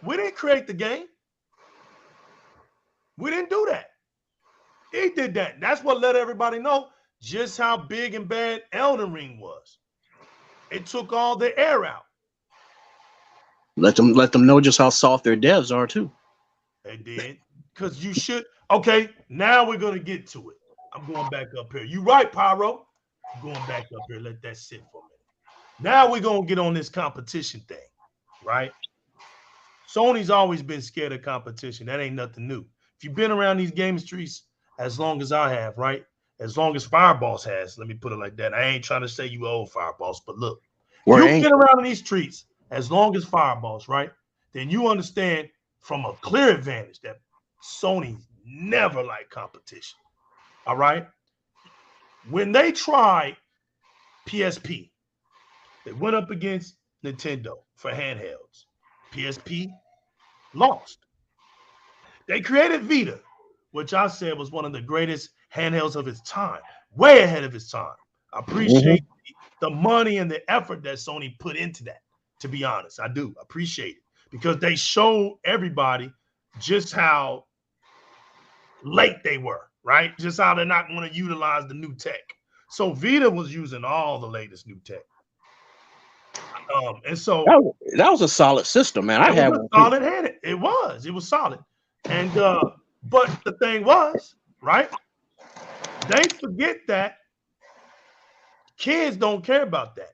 We didn't create the game. We didn't do that. He did that. That's what let everybody know just how big and bad Elden Ring was. It took all the air out. Let them know just how soft their devs are too. They did. Because you should. Okay, now we're going to get to it. I'm going back up here. You right, Pyro. I'm going back up here. Let that sit for a minute. Now we're going to get on this competition thing, right? Sony's always been scared of competition. That ain't nothing new. If you've been around these game streets as long as I have, right? As long as Fireboss has, let me put it like that. I ain't trying to say you old Fireboss, but look, you've been around in these streets as long as Fireboss, right? Then you understand from a clear advantage that Sony never liked competition, all right? When they tried PSP, they went up against Nintendo for handhelds. PSP lost. They created Vita, which I said was one of the greatest handhelds of its time, way ahead of its time. I appreciate the money and the effort that Sony put into that, to be honest. I do appreciate it because they showed everybody just how late they were, right? Just how they're not going to utilize the new tech. So Vita was using all the latest new tech. And so that was a solid system, man. I had one. Solid handed. It was solid. And but the thing was, right? They forget that kids don't care about that.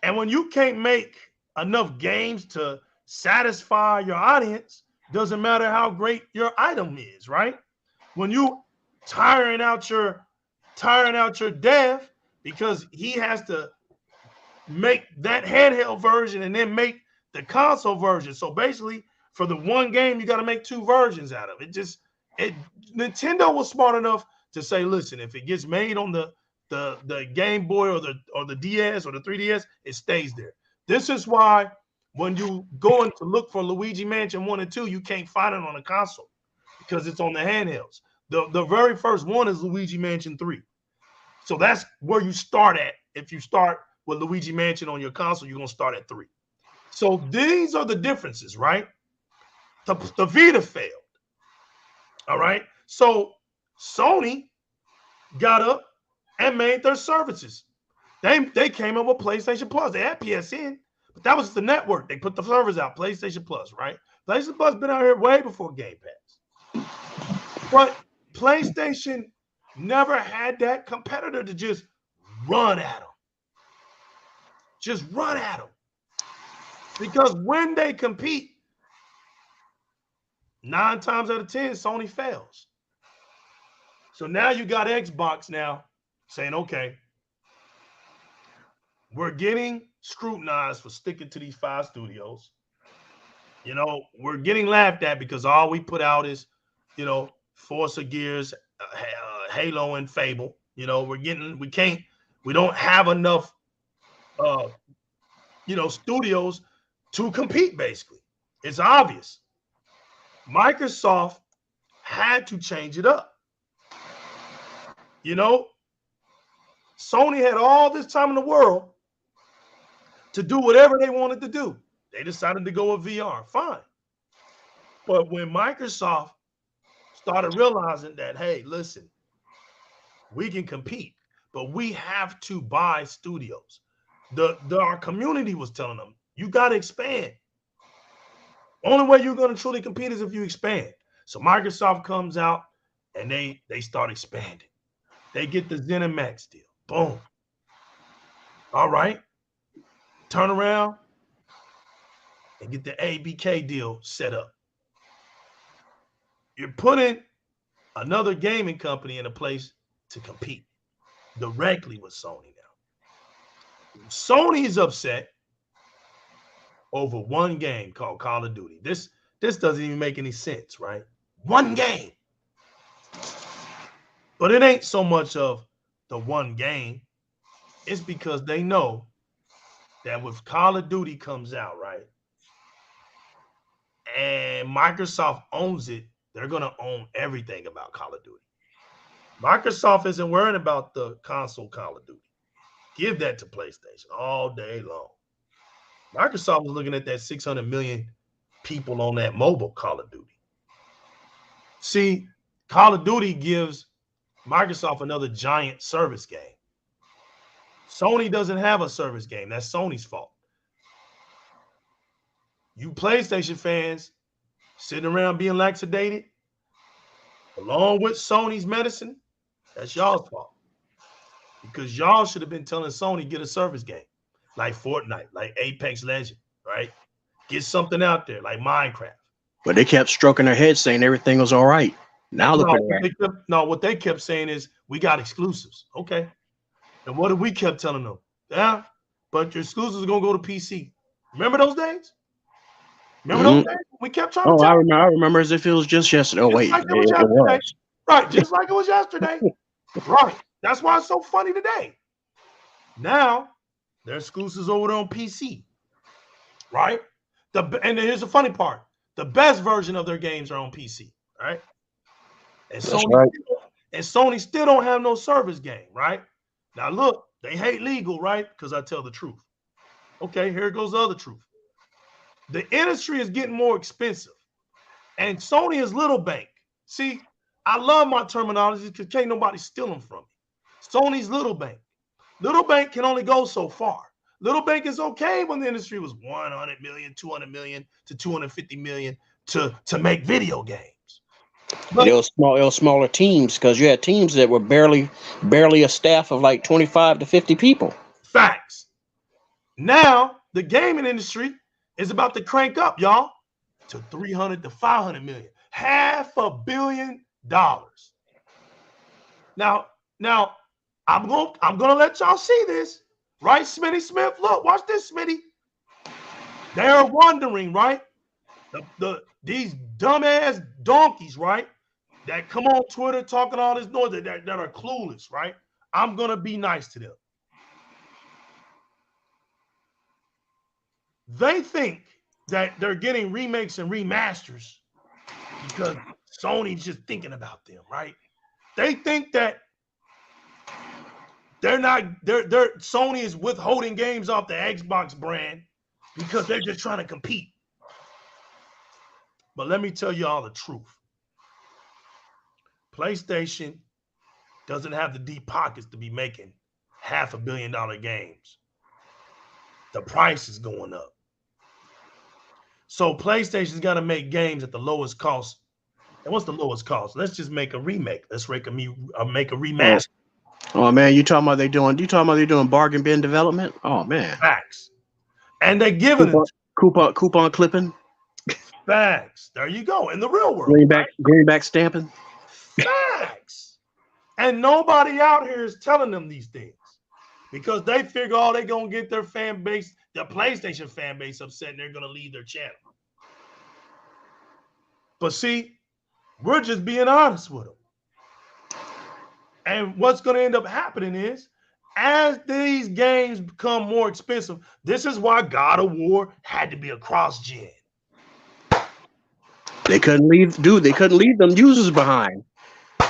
And when you can't make enough games to satisfy your audience, doesn't matter how great your item is, right? When you tiring out your dev because he has to make that handheld version and then make the console version. So basically, for the one game, you got to make 2 versions out of it. Nintendo was smart enough to say, listen, if it gets made on the Game Boy or the DS or the 3DS, it stays there. This is why when you go in to look for Luigi Mansion 1 and 2, you can't find it on a console because it's on the handhelds. The very first one is Luigi Mansion 3. So that's where you start at. If you start with Luigi Mansion on your console, you're going to start at 3. So these are the differences, right? The Vita failed. All right. So Sony got up and made their services. They came up with PlayStation Plus. They had PSN, but that was the network. They put the servers out, PlayStation Plus, right? PlayStation Plus been out here way before Game Pass. But PlayStation never had that competitor to just run at them. Just run at them. Because when they compete, 9 times out of 10, Sony fails. So now you got Xbox now saying, okay, we're getting scrutinized for sticking to these 5 studios. You know, we're getting laughed at because all we put out is, you know, Forza Gears, Halo, and Fable. You know, we don't have enough, you know, studios to compete, basically. It's obvious. Microsoft had to change it up. You know, Sony had all this time in the world to do whatever they wanted to do. They decided to go with VR. Fine. But when Microsoft started realizing that, hey, listen, we can compete, but we have to buy studios. Our community was telling them, you got to expand. Only way you're going to truly compete is if you expand. So Microsoft comes out and they start expanding. They get the ZeniMax deal. Boom. All right. Turn around and get the ABK deal set up. You're putting another gaming company in a place to compete directly with Sony now. Sony's upset over one game called Call of Duty. This doesn't even make any sense, right? One game. But it ain't so much of the one game. It's because they know that with Call of Duty comes out, right? And Microsoft owns it, they're going to own everything about Call of Duty. Microsoft isn't worrying about the console Call of Duty. Give that to PlayStation all day long. Microsoft was looking at that 600 million people on that mobile Call of Duty. See, Call of Duty gives Microsoft another giant service game. Sony doesn't have a service game. That's Sony's fault. You PlayStation fans sitting around being laxated, along with Sony's medicine, that's y'all's fault. Because y'all should have been telling Sony, get a service game like Fortnite, like Apex Legends, right? Get something out there like Minecraft. But they kept stroking their head saying everything was all right. Now look at that. What they kept saying is, we got exclusives. Okay. And what did we kept telling them? Yeah, but your exclusives are going to go to PC. Remember those days? Remember those days? We kept trying to tell them. I remember as if it was just yesterday. Oh, wait. Like it was yesterday. Right, just like it was yesterday. Right. That's why it's so funny today. Now, their exclusives over there on PC. Right? And here's the funny part. The best version of their games are on PC. Right? And Sony still don't have no service game, right? Now look, they hate legal, right? Because I tell the truth. Okay, here goes the other truth. The industry is getting more expensive. And Sony is little bank. See, I love my terminology because can't nobody steal them from me. Sony's little bank. Little bank can only go so far. Little bank is okay when the industry was 100 million, 200 million to 250 million to make video games. But it was smaller teams because you had teams that were barely a staff of like 25 to 50 people. Facts. Now the gaming industry is about to crank up, y'all, to 300 to 500 million, $500 million. Now I'm gonna let y'all see this, right, Smitty Smith? Look, watch this, Smitty. They're wondering, right? These dumbass donkeys, right? That come on Twitter talking all this noise that are clueless, right? I'm gonna be nice to them. They think that they're getting remakes and remasters because Sony's just thinking about them, right? They think that Sony is withholding games off the Xbox brand because they're just trying to compete. But let me tell you all the truth. PlayStation doesn't have the deep pockets to be making $500 million games. The price is going up. So PlayStation's got to make games at the lowest cost. And what's the lowest cost? Let's just make a remake. Let's make a remaster. Oh man, you talking about they doing bargain bin development? Oh man. Facts. And they're giving coupon clipping. Facts. There you go. In the real world. Greenback stamping. Facts. And nobody out here is telling them these things because they figure, oh, they're going to get their fan base, their PlayStation fan base upset, and they're going to leave their channel. But see, we're just being honest with them. And what's going to end up happening is, as these games become more expensive, this is why God of War had to be a cross-gen. They couldn't leave, dude. They couldn't leave them users behind.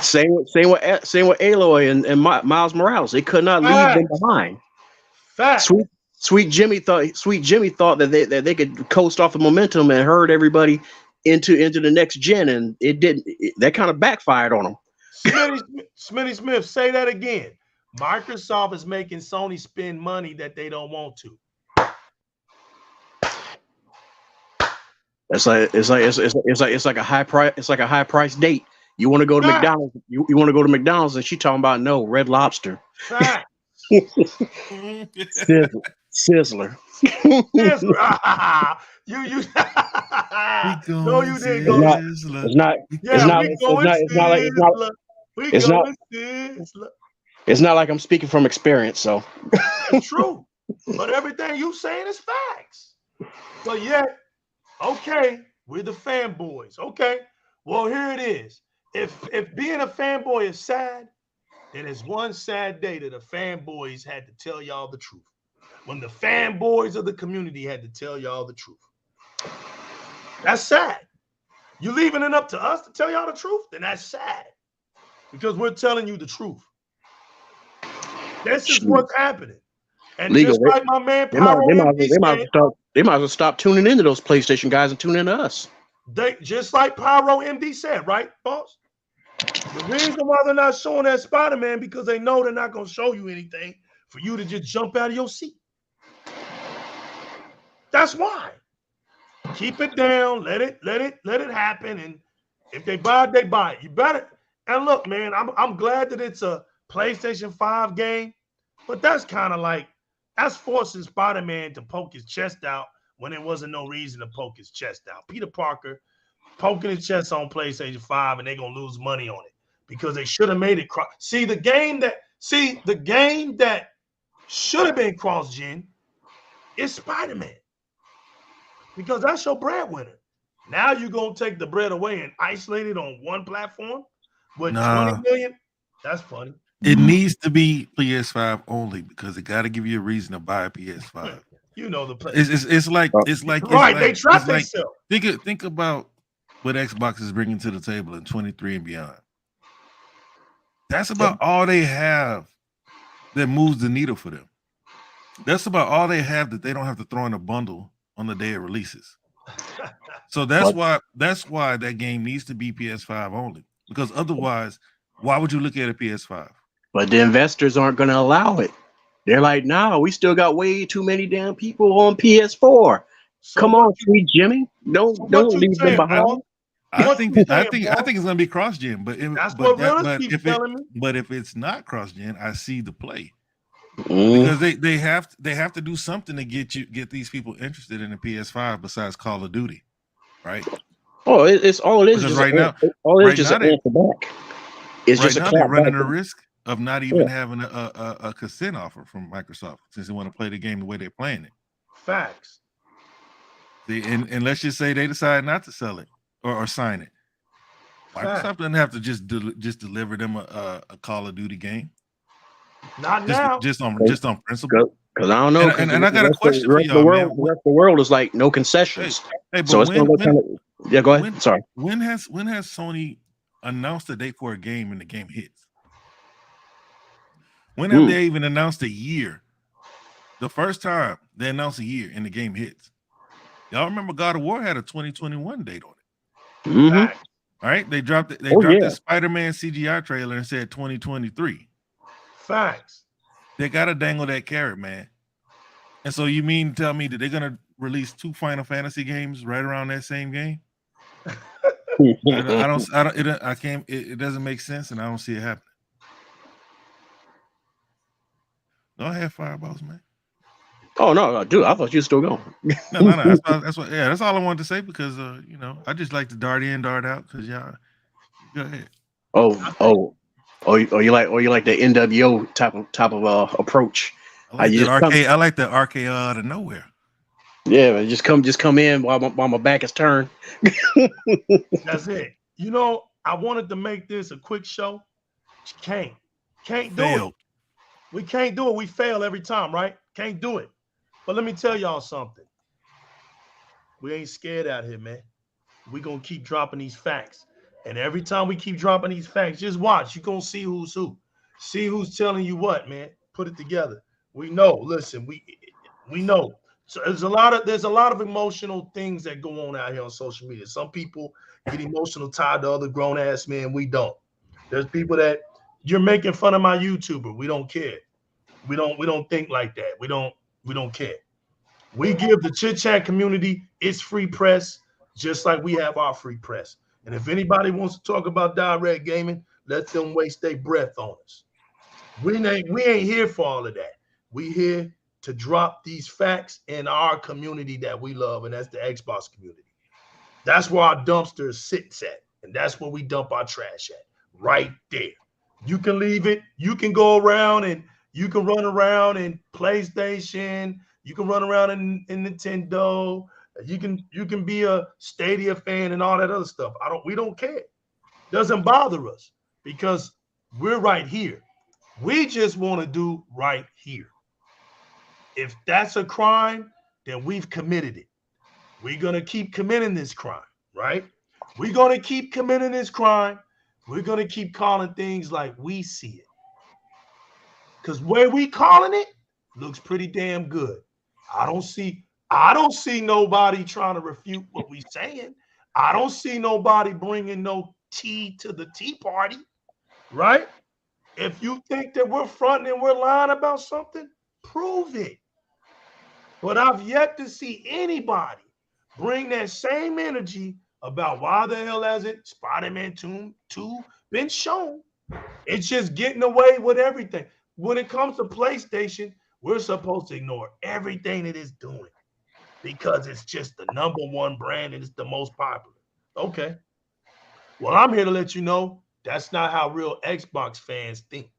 Same with Aloy and Miles Morales. They could not leave them behind. Fact. Sweet Jimmy thought that they could coast off the momentum and herd everybody into the next gen, and it didn't. That kind of backfired on them. Smitty Smith, say that again. Microsoft is making Sony spend money that they don't want to. It's like a high price. It's like a high price date. You want to go to McDonald's. You want to go to McDonald's, and she talking about no Red Lobster. Sizzler. You no, you didn't go. It's not like I'm speaking from experience, so it's true. But everything you saying is facts. But yet, okay, we're the fanboys. Okay, well here it is. If being a fanboy is sad, then it's one sad day that the fanboys had to tell y'all the truth. When the fanboys of the community had to tell y'all the truth. That's sad. You leaving it up to us to tell y'all the truth? Then that's sad. Because we're telling you the truth. This is what's happening. And just like my man Pyro they might as well stop tuning into those PlayStation guys and tune into us. They just like Pyro MD said, right, boss? The reason why they're not showing that Spider-Man because they know they're not going to show you anything for you to just jump out of your seat. That's why. Keep it down. Let it happen. And if they buy it, they buy it. You better. And look, man, I'm glad that it's a PlayStation 5 game, but that's kind of like that's forcing Spider-Man to poke his chest out when there wasn't no reason to poke his chest out. Peter Parker poking his chest on PlayStation 5, and they're gonna lose money on it because they should have made it cross. See the game that should have been cross-gen is Spider-Man. Because that's your breadwinner. Now you're going to take the bread away and isolate it on one platform with 20 million? That's funny. It needs to be PS5 only because it got to give you a reason to buy a PS5. You know the place. It's like right. They trust themselves. Think about what Xbox is bringing to the table in 23 and beyond. That's about all they have that moves the needle for them. That's about all they have that they don't have to throw in a bundle on the day it releases. So that's why that game needs to be PS5 only. Because otherwise, why would you look at a PS5? But the investors aren't going to allow it. They're like, no, we still got way too many damn people on PS4. So come on, sweet Jimmy. Don't leave them behind. I think it's gonna be cross-gen, but if it's not cross-gen, I see the play. Because they have to do something to get these people interested in the PS5 besides Call of Duty, right? Oh, it's all it is. Because right now, it's just they're running a risk of not even having a consent offer from Microsoft since they want to play the game the way they're playing it. Facts. And let's just say they decide not to sell it or sign it. Microsoft doesn't have to just deliver them a Call of Duty game. Not now. Just on principle. Because I don't know. And I got a question for y'all, man. The rest of the world is like no concessions. So it's go ahead. Sorry. When has Sony announced a date for a game and the game hits? When have they even announced a year? The first time they announced a year and the game hits. Y'all remember God of War had a 2021 date on it. Mm-hmm. All right, they dropped the Spider-Man CGI trailer and said 2023. Facts. They gotta dangle that carrot, man. And so you mean to tell me that they're gonna release 2 Final Fantasy games right around that same game? It doesn't make sense, and I don't see it happening. Go ahead, Fireballs, man. Oh no, dude, I thought you were still going. No. That's all I wanted to say because I just like to dart in, dart out because y'all go ahead. or you like the NWO type of approach. I like You that just come, arcade. I like that arcade out of nowhere. yeah, just come in while my back is turned. That's it. You know, I wanted to make this a quick show. Can't do it. Failed. We can't do it. We fail every time, right? Can't do it. But let me tell y'all something. We ain't scared out here, man. We gonna keep dropping these facts. And every time we keep dropping these facts, just watch. You're gonna see who's who. See who's telling you what, man. Put it together. We know. Listen, we know. So there's a lot of emotional things that go on out here on social media. Some people get emotional tied to other grown ass men. We don't. There's people that you're making fun of my YouTuber. We don't care. We don't think like that. We don't care. We give the chit chat community its free press, just like we have our free press. And if anybody wants to talk about Di-RREC Gaming, let them waste their breath on us. We ain't here for all of that. We here to drop these facts in our community that we love, and that's the Xbox community. That's where our dumpster sits at, and that's where we dump our trash at, right there. You can leave it. You can go around and you can run around in PlayStation. You can run around in Nintendo. You can be a Stadia fan and all that other stuff. We don't care. Doesn't bother us because we're right here. We just want to do right here. If that's a crime, then we've committed it. We're going to keep committing this crime, right? We're going to keep committing this crime. We're going to keep calling things like we see it. Because where we calling it looks pretty damn good. I don't see nobody trying to refute what we saying. I don't see nobody bringing no tea to the tea party, right? If you think that we're fronting and we're lying about something, prove it. But I've yet to see anybody bring that same energy about why the hell hasn't Spider-Man 2 been shown. It's just getting away with everything. When it comes to PlayStation, we're supposed to ignore everything it is doing because it's just the #1 brand and it's the most popular. Okay. Well, I'm here to let you know that's not how real Xbox fans think.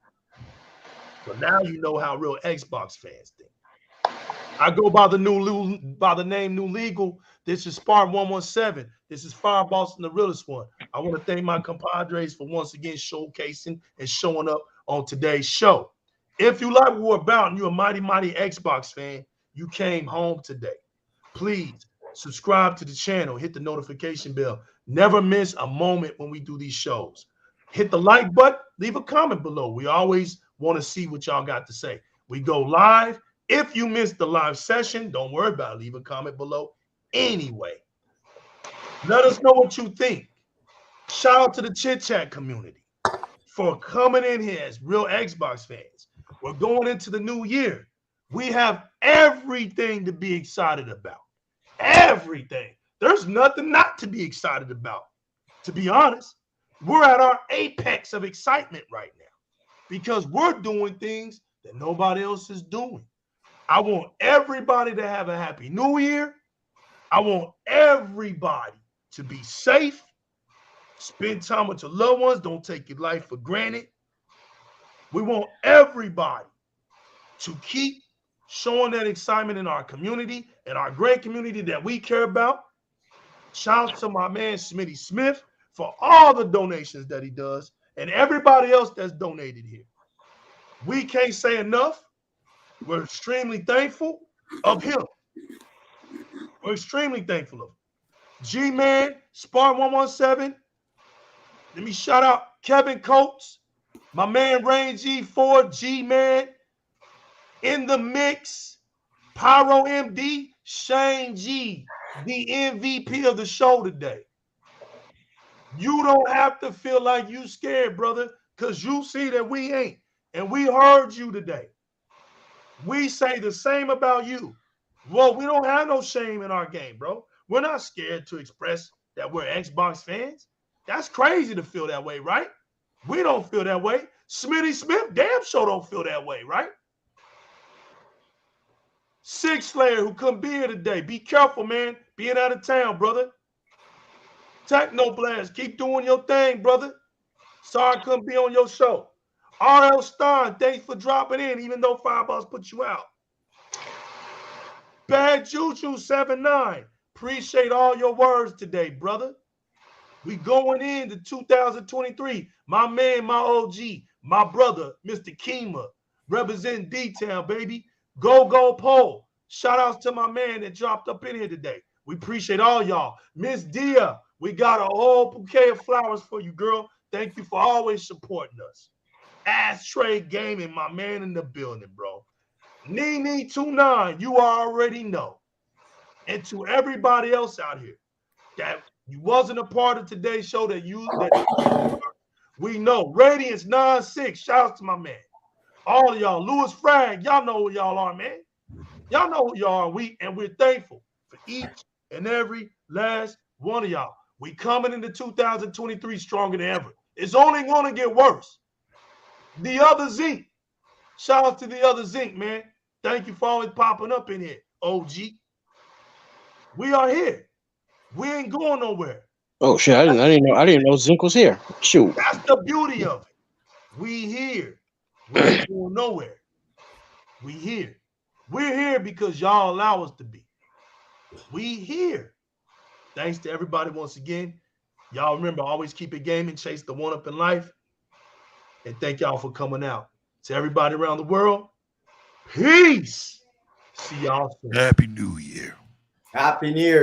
So now you know how real Xbox fans think. I go by the name New Legal. This is Spark 117. This is Fire Boston, the realest one. I want to thank my compadres for once again showcasing and showing up on today's show. If you like what we're about and you're a mighty Xbox fan, you came home today. Please subscribe to the channel, hit the notification bell. Never miss a moment when we do these shows. Hit the like button, leave a comment below. We always want to see what y'all got to say. We go live. If you missed the live session, don't worry about it. Leave a comment below anyway. Let us know what you think. Shout out to the chit chat community for coming in here as real Xbox fans. We're going into the new year. We have everything to be excited about. Everything. There's nothing not to be excited about. To be honest, we're at our apex of excitement right now because we're doing things that nobody else is doing. I want everybody to have a happy new year. I want everybody to be safe. Spend time with your loved ones. Don't take your life for granted. We want everybody to keep showing that excitement in our community and our great community that we care about. Shout out to my man Smitty Smith for all the donations that he does and everybody else that's donated here. We can't say enough. We're extremely thankful of him. We're extremely thankful of him. G-Man, Spark 117. Let me shout out Kevin Coates, my man Rain G4, G-Man, in the mix, Pyro MD, Shane G, the MVP of the show today. You don't have to feel like you scared, brother, because you see that we ain't. And we heard you today. We say the same about you. Well, we don't have no shame in our game, bro. We're not scared to express that we're Xbox fans. That's crazy to feel that way, right? We don't feel that way. Smitty Smith damn sure don't feel that way, right? Six Slayer who couldn't be here today. Be careful, man. Being out of town, brother. Technoblast, keep doing your thing, brother. Sorry I couldn't be on your show. R.L. Stein, thanks for dropping in, even though $5 put you out. Bad Juju 79. Appreciate all your words today, brother. We going into 2023. My man, my OG, my brother, Mr. Kima, representing D-Town, baby. Go Pole. Shout outs to my man that dropped up in here today. We appreciate all y'all. Miss Dia, we got a whole bouquet of flowers for you, girl. Thank you for always supporting us. Ashtray Gaming, my man in the building, bro. Nene29, you already know. And to everybody else out here that you wasn't a part of today's show we know. Radiance 96, shout out to my man. All of y'all, Louis Frag, y'all know who y'all are, man. Y'all know who y'all are. We're thankful for each and every last one of y'all. We coming into 2023 stronger than ever. It's only going to get worse. The Other Zinc. Shout out to The Other Zinc, man. Thank you for always popping up in here, OG. We are here. We ain't going nowhere. Oh shit! I didn't know Zinc was here. Shoot. That's the beauty of it. We here. We ain't going nowhere. We here. We're here because y'all allow us to be. We here. Thanks to everybody once again. Y'all remember, always keep it gaming, chase the one up in life. And thank y'all for coming out. To everybody around the world, peace. See y'all soon. Happy New Year. Happy New Year.